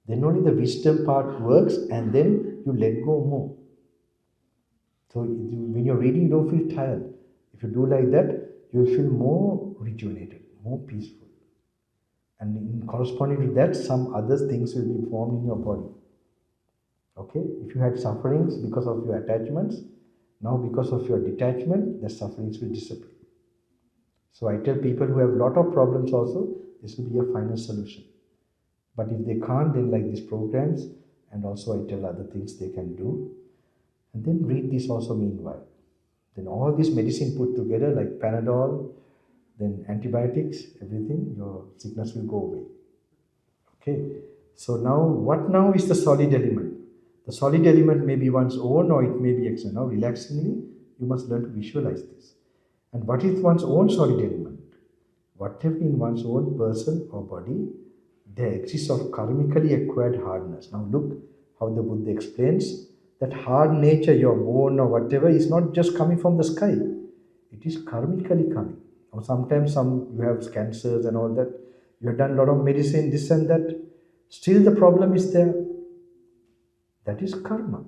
Then only the wisdom part works, and then you let go more. So when you're reading, you don't feel tired. If you do like that, you'll feel more rejuvenated, more peaceful. And in corresponding to that, some other things will be formed in your body. Okay? If you had sufferings because of your attachments, now because of your detachment, the sufferings will disappear. So I tell people who have a lot of problems also, this will be a final solution. But if they can't, then like these programs, and also I tell other things they can do. And then read this also meanwhile. Then all this medicine put together, like Panadol, then antibiotics, everything, your sickness will go away. Okay. So now, what now is the solid element? The solid element may be one's own, or it may be external. Now, relaxingly, you must learn to visualize this. And what is one's own solid element? Whatever in one's own person or body, there exists of karmically acquired hardness. Now look how the Buddha explains that hard nature, your bone or whatever, is not just coming from the sky. It is karmically coming. Or sometimes you have cancers and all that. You have done a lot of medicine, this and that. Still the problem is there. That is karma.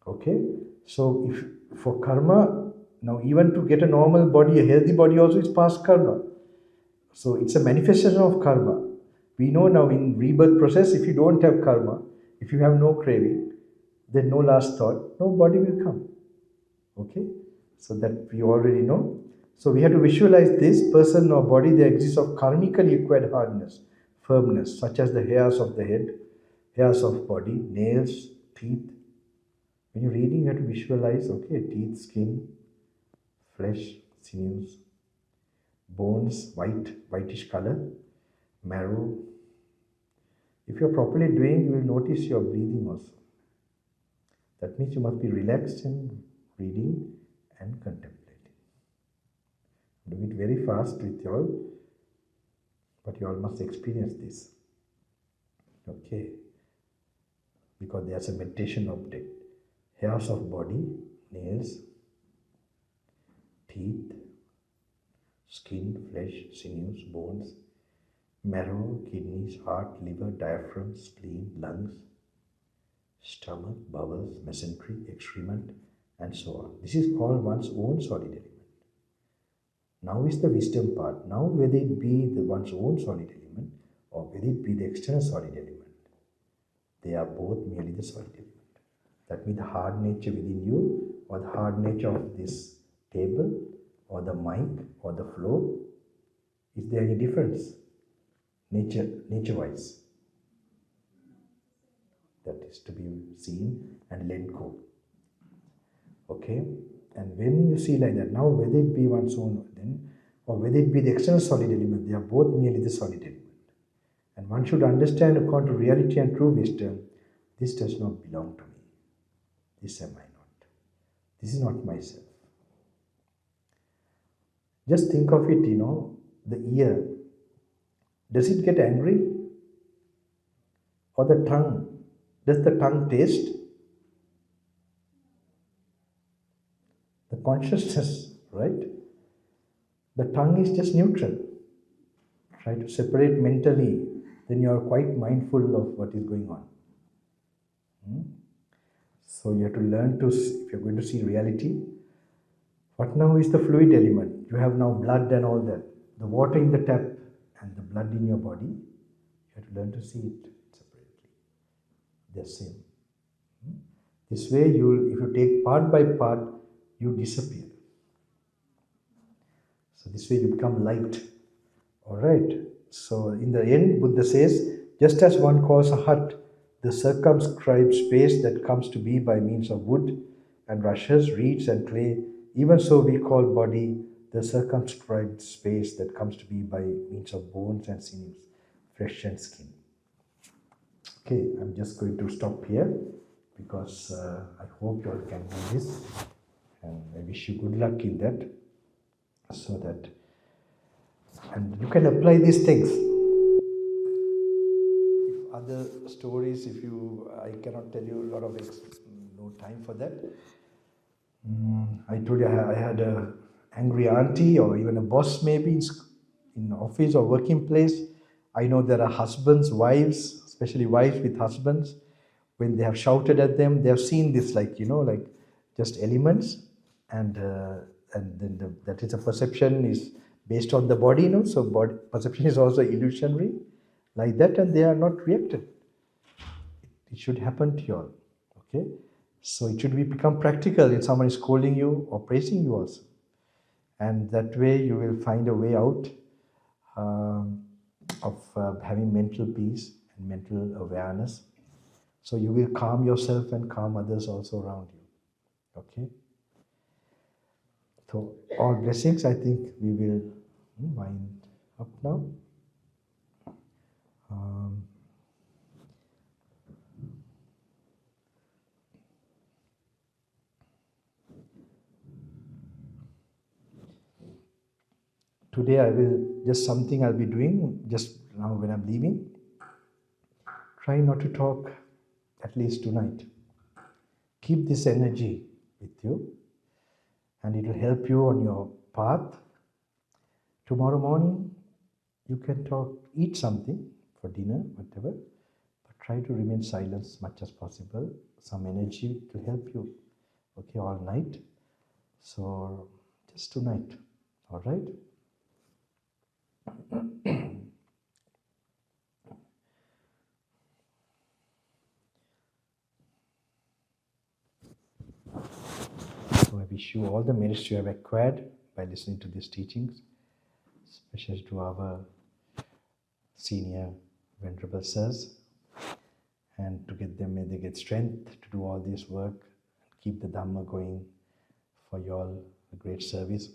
Okay? So if for karma, now even to get a normal body, a healthy body also is past karma. So it's a manifestation of karma. We know now in rebirth process, if you don't have karma, if you have no craving, then no last thought, no body will come. Okay? So that we already know. So we have to visualize this person or body, there exists of karmically acquired hardness, firmness, such as the hairs of the head, hairs of body, nails, teeth. When you're reading, you have to visualize, okay, teeth, skin, flesh, sinews, bones, whitish color, marrow. If you're properly doing, you will notice your breathing also. That means you must be relaxed in reading and contemplating. Do it very fast with you all, but you all must experience this. Okay? Because there's a meditation object. Hairs of body, nails, teeth, skin, flesh, sinews, bones, marrow, kidneys, heart, liver, diaphragm, spleen, lungs, stomach, bowels, mesentery, excrement, and so on. This is called one's own solid element. Now is the wisdom part. Now whether it be one's own solid element or whether it be the external solid element, they are both merely the solid element. That means the hard nature within you or the hard nature of this table or the mic or the floor. Is there any difference nature-wise? That is to be seen and let go. Okay? And when you see like that, now whether it be one's own then, or whether it be the external solid element, they are both merely the solid element. And one should understand according to reality and true wisdom, this does not belong to me. This am I not. This is not myself. Just think of it, the ear. Does it get angry? Or the tongue? Does the tongue taste? The consciousness, right? The tongue is just neutral. Try to separate mentally, then you are quite mindful of what is going on. So you have to learn to, if you're going to see reality, what now is the fluid element? You have now blood and all that. The water in the tap and the blood in your body, you have to learn to see it separately. They're same. This way, if you take part by part, you disappear. So this way you become light. Alright. So in the end, Buddha says, just as one calls a hut the circumscribed space that comes to be by means of wood and rushes, reeds and clay, even so we call body the circumscribed space that comes to be by means of bones and sinews, flesh and skin. Okay, I'm just going to stop here because I hope you all can do this, and I wish you good luck in that, so that, and you can apply these things. If other stories, I cannot tell you a lot of, no time for that. I told you I had a angry auntie or even a boss maybe in office or working place. I know there are husbands, wives, especially wives with husbands, when they have shouted at them, they have seen this like just elements, and then that is a perception is based on the body, so body perception is also illusionary like that, and they are not reacted. It should happen to you all. Okay, so it should become practical if someone is scolding you or praising you also, and that way you will find a way out of having mental peace and mental awareness. So you will calm yourself and calm others also around you. Okay. So all blessings. I think we will wind up now. Today I will just something I'll be doing just now when I'm leaving. Try not to talk, at least tonight. Keep this energy with you, and it will help you on your path. Tomorrow morning, you can talk, eat something for dinner, whatever, but try to remain silent as much as possible. Some energy to help you, okay, all night. So just tonight, all right? So I wish you all the merits you have acquired by listening to these teachings, especially to our senior Venerable Sirs, and to get them, may they get strength to do all this work, keep the Dhamma going for you all, a great service,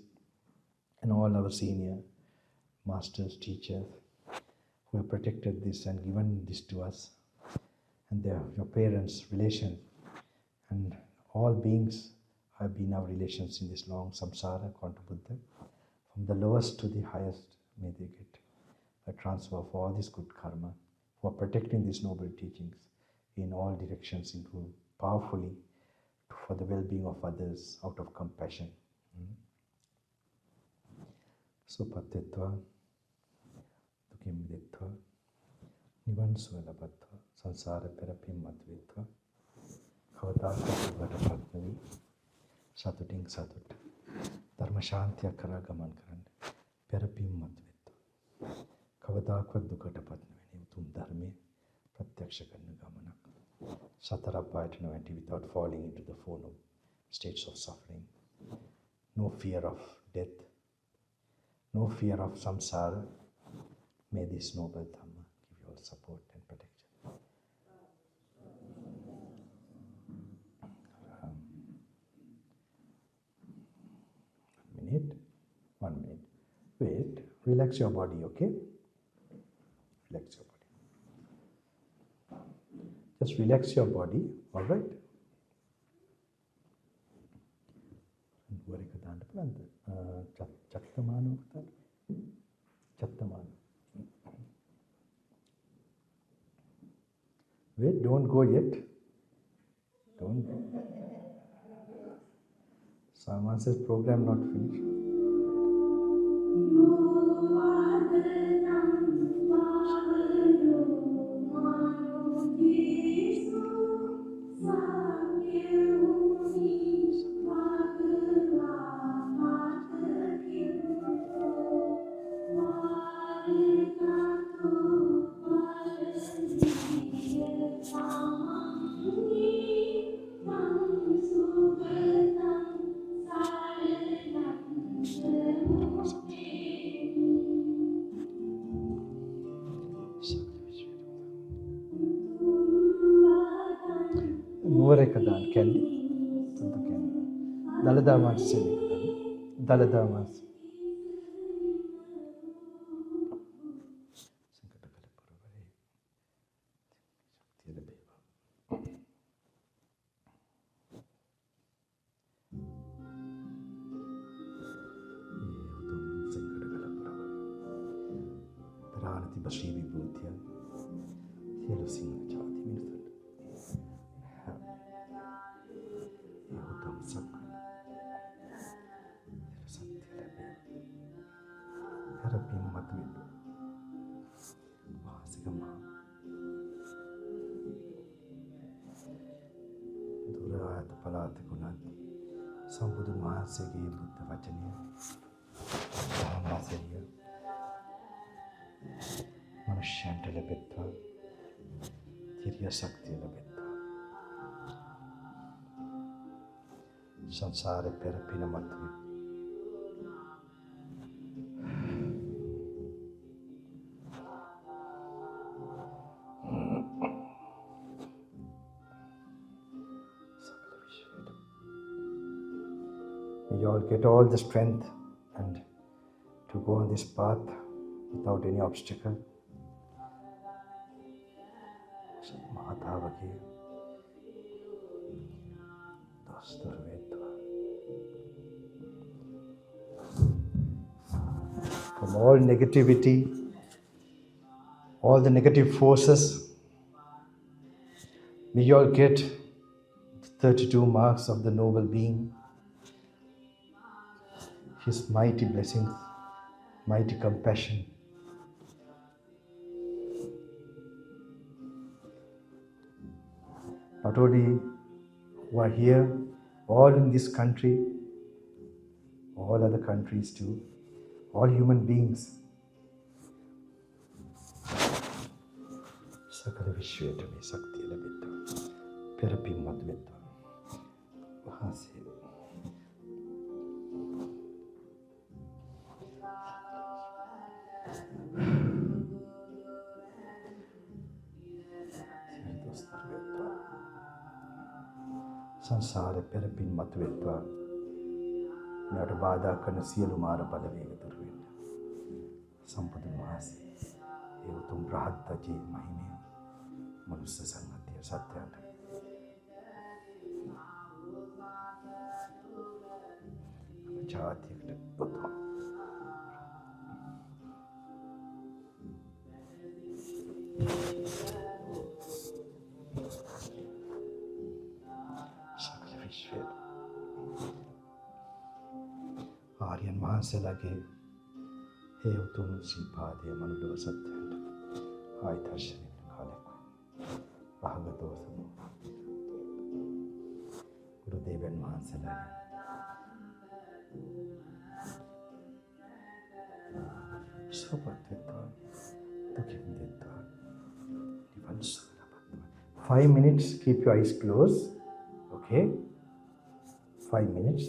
and all our senior masters, teachers, who have protected this and given this to us, and your parents, relations, and all beings have been our relations in this long samsara, according to Buddha. From the lowest to the highest, may they get a transfer of all this good karma, who are protecting these noble teachings in all directions, into powerfully for the well-being of others out of compassion. Supatetva, dukim videtva, nivan suelabhatva, sansara perapim matvetva, kavatakati varapadnavi, සතුටින් සතුට. ධර්ම ශාන්තියක් කරා ගමන් කරන්න. පෙරපීමත් වෙත්වා. කවදාකවත් දුකටපත් නොවෙන උතුම් ධර්මයේ ප්‍රත්‍යක්ෂ කරන ගමනක්. සතර අපායට නොවැටි without falling into the four states of suffering. No fear of death. No fear of samsara. May this noble Dhamma give you all support and protection. One minute. Wait. Relax your body, okay? Relax your body. Just relax your body, all right? Wait, don't go yet. Don't go. Someone says program not finished. Nuvarekadan candy. Dalada wants to say Dalada wants. Sri Vibhutya, Hello Singha Chati Minister. Utam Sakha, Satya Harapim Matwid, Vasigama, Durayat Palatikunat, Sambuddha Mahasegi Buddha Vachaniya, Dhamma මනුෂ්‍යයන්ට ලැබෙත්වා තිරිය ශක්තිය ලැබෙත්වා සංසාරේ පෙරපින මතුවේ You all get all the strength and to go on this path without any obstacle. From all negativity, all the negative forces, we all get 32 marks of the noble being, his mighty blessings, mighty compassion. Not only who are here, all in this country, all other countries too, all human beings. Sakala Vishweta me Sakti Labita, Perapi Madvita, Vahase. සංසාරේ පෙරපින් මතුවෙත්වා මෙයට බාධා කරන සියලු මාර බලවේග දුර වෙන්න සම්බුදුන් වහන්සේ ඒ උතුම් රහත්ත්වයේ මහිමය මනුෂ්‍ය සංගතිය සත්‍යයට ජාතියකට උතුම් ආර්යයන් වහන්සේලාගේ ඒ උතුම් ශ්‍රීපාදයේ මනුලව සත්‍යයට ආයි දර්ශනය කාලයක් භාගතෝසම ගුරු දේවයන් වහන්සේලාගේ 5 minutes, keep your eyes closed. Okay? 5 minutes.